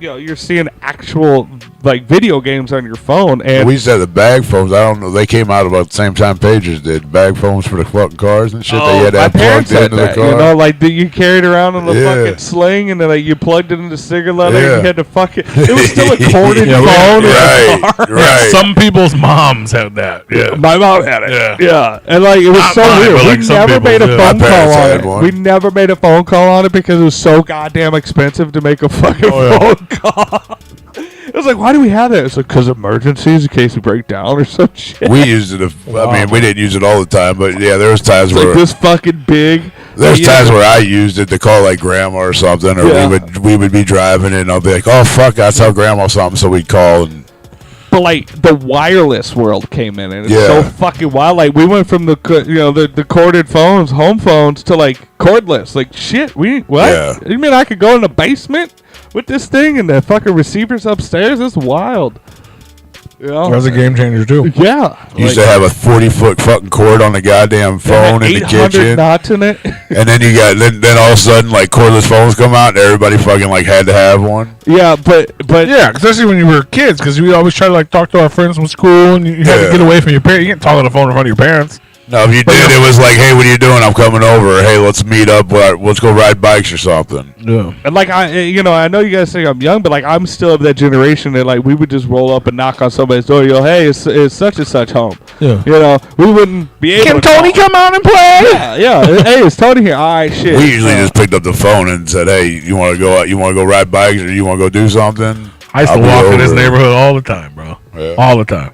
you're seeing actual like video games on your phone. And we used to have the bag phones. I don't know. They came out about the same time pagers did. Bag phones for the fucking cars and shit. They had that plugged into the car. You know, like you carried around on the fucking sling, and then like you plugged it into cigarette leather. And you had to fucking. It was still a corded phone. Right. Some people's moms had that. Yeah. My mom had it. Yeah. And like it was so weird. We never made a phone call on it. We never made a phone call on it because it was so goddamn expensive to make a fucking phone call. It was like, why do we have that? It's like, because emergencies in case we break down or some shit. We used it. I mean, we didn't use it all the time, but yeah, there was times where like this fucking big. There's times where I used it to call like grandma or something, or we would be driving and I'll be like, oh fuck, I tell grandma something, so we'd call and. But like the wireless world came in, and it's so fucking wild. Like we went from the corded phones, home phones, to like cordless. Like shit, what? Yeah. You mean I could go in the basement with this thing and the fucking receivers upstairs? That's wild. You know? That was a game changer too. Yeah. You used to have a 40-foot fucking cord on the goddamn phone in the kitchen. Knots in it. And then you got then all of a sudden like cordless phones come out and everybody fucking like had to have one. Yeah, but yeah, especially when you were kids, because we always try to like talk to our friends from school, and you had to get away from your parents. You can't talk on the phone in front of your parents. No, if you did, it was like, hey, what are you doing? I'm coming over. Hey, let's meet up. Let's go ride bikes or something. Yeah. And like I know you guys think I'm young, but like I'm still of that generation that like we would just roll up and knock on somebody's door. Hey, it's such and such home. Yeah. You know, we wouldn't be able. Can Tony come out and play? Yeah. Hey, it's Tony here. All right, shit. We usually just picked up the phone and said, hey, you want to go out? You want to go ride bikes or you want to go do something? I used to walk in this neighborhood all the time, bro. Yeah. All the time.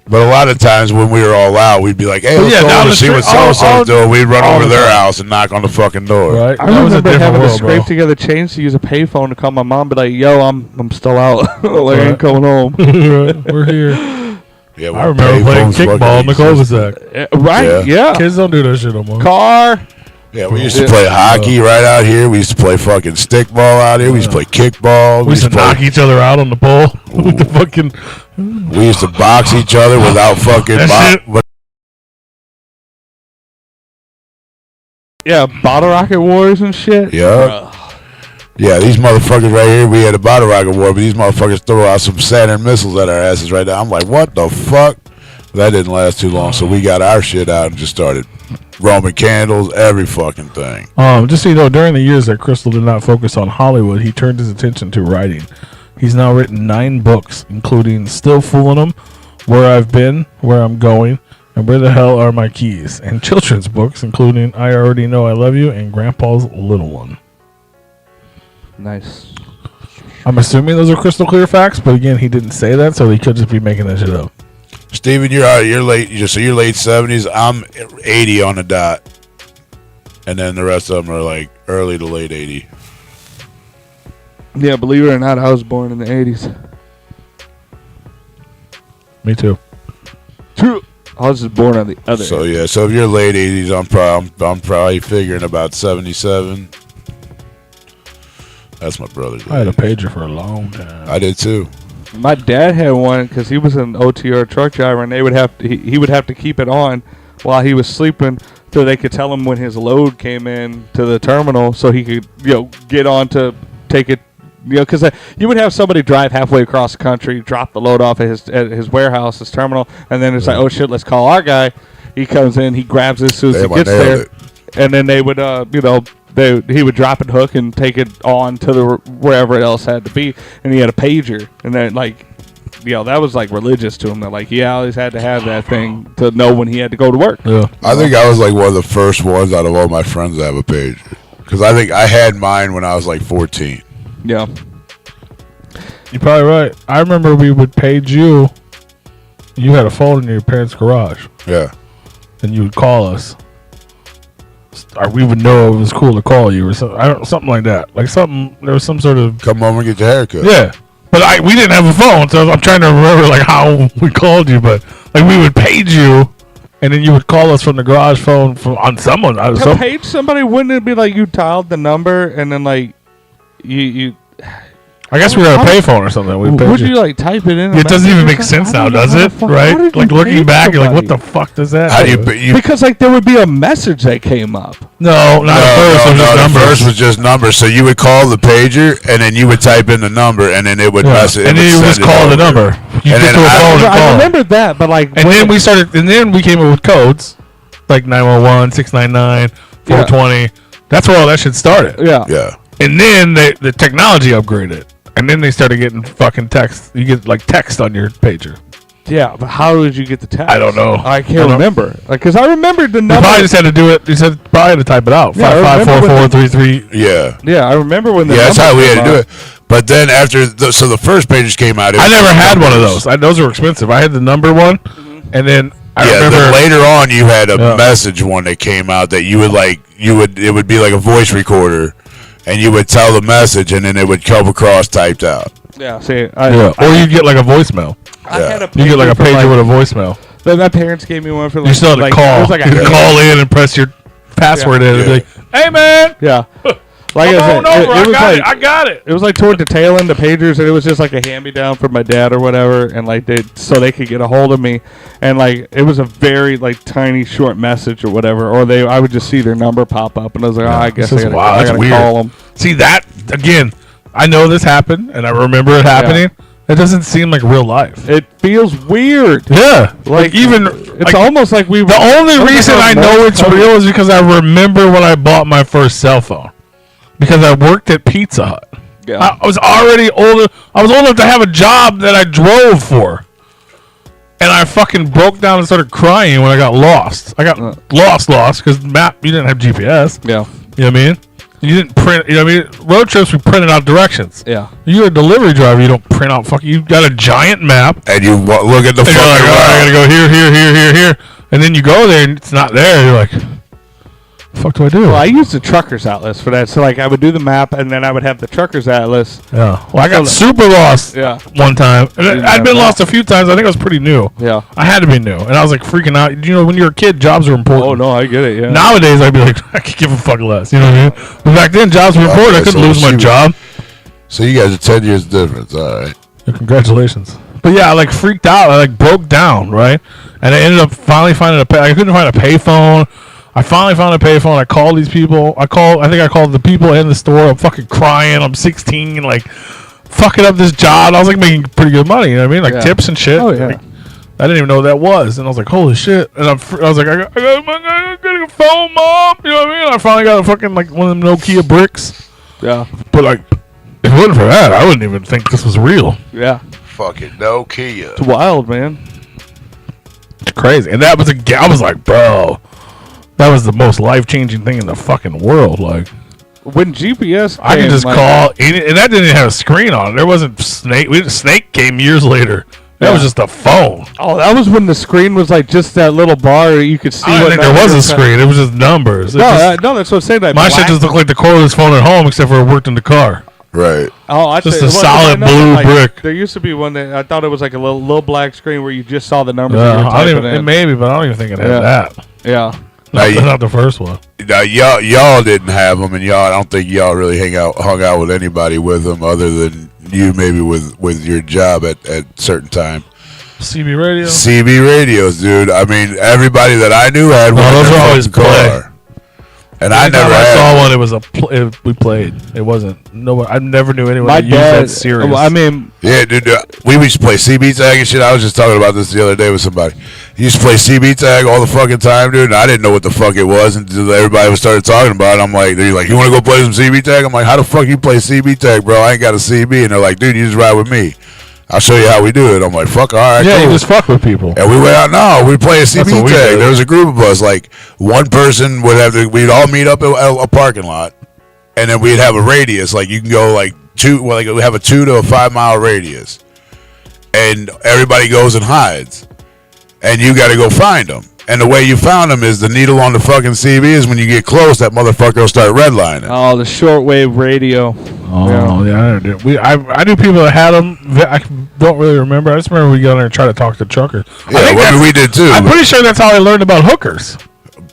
But a lot of times when we were all out, we'd be like, hey, let's go over to see what so-and-so's doing. We'd run over to their house and knock on the fucking door. Right. I remember having to scrape together change to use a payphone to call my mom, but like, yo, I'm still out. Like, I ain't coming home. We're here. Yeah, I remember playing kickball in the cul-de-sac. Right, yeah. Kids don't do that shit no more. Car. Yeah, we used to play hockey right out here. We used to play fucking stickball out here. We used to play kickball. We used to knock each other out on the pole with the fucking. We used to box each other without fucking. Yeah, bottle rocket wars and shit. Yeah. Yeah, these motherfuckers right here, we had a bottle rocket war, but these motherfuckers throw out some Saturn missiles at our asses right now. I'm like, what the fuck? That didn't last too long, so we got our shit out and just started Roman candles, every fucking thing. Just so you know, during the years that Crystal did not focus on Hollywood, he turned his attention to writing. He's now written 9 books, including Still Fooling 'Em, Where I've Been, Where I'm Going, and Where the Hell Are My Keys, and children's books, including I Already Know I Love You and Grandpa's Little One. Nice. I'm assuming those are crystal clear facts, but again, he didn't say that, so he could just be making that shit up. Steven, you're late 70s. I'm 80 on the dot. And then the rest of them are like early to late 80. Yeah, believe it or not, I was born in the 80s. Me too. True. I was just born on the other. So yeah, so if you're late 80s, I'm probably figuring about 77. That's my brother's. I had a pager for a long time. I did too. My dad had one because he was an OTR truck driver, and he would have to keep it on while he was sleeping, so they could tell him when his load came in to the terminal, so he could get on to take it. Because you would have somebody drive halfway across the country, drop the load off at his warehouse, his terminal, and then it's like, oh shit, let's call our guy. He comes in, he grabs it as soon as he gets there, and then they would he would drop and hook and take it on to the wherever it else had to be, and he had a pager, and then like, that was like religious to him. That like he always had to have that thing to know when he had to go to work. Yeah. I think I was like one of the first ones out of all my friends to have a pager, because I think I had mine when I was like 14. Yeah. You're probably right. I remember we would page you. You had a phone in your parents' garage. Yeah. And you would call us. Or we would know it was cool to call you or something. Something like that. Like there was some sort of... Come home and get your haircut. Yeah. But we didn't have a phone, so I'm trying to remember like how we called you. But like we would page you, and then you would call us from the garage phone on someone. To page somebody, wouldn't it be like you dialed the number and then like you I guess we were on a payphone or something. Would you like type it in? It doesn't even make sense now, does it? Right? Like looking back, you're like, what the fuck does that? How do you because like there would be a message that came up. No, not the first was just numbers. So you would call the pager, and then you would type in the number, and then it would message. And then you just call the number. You and get to a phone and call. I remember that, but like, and then we started, and then we came up with codes like 911, 699, 420. That's where all that shit started. Yeah. And then the technology upgraded. And then they started getting fucking text. You get like text on your pager. Yeah, but how did you get the text? I don't know. I can't remember. Like, because I remembered the number. You probably just had to do it. You said probably had to type it out. 554433. Yeah. Yeah, I remember when the that's how we had to do it. But then after, so the first pages came out. I never had one of those. Those were expensive. I had the number one, and then I remember then later on you had a message one that came out that you would like. It would be like a voice recorder. And you would tell the message, and then it would come across typed out. Yeah, see, or you get like a voicemail. You get like a pager with a voicemail. My parents gave me one for like... You still had to call. It was like you call in and press your password in and be like, hey, man. Yeah. Like I said, I got it. It was like toward the tail end of pagers, and it was just like a hand-me-down from my dad or whatever, and like so they could get a hold of me, and like it was a very like tiny short message or whatever, or I would just see their number pop up, and I was like, I guess I gotta call them. See that again? I know this happened, and I remember it happening. It doesn't seem like real life. It feels weird. Yeah, like even it's almost like we. The only reason I know it's real is because I remember when I bought my first cell phone. Because I worked at Pizza Hut. Yeah. I was already older. I was old enough to have a job that I drove for. And I fucking broke down and started crying when I got lost. I got lost because you didn't have GPS. Yeah. You know what I mean? You didn't print, you know what I mean? Road trips, we printed out directions. Yeah. You're a delivery driver, you don't print out you got a giant map. And you look at the fucking I gotta go here. And then you go there and it's not there. You're like... fuck do I do? Well, I used the Truckers Atlas for that. So, like, I would do the map, and then I would have the Truckers Atlas. Yeah. Well, I got super lost one time. I'd been lost a few times. I think I was pretty new. Yeah. I had to be new. And I was, like, freaking out. You know, when you're a kid, jobs are important. Oh, no, I get it, yeah. Nowadays, I'd be like, I could give a fuck less. You know what I mean? But back then, jobs were important. I couldn't lose my job. So, you guys are 10 years difference. All right. Yeah, congratulations. But, yeah, I, like, freaked out. I, like, broke down, right? And I ended up finally finding I couldn't find a payphone. I finally found a payphone. I called these people. I think I called the people in the store. I'm fucking crying. I'm 16, like fucking up this job. I was like making pretty good money. You know what I mean? Like tips and shit. Oh yeah. Like, I didn't even know what that was, and I was like, holy shit. And I was like, I got a phone, mom. You know what I mean? I finally got a fucking like one of them Nokia bricks. Yeah. But like, if it wasn't for that, I wouldn't even think this was real. Yeah. Fucking Nokia. It's wild, man. It's crazy. And that was I was like, bro. That was the most life-changing thing in the fucking world. Like when GPS, I could just call, and that didn't even have a screen on it. There wasn't Snake. Snake came years later. That was just a phone. Oh, that was when the screen was like just that little bar you could see. I don't think there was a screen. It was just numbers. No, that's what I'm saying. That my shit just looked like the cordless phone at home, except for it worked in the car. Right. Oh, just a solid blue brick. There used to be one that I thought it was like a little black screen where you just saw the numbers. It maybe, but I don't even think it had that. Yeah. Not the first one. Now, y'all didn't have them, and I don't think y'all really hung out with anybody with them other than you, maybe with your job at certain time. CB radio. CB radios, dude. I mean, everybody that I knew had one. Those are always car. And I never I had saw one. one. It was we played. It wasn't. No one. I never knew anyone My that used dad. that serious. Well, I mean, Yeah, dude, we used to play CB tag and shit. I was just talking about this the other day with somebody. He used to play CB tag all the fucking time, dude, and I didn't know what the fuck it was until everybody started talking about it. I'm like, they're like, you want to go play some CB tag? I'm like, how the fuck you play CB tag, bro? I ain't got a CB. And they're like, dude, you just ride with me. I'll show you how we do it. I'm like, fuck, all right, yeah, cool. you just fuck with people. And we went out. No, we play a That's CB what we tag. did. There was a group of us. Like one person would have to. We'd all meet up at a parking lot, and then we'd have a radius. Like you can go like we have a 2 to a 5 mile radius, and everybody goes and hides, and you got to go find them. And the way you found them is the needle on the fucking CB is when you get close, that motherfucker will start redlining. oh, the shortwave radio. Oh yeah, I knew people that had them. I don't really remember. I just remember we got in there and tried to talk to truckers. Yeah, we did too. I'm pretty sure that's how I learned about hookers.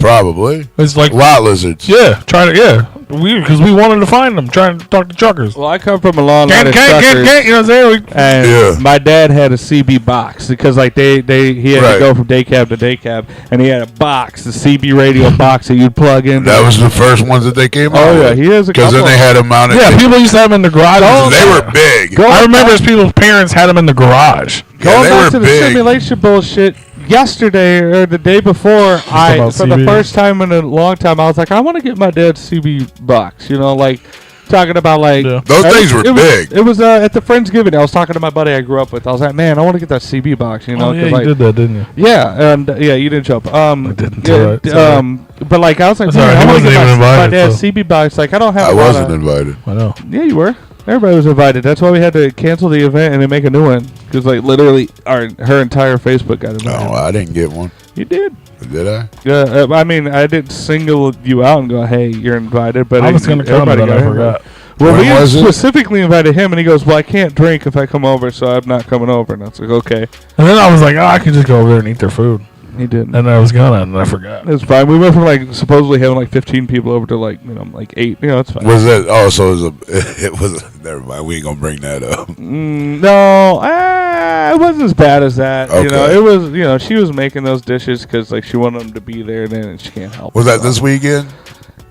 Probably. It's like lot lizards. yeah, because we wanted to find them, trying to talk to truckers. Well, I come from a long line of truckers. You know what I'm saying? And Yeah. my dad had a CB box because like he had Right. to go from day cab to day cab, and he had a box, the CB radio box that you'd plug in. That was the first ones that they came out Oh yeah, with. he has a Because couple. then they had them mounted. Yeah, people used to have them in the garage. They were big. Go I remember back- as people's parents had them in the garage. Yeah, Going they back were to the big. simulation bullshit. Yesterday or the day before, about for the CB. first time in a long time, I was like, I want to get my dad's CB box. You know, like talking about like Yeah. Those things were big. It was at the Friendsgiving. I was talking to my buddy I grew up with. I was like, man, I want to get that CB box. You know, Oh, yeah, 'cause, you like, did that, didn't you? yeah, and you didn't show up. I didn't. Yeah, Alright, sorry. but like I was like, That's man, alright, I he want to wasn't get even my invited, dad's so. CB box. Like I don't have. I a lot wasn't of- invited. I know. Yeah, you were. Everybody was invited. That's why we had to cancel the event and then make a new one because like literally her entire Facebook got invited. No, I didn't get one. You did. Did I? Yeah, I mean, I didn't single you out and go, "Hey, you're invited." But I was going to come, but I got forgot. Well, When we was it? specifically invited him, and he goes, "Well, I can't drink if I come over, so I'm not coming over." And I was like, "Okay." And then I was like, I could just go over there and eat their food. He didn't. And I was gonna, and I forgot. It was fine. We went from like supposedly having like 15 people over to like like 8. You know, it's fine. Was it? Oh, so it was. Never mind. We ain't gonna bring that up. No, it wasn't as bad as that. You know, Okay. it was. You know, she was making those dishes because like she wanted them to be there, and then she can't help. Was it, that so. this weekend?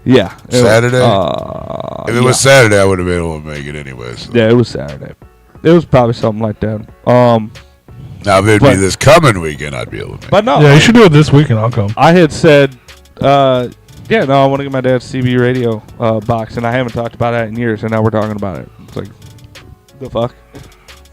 Yeah, it was, Saturday? If it yeah. was Saturday, I would have been able to make it anyway. So. Yeah, it was Saturday. It was probably something like that. Now, if it'd But- be this coming weekend, I'd be able to make it. But no, Yeah, you should do it this week, and I'll come. I had said, yeah, no, I want to get my dad's CB radio box, and I haven't talked about that in years, and now we're talking about it. It's like, the fuck?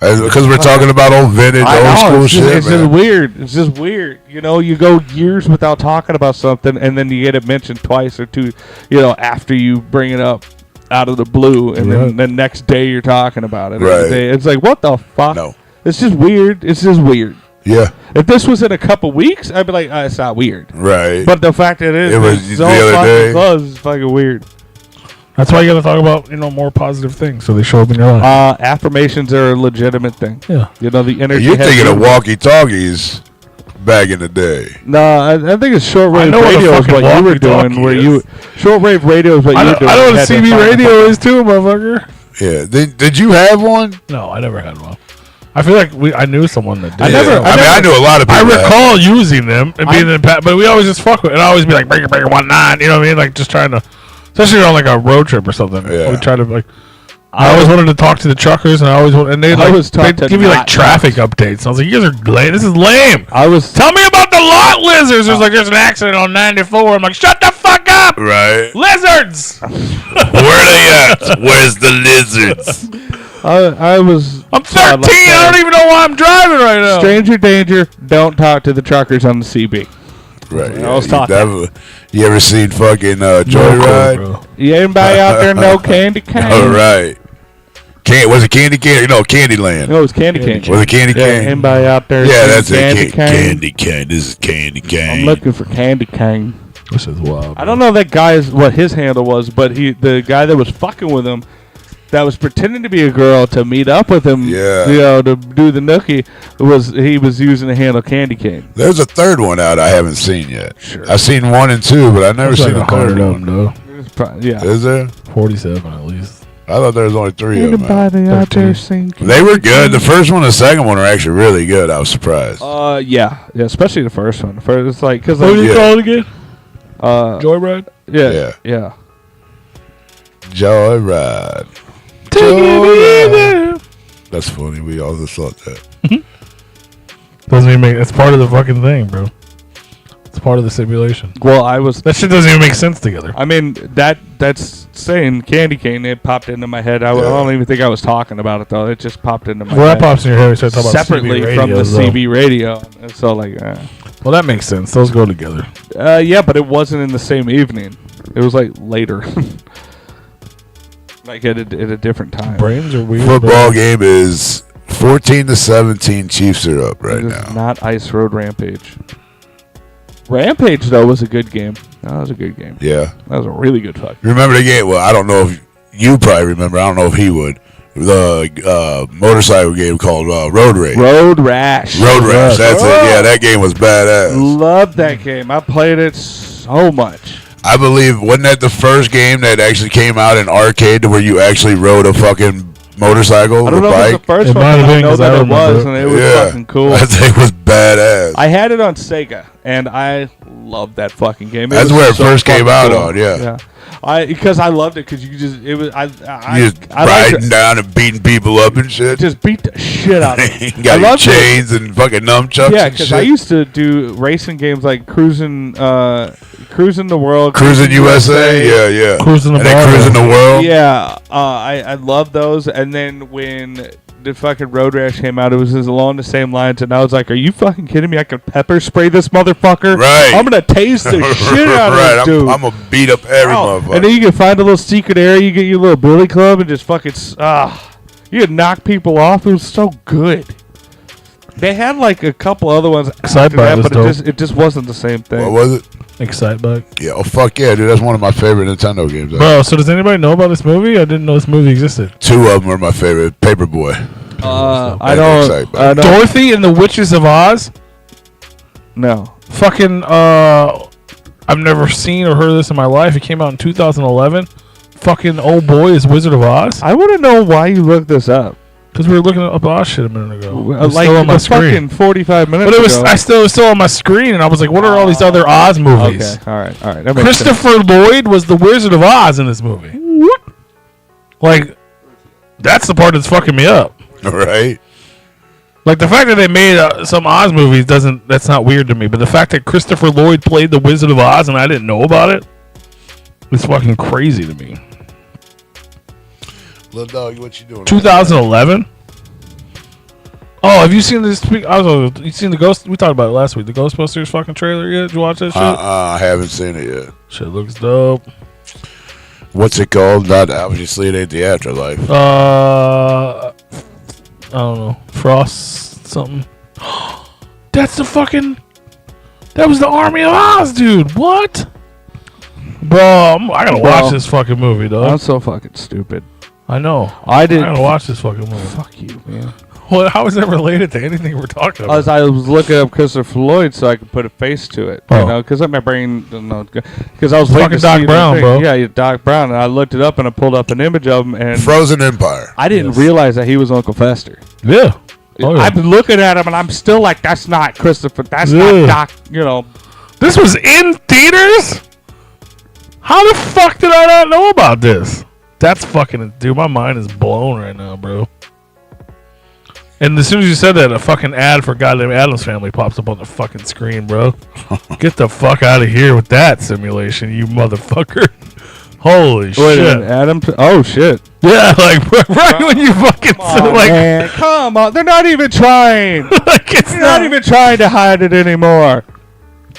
Because we're talking about old vintage, I old know, school it's just, shit, it's man. just weird. It's just weird. You know, you go years without talking about something, and then you get it mentioned twice or two, you know, after you bring it up out of the blue, and then Right. the next day you're talking about it. Right. It's like, what the fuck? No. It's just weird. It's just weird. Yeah, If this was in a couple weeks, I'd be like, it's not weird. right. But the fact that It was so the other fucking day. close is fucking weird. That's why you gotta talk about, more positive things, so they show up in your life. Affirmations are a legitimate thing. Yeah. You know, the energy. You're has thinking of movement. walkie-talkies back in the day. No, I think it's I shortwave know what a radio is fucking what you were walkie-talkie doing. Where is. you shortwave radio is what I you were know, doing. I know You what a had to CB find radio the- is too, motherfucker. Yeah. Did you have one? No, I never had one. I feel like I knew someone that did. I never- I knew a lot of I people. that had recall using them and being in but we always just fuck with it. And I always be like, break it, 19. You know what I mean? Like, just trying to, especially on like a road trip or something. Yeah. We try to, like, I always wanted to talk to the truckers, and I always wanted, and they I like was taught they'd to give you like not traffic updates. And I was like, you guys are lame. This is lame. I was Tell me about the lot lizards. There's an accident on 94. I'm like, shut the fuck up, Right. lizards. Where they at? Where's the lizards? I was. I'm 13. taught like I that. don't even know why I'm driving right now. Stranger danger. Don't talk to the truckers on the CB. Right. I was you taught that. You ever seen fucking No clue, Joyride? bro. You anybody out there know candy cane? All right. Was it Candy Cane? No, Candyland. No, it was candy cane. Was it Candy Yeah, Cane? anybody out there? Yeah, seen that's candy it. Candy Cane. This is Candy Cane. I'm looking for candy cane. This is wild. I don't know that guy's what his handle was, but the guy that was fucking with him, that was pretending to be a girl to meet up with him, Yeah. you know, to do the nookie, he was using the handle candy cane. There's a third one out I haven't seen yet. Sure. I've seen 1 and 2, but I've never There's seen like a third 100 of one. them, though. Yeah. Is there? 47 at least. I thought there was only 3 of them. Anybody out 13. there seen? They were good. The first one and the second one are actually really good. I was surprised. Yeah, especially the first one. The first, it's like because What do you Yeah. call it again? Joyride. Yeah. Joyride. Joyride. That's funny. We all just thought that. Doesn't even make. It's part of the fucking thing, bro. It's part of the simulation. Well, That shit doesn't even make sense together. I mean, that's saying candy cane. It popped into my head. I don't even think I was talking about it though. It just popped into my head. Well, that pops in your head. We start talking about separately CB from the radios, though. CB radio. And so like, Well, that makes sense. Those go together. yeah, but it wasn't in the same evening. It was like later, like at a different time. Brains are weird. Football game is 14-17. Chiefs are up right It is now. not Ice Road Rampage. Rampage though was a good game. That was a good game. Yeah. That was a really good fuck. Remember the game? Well, I don't know if you probably remember. I don't know if he would. The motorcycle game called Road Rage. Road Rash. Road Rash. That's it. Yeah, that game was badass. Loved that game. I played it so much. I believe, wasn't that the first game that actually came out in arcade to where you actually rode a fucking motorcycle, I don't know if it was the first It one, might have but I been, know 'cause I that it was, remember. and it was fucking cool. That thing was badass. I had it on Sega, and I loved that fucking game. That's was where it so first came fucking out cool. on, yeah. Because I loved it because you just it was I You just I liked riding it. down and beating people up and shit. Just beat the shit out of it. You I got your loved it. chains and fucking nunchucks Yeah, and because shit. I used to do racing games like cruising the world, Cruising USA, yeah. Cruising the and then bar. Cruising the world. Yeah, I love those. And then when the fucking Road Rash came out, it was just along the same lines, and I was like, "Are you fucking kidding me? I could pepper spray this motherfucker. Right. I'm gonna taste the shit out of Right, this dude. I'm gonna beat up every Oh, motherfucker. and then you can find a little secret area. You get your little billy club and just fucking you could knock people off. It was so good. They had like a couple other ones after Excitebike that, was but dope. it just wasn't the same thing. What was it? Excitebike. Yeah, oh fuck yeah, dude. That's one of my favorite Nintendo games. Bro, so does anybody know about this movie? I didn't know this movie existed. Two of them are my favorite. Paperboy. I and don't. Excitebike. I don't. Dorothy and the Witches of Oz? No. Fucking, I've never seen or heard of this in my life. It came out in 2011. Fucking old boy is Wizard of Oz. I want to know why you looked this up. Because we were looking up Oz shit a minute ago. It was Like still on my fucking screen. 45 minutes But it was ago. still on my screen, and I was like, what are all these other Oz movies? Okay, all right. That makes sense. Christopher Lloyd was the Wizard of Oz in this movie. Like, that's the part that's fucking me up. Right? Like, the fact that they made some Oz movies that's not weird to me. But the fact that Christopher Lloyd played the Wizard of Oz and I didn't know about it is fucking crazy to me. Little dog, what you doing? 2011? Oh, have you seen this? You seen the Ghost? We talked about it last week. The Ghostbusters fucking trailer yet? Did you watch that shit? I haven't seen it yet. Shit looks dope. What's it called? Not obviously it ain't the afterlife. I don't know. Frost something. That's the fucking. That was the Army of Oz, dude. What? Bro, I gotta watch this fucking movie, I'm dog. so fucking stupid. I know. I didn't. I gotta watch this fucking movie. Fuck you, man. Well, how is that related to anything we're talking about? As I was looking up Christopher Lloyd so I could put a face to it, you know, because my brain, because I was waiting Fucking to Doc see the Brown, thing. bro. Yeah, Doc Brown, and I looked it up and I pulled up an image of him, and Frozen Empire. I didn't Yes. realize that he was Uncle Fester. Yeah. Oh, yeah. I've been looking at him and I'm still like, that's not Christopher. That's Yeah. not Doc. You know, This was in theaters? How the fuck did I not know about this? That's fucking... Dude, my mind is blown right now, bro. And as soon as you said that, a fucking ad for Goddamn Addams Family pops up on the fucking screen, bro. Get the fuck out of here with that simulation, you motherfucker. Holy wait a shit. minute, Adam. Oh shit! Yeah, like, right when you fucking... Oh, like, man, come on! They're not even trying. like, it's They're not even trying to hide it anymore.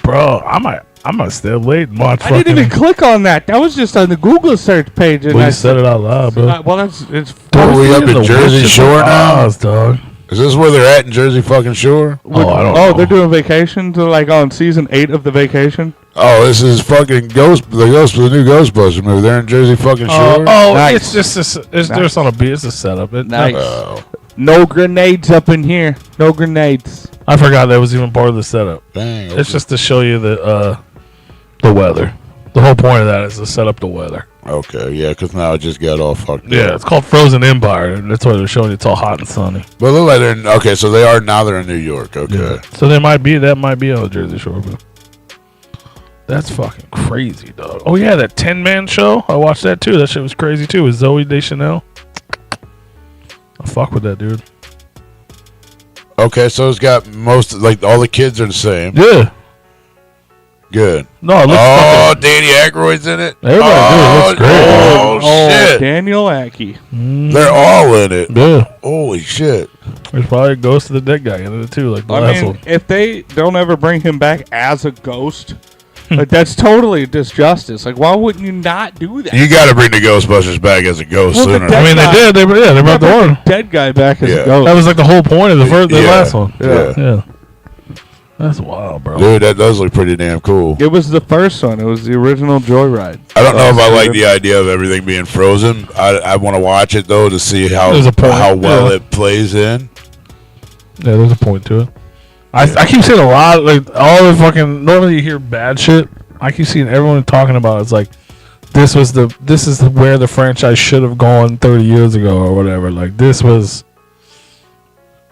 Bro, I might stay up late and watch I fucking... didn't even click on that. That was just on the Google search page. And We I said it out loud, bro. well, it's. Are we up Dorothy and in the Jersey Witches Shore of now? Oz, dog. Is this where they're at in Jersey fucking Shore? Oh, I don't know. They're doing vacation. They're like on season 8 of the Vacation. Oh, this is fucking the new Ghostbusters movie. They're in Jersey fucking Shore. Nice. It's just it's just on a beat. It's a setup. Nice. Oh, No grenades up in here. No grenades. I forgot that was even part of the setup. dang. It's just to show you the weather. The whole point of that is to set up the weather. Okay, yeah, because now it just got all fucked Yeah, up. it's called Frozen Empire, and that's why they're showing you it's all hot and sunny. But look like they're okay. So they're in New York. Okay, So that might be on the Jersey Shore, but That's fucking crazy, dog. Oh yeah, that 10-man show. I watched that too. That shit was crazy too. With Zoe Deschanel. I fuck with that dude. Okay, so it's got most like all the kids are the same. Yeah. Good. No, it looks fucking, Danny Aykroyd's in it. Everybody looks great. Oh shit! Daniel Aki. They're all in it. Yeah. Holy shit! There's probably a Ghost of the Dead guy in it too, like the last one. If they don't ever bring him back as a ghost, like that's totally disjustice. Like, why wouldn't you not do that? You got to bring the Ghostbusters back as a ghost Well, sooner. I mean, they did. They brought the one. Dead guy back as Yeah. a ghost. That was like the whole point of the last one. Yeah. That's wild, bro. Dude, that does look pretty damn cool. It was the first one. It was the original Joyride. I don't know if I like the idea of everything being frozen. I want to watch it though to see how There's a point, well it plays in. Yeah, there's a point to it. I keep seeing a lot, like all the fucking. Normally you hear bad shit. I keep seeing everyone talking about it's like this is where the franchise should have gone 30 years ago or whatever. Like this was.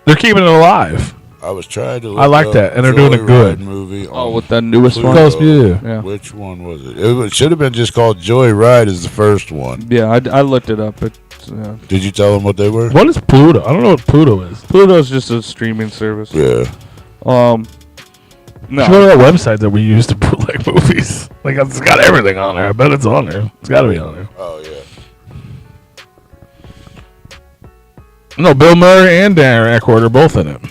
They're keeping it alive. I was trying to. I like that, and they're doing it good. Movie with the newest one. Ghost, yeah. Which one was it? It should have been just called Joyride as the first one. Yeah, I looked it up. Did you tell them what they were? What is Pluto? I don't know what Pluto is. Pluto's just a streaming service. Yeah. No. Go to that website that we use to bootleg movies. Like it's got everything on there. I bet it's on there. It's got to be on there. Oh yeah. No, Bill Murray and Dan Aykroyd are both in it.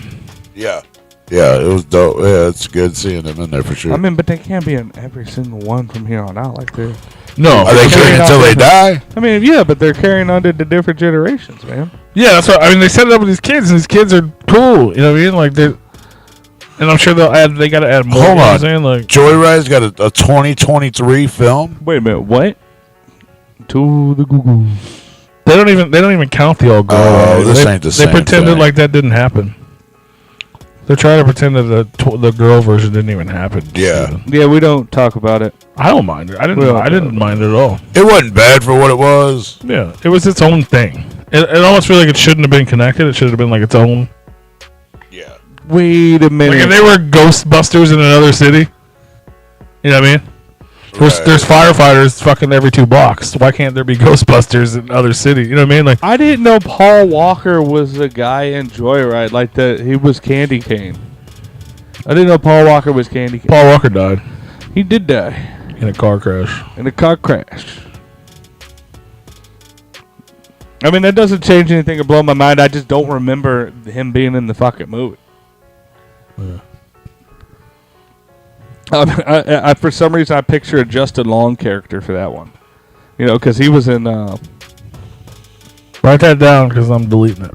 Yeah. Yeah, it was dope. Yeah, it's good seeing them in there for sure. I mean, but they can't be in every single one from here on out like this. No. Are they carrying until they die? I mean, yeah, but they're carrying on to the different generations, man. Yeah, that's what I mean. They set it up with these kids, and these kids are cool. You know what I mean? Like they, and I'm sure they got to add more. Hold you know what I'm on. saying? Like Joyride's got a 2023 film. Wait a minute, what? To the Google. they don't even count the old girl. Oh, this ain't the same They pretended thing. like that didn't happen. They're trying to pretend that the girl version didn't even happen. Yeah. Yeah, we don't talk about it. I don't mind it. I didn't mind it at all. It wasn't bad for what it was. Yeah, it was its own thing. It almost feels like it shouldn't have been connected. It should have been like its own. Yeah. Wait a minute. Like if they were Ghostbusters in another city, you know what I mean? There's firefighters fucking every 2 blocks. Why can't there be Ghostbusters in other cities? You know what I mean? Like I didn't know Paul Walker was the guy in Joyride. Like he was Candy Cane. I didn't know Paul Walker was Candy Cane. Paul Walker died He did die in a car crash. in a car crash. I mean, that doesn't change anything or blow my mind. I just don't remember him being in the fucking movie. Yeah. I for some reason I picture a Justin Long character for that one. You know, because he was in. Write that down because I'm deleting it.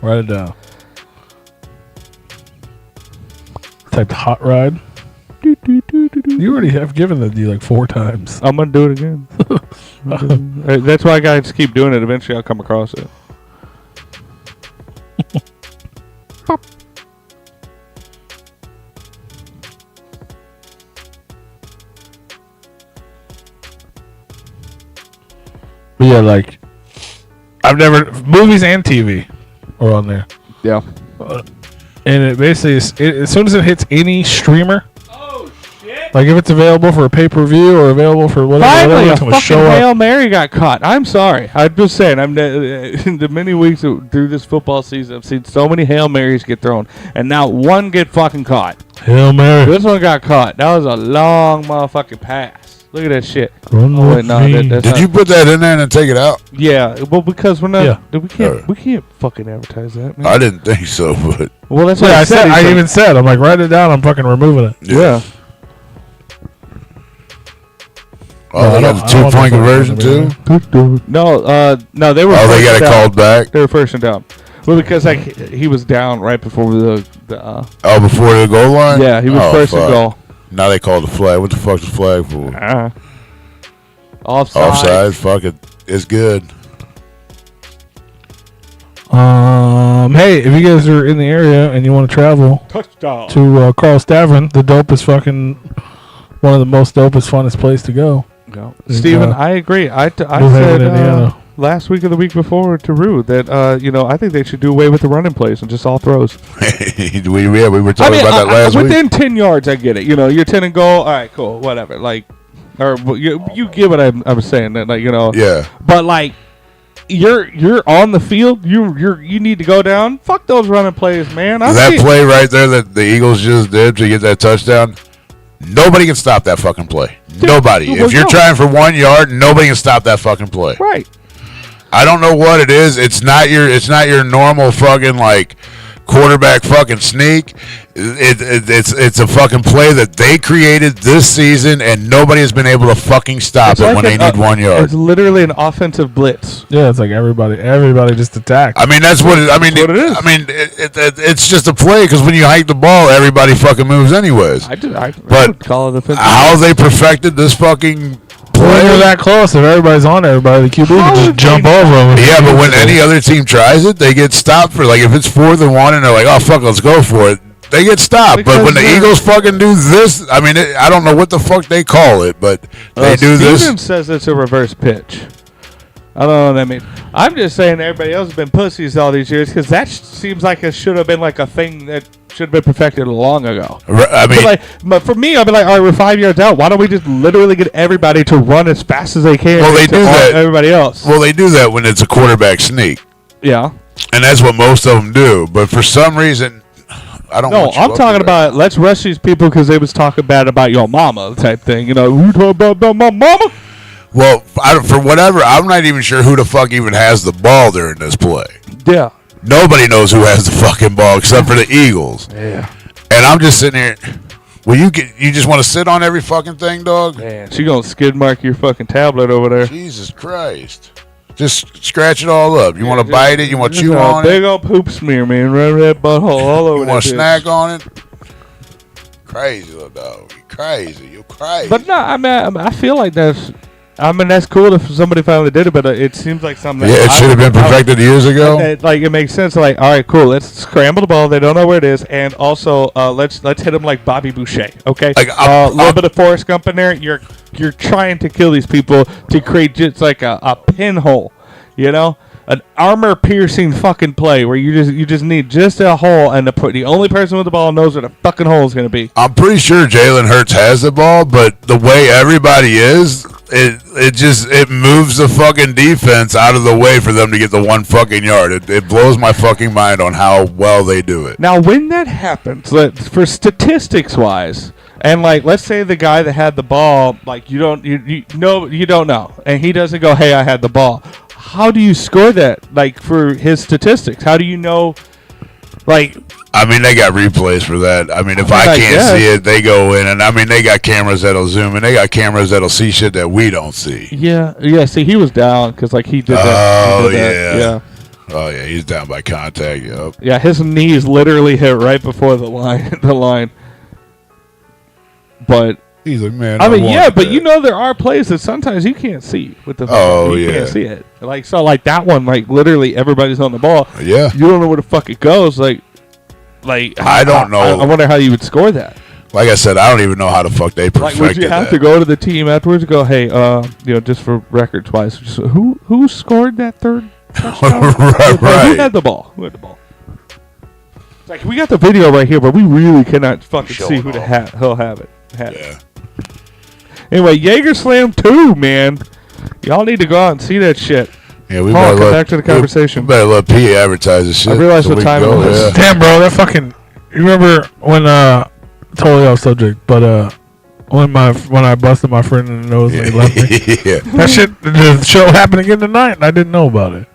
Write it down. Typed hot ride. You already have given it to you like 4 times. I'm gonna do it again. That's why I gotta just keep doing it. Eventually, I'll come across it. But yeah, like I've never movies and TV are on there, Yeah. and it basically is, as soon as it hits any streamer, Oh shit! like if it's available for a pay-per-view or available for whatever, Finally, a it's gonna fucking show up. Hail Mary got caught. I'm sorry. I'm just saying. I'm the many weeks through this football season, I've seen so many Hail Marys get thrown, and now one get fucking caught. Hail Mary. This one got caught. That was a long motherfucking pass. Look at that shit. Run Oh, wait, with no, me. that's Did not- you put that in there and then take it out? Yeah, well, because we're not. Yeah. We can't fucking advertise that. Man. I didn't think so, but Well, that's what Yeah, I said. I even said, I'm like, write it down. I'm fucking removing it. Yeah. Oh, they got the 2-point conversion too. No, they were. Oh, they first got it down. called back. They were first and down. Well, because like he was down right before the Oh, before the goal line. yeah, he was Oh, first and fuck. goal. Now they called the flag. What the fuck's the flag for? Offside. Offside. Fuck it. It's good. Hey, if you guys are in the area and you want to travel Touchdown. to Carl Stavern, the dopest fucking, one of the most dopest, funnest place to go. Steven, I agree. I New Haven, said Indiana. last week or the week before to Rue that I think they should do away with the running plays and just all throws. we were talking about that last week. Within 10 yards, I get it. You're 10 and goal. All right, cool, whatever. Like, or you get what I'm saying. That Yeah. But like, you're on the field. You need to go down. Fuck those running plays, man. That play right there that the Eagles just did to get that touchdown. Nobody can stop that fucking play. Nobody. If you're trying for 1 yard, nobody can stop that fucking play. Right. I don't know what it is. It's not your normal fucking like quarterback fucking sneak. It's a fucking play that they created this season, and nobody has been able to fucking stop it when they need 1 yard. It's literally an offensive blitz. Yeah, it's like everybody just attacked. I mean, that's what it, I mean. That's what it is. I mean, it's just a play because when you hike the ball, everybody fucking moves anyways. I But would call it offensive. how they perfected this fucking When you're that close, if everybody's on everybody, the QB can just jump over them. Yeah, but when any other team tries it, they get stopped for like if it's 4th and 1 and they're like, oh fuck, let's go for it. They get stopped. But when the Eagles fucking do this, I mean, I don't know what the fuck they call it, but they do this. Steven says it's a reverse pitch. I don't know what that means. I'm just saying everybody else has been pussies all these years because that seems like it should have been like a thing that should have been perfected long ago. I mean, but for me, I'd be like, all right, we're 5 yards out. Why don't we just literally get everybody to run as fast as they can? Well, they do that. Everybody else. Well, they do that when it's a quarterback sneak. Yeah. And that's what most of them do. But for some reason, I don't. No, I'm talking about let's rush these people because they was talking bad about your mama type thing. You talking about my mama? Well, for whatever, I'm not even sure who the fuck even has the ball during this play. Yeah. Nobody knows who has the fucking ball except for the Eagles. Yeah. And I'm just sitting here. Well, you just want to sit on every fucking thing, dog? Man, she gonna skid mark your fucking tablet over there. Jesus Christ. Just scratch it all up. You want to bite it? You want to chew on big it? old poop smear, man. Rub that butthole all over. You want to snack on it? Crazy little dog. You crazy. You crazy. But no, I feel like that's cool if somebody finally did it, but it seems like something. Yeah, it should have been perfected years ago. It makes sense. Like, all right, cool. Let's scramble the ball. They don't know where it is, and also let's hit them like Bobby Boucher. Okay, Like, a little bit of Forrest Gump in there. You're trying to kill these people to create just like a pinhole, an armor-piercing fucking play where you just need just a hole, and the only person with the ball knows where the fucking hole is going to be. I'm pretty sure Jalen Hurts has the ball, but the way everybody is, it moves the fucking defense out of the way for them to get the 1 fucking yard. It blows my fucking mind on how well they do it. Now, when that happens, for statistics-wise, and like, let's say the guy that had the ball, like you don't know, and he doesn't go, "Hey, I had the ball." How do you score that? Like for his statistics, how do you know? Like, I mean, they got replays for that. I mean, if I can't see it, they go in, and I mean, they got cameras that'll zoom, and they got cameras that'll see shit that we don't see. Yeah. See, he was down because like he did that. Oh yeah. Oh yeah, he's down by contact. Yep. Yeah, his knees literally hit right before the line. But he's like, man. I mean, but there are plays that sometimes you can't see with the you can't see it. Like that one, like literally everybody's on the ball. Yeah. You don't know where the fuck it goes. Like I don't know. I wonder how you would score that. Like I said, I don't even know how the fuck they perfected that. Like, would you have to go to the team afterwards and go, hey, just for records wise, who scored that third touchdown? Right. Who had the ball? It's like, we got the video right here, but we really cannot fucking see who he'll have it. Yeah. Anyway, Jaeger Slam 2, man. Y'all need to go out and see that shit. Yeah, we Paul, better come back to the conversation. We better let P advertise this shit. I realized what time it was. Yeah. Damn, bro, that fucking. You remember when totally off subject, but when I busted my friend in the nose and he left me. Yeah. That shit, the show happened again tonight, and I didn't know about it.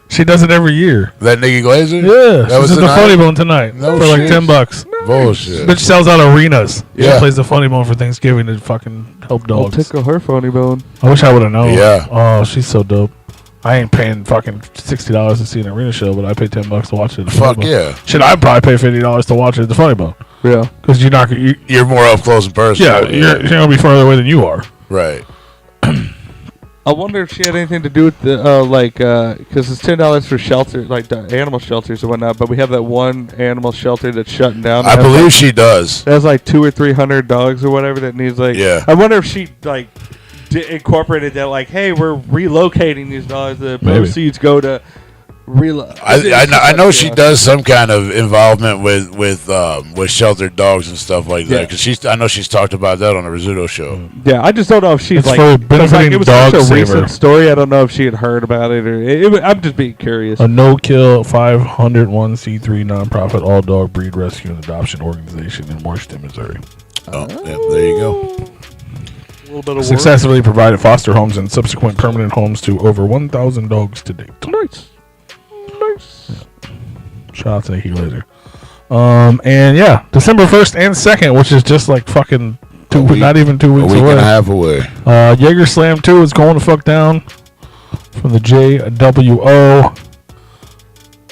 She does it every year. That Nikki Glazer? Yeah, that was she's at the Funny Bone tonight No for like shit. $10. Bullshit. Bitch sells out arenas. Yeah. She plays the Funny Bone for Thanksgiving to fucking help I'll dogs. tickle her funny bone. I wish I would have known. Yeah. Oh, she's so dope. I ain't paying fucking $60 to see an arena show, but I pay $10 to watch it. At the Fuck Funny Bone. yeah. Shit, I'd probably pay $50 to watch it at the Funny Bone. Yeah. Because you're not gonna. You're more up close and personal. Yeah, you're gonna be further away than you are. Right. I wonder if she had anything to do with the because it's $10 for shelter, like the animal shelters and whatnot. But we have that one animal shelter that's shutting down. I believe she does. There's like 200 or 300 dogs or whatever that needs like. Yeah. I wonder if she like incorporated that, like, hey, we're relocating these dogs. The Maybe. proceeds go to I know she does some kind of involvement with sheltered dogs and stuff like that. Because I know she's talked about that on the Rizzuto show. Yeah, I just don't know if she's It's like, for 'cause, benefiting it was dog such a saver. recent story. I don't know if she had heard about it or I'm just being curious. A no-kill 501c3 nonprofit all-dog breed rescue and adoption organization in Washington, Missouri. Oh, yeah, there you go. A little bit of Successfully provided foster homes and subsequent permanent homes to over 1,000 dogs to date. Nice. Shout out to Nikki later. And yeah, December 1st and 2nd, which is just like fucking not even 2 weeks A week away. and a half away. Jaeger Slam 2 is going to fuck down from the JWO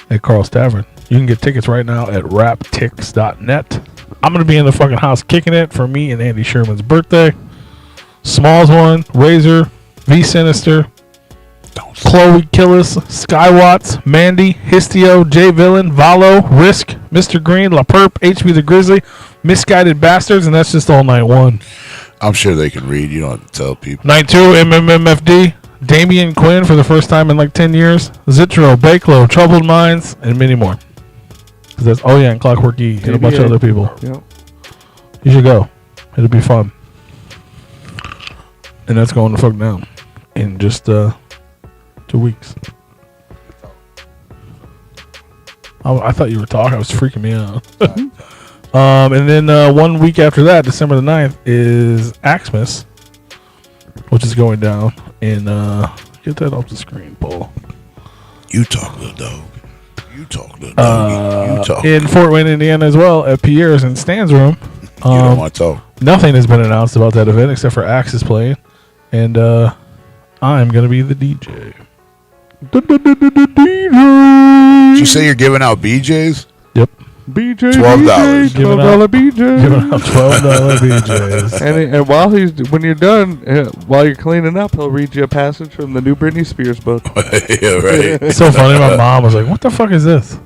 at Carl's Tavern. You can get tickets right now at raptix.net. I'm going to be in the fucking house kicking it for me and Andy Sherman's birthday. Smalls one, Razor, V Sinister, Chloe Killis, Skywatts, Mandy, Histio, J Villain, Valo, Risk, Mr. Green, La Perp, HB the Grizzly, Misguided Bastards, and that's just all night one. I'm sure they can read. You don't have to tell people. Night 2, MMMFD, Damian Quinn for the first time in like 10 years, Zitro, Bakelo, Troubled Minds, and many more. And Clockwork E, and a bunch of other people. Yep. You should go. It'll be fun. And that's going to fuck down in just 2 weeks. I thought you were talking. I was freaking me out. And then 1 week after that, December the 9th, is Axmas, which is going down. And get that off the screen, Paul. You talk, little dog. You talk, little dog. You talk. In Fort Wayne, Indiana as well, at Pierre's and Stan's room. You don't want to talk. Nothing has been announced about that event except for Axe is playing. And I'm going to be the DJ. Did you say you're giving out BJs? Yep. BJ, $12. $12 BJ. Giving out $12 BJs. And while when you're done, while you're cleaning up, he'll read you a passage from the new Britney Spears book. Yeah, right. It's so funny. My mom was like, "What the fuck is this?"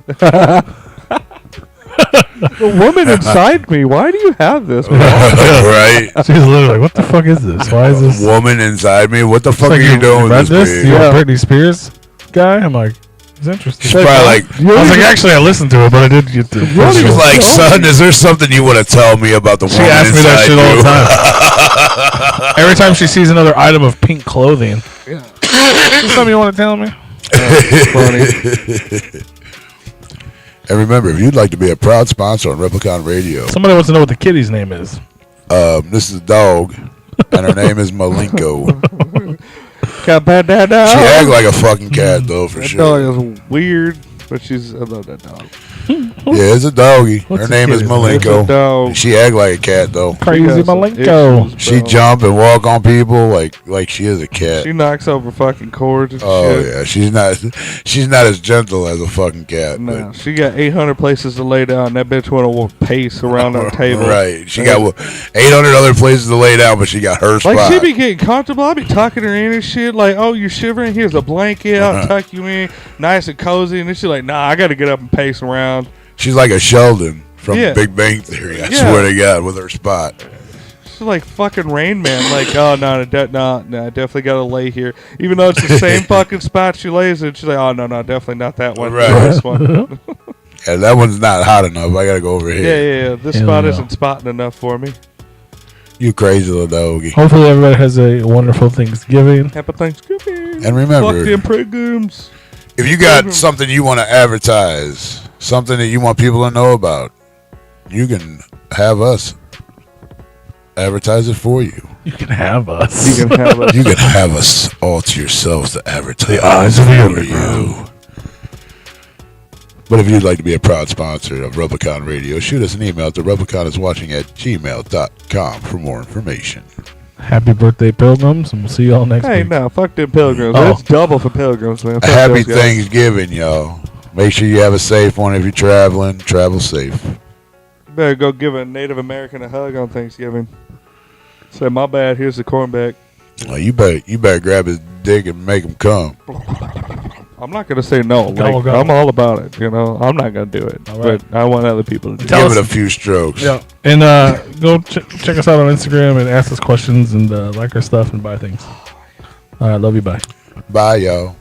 The woman inside me. Why do you have this? Right. She's literally like, "What the fuck is this? Why is this?" Woman inside me. What the fuck Like, are you doing read with this? Babe? You're a Britney Spears guy. I'm like, it's interesting. She's probably like, I was like, actually, I listened to it, but I did get the. she was like, son, is there something you want to tell me about the She woman asks me that inside shit all the time. Every time she sees another item of pink clothing. Yeah. Is something you want to tell me? Funny. And remember, if you'd like to be a proud sponsor on Replicon Radio, Somebody wants to know what the kitty's name is. this is a dog, and her name is Malenko. Got bad dad dog. She act like a fucking cat, though, for That sure. dog is weird, but I love that dog. Yeah, it's a doggy. What's Her the name is kitty's name? It's a Malenko. dog. She act like a cat, though. Crazy She got some Malenko. issues, She bro. jump and walk on people like she is a cat. She knocks over fucking cords and Oh shit. yeah, she's not as gentle as a fucking cat. No, she got 800 places to lay down. That bitch want to pace around that but, table. right. She got 800 other places to lay down, but she got her spot. Like, she be getting comfortable. I be tucking her in and shit. Like, oh, you're shivering? Here's a blanket. I'll tuck you in. Nice and cozy. And then she's like, nah, I got to get up and pace around. She's like a Sheldon from Yeah. Big Bang Theory. I Yeah. swear to God, with her spot. She's like fucking Rain Man. Like, oh, no, I definitely got to lay here. Even though it's the same fucking spot she lays in. She's like, oh, no, definitely not that one. Right. This one. Yeah, that one's not hot enough. I got to go over here. Yeah. This Hell spot no. isn't spotting enough for me. You crazy little doggy. Hopefully, everybody has a wonderful Thanksgiving. Happy Thanksgiving. And remember, Fuck them programs. if you got something you want to advertise, something that you want people to know about, you can have us advertise it for you. You can have us. You can have us. You can have us all to yourselves to advertise The eyes of the for underground. you. But if you'd like to be a proud sponsor of Replicon Radio, shoot us an email to repliconiswatching@gmail.com for more information. Happy birthday, pilgrims, and we'll see y'all next Hey, week. no, fuck them pilgrims. Oh. It's double for pilgrims, man. A Fuck happy those guys. Thanksgiving, y'all. Make sure you have a safe one if you're traveling. Travel safe. Better go give a Native American a hug on Thanksgiving. Say, my bad, here's the cornback. Well, you better grab his dick and make him come. I'm not gonna say no. Go, Like, go. I'm all about it. You know, I'm not gonna do it, All right. but I want other people to do Give it. it a few strokes. Yeah, and go check us out on Instagram and ask us questions and like our stuff and buy things. All right, love you. Bye. Bye, yo.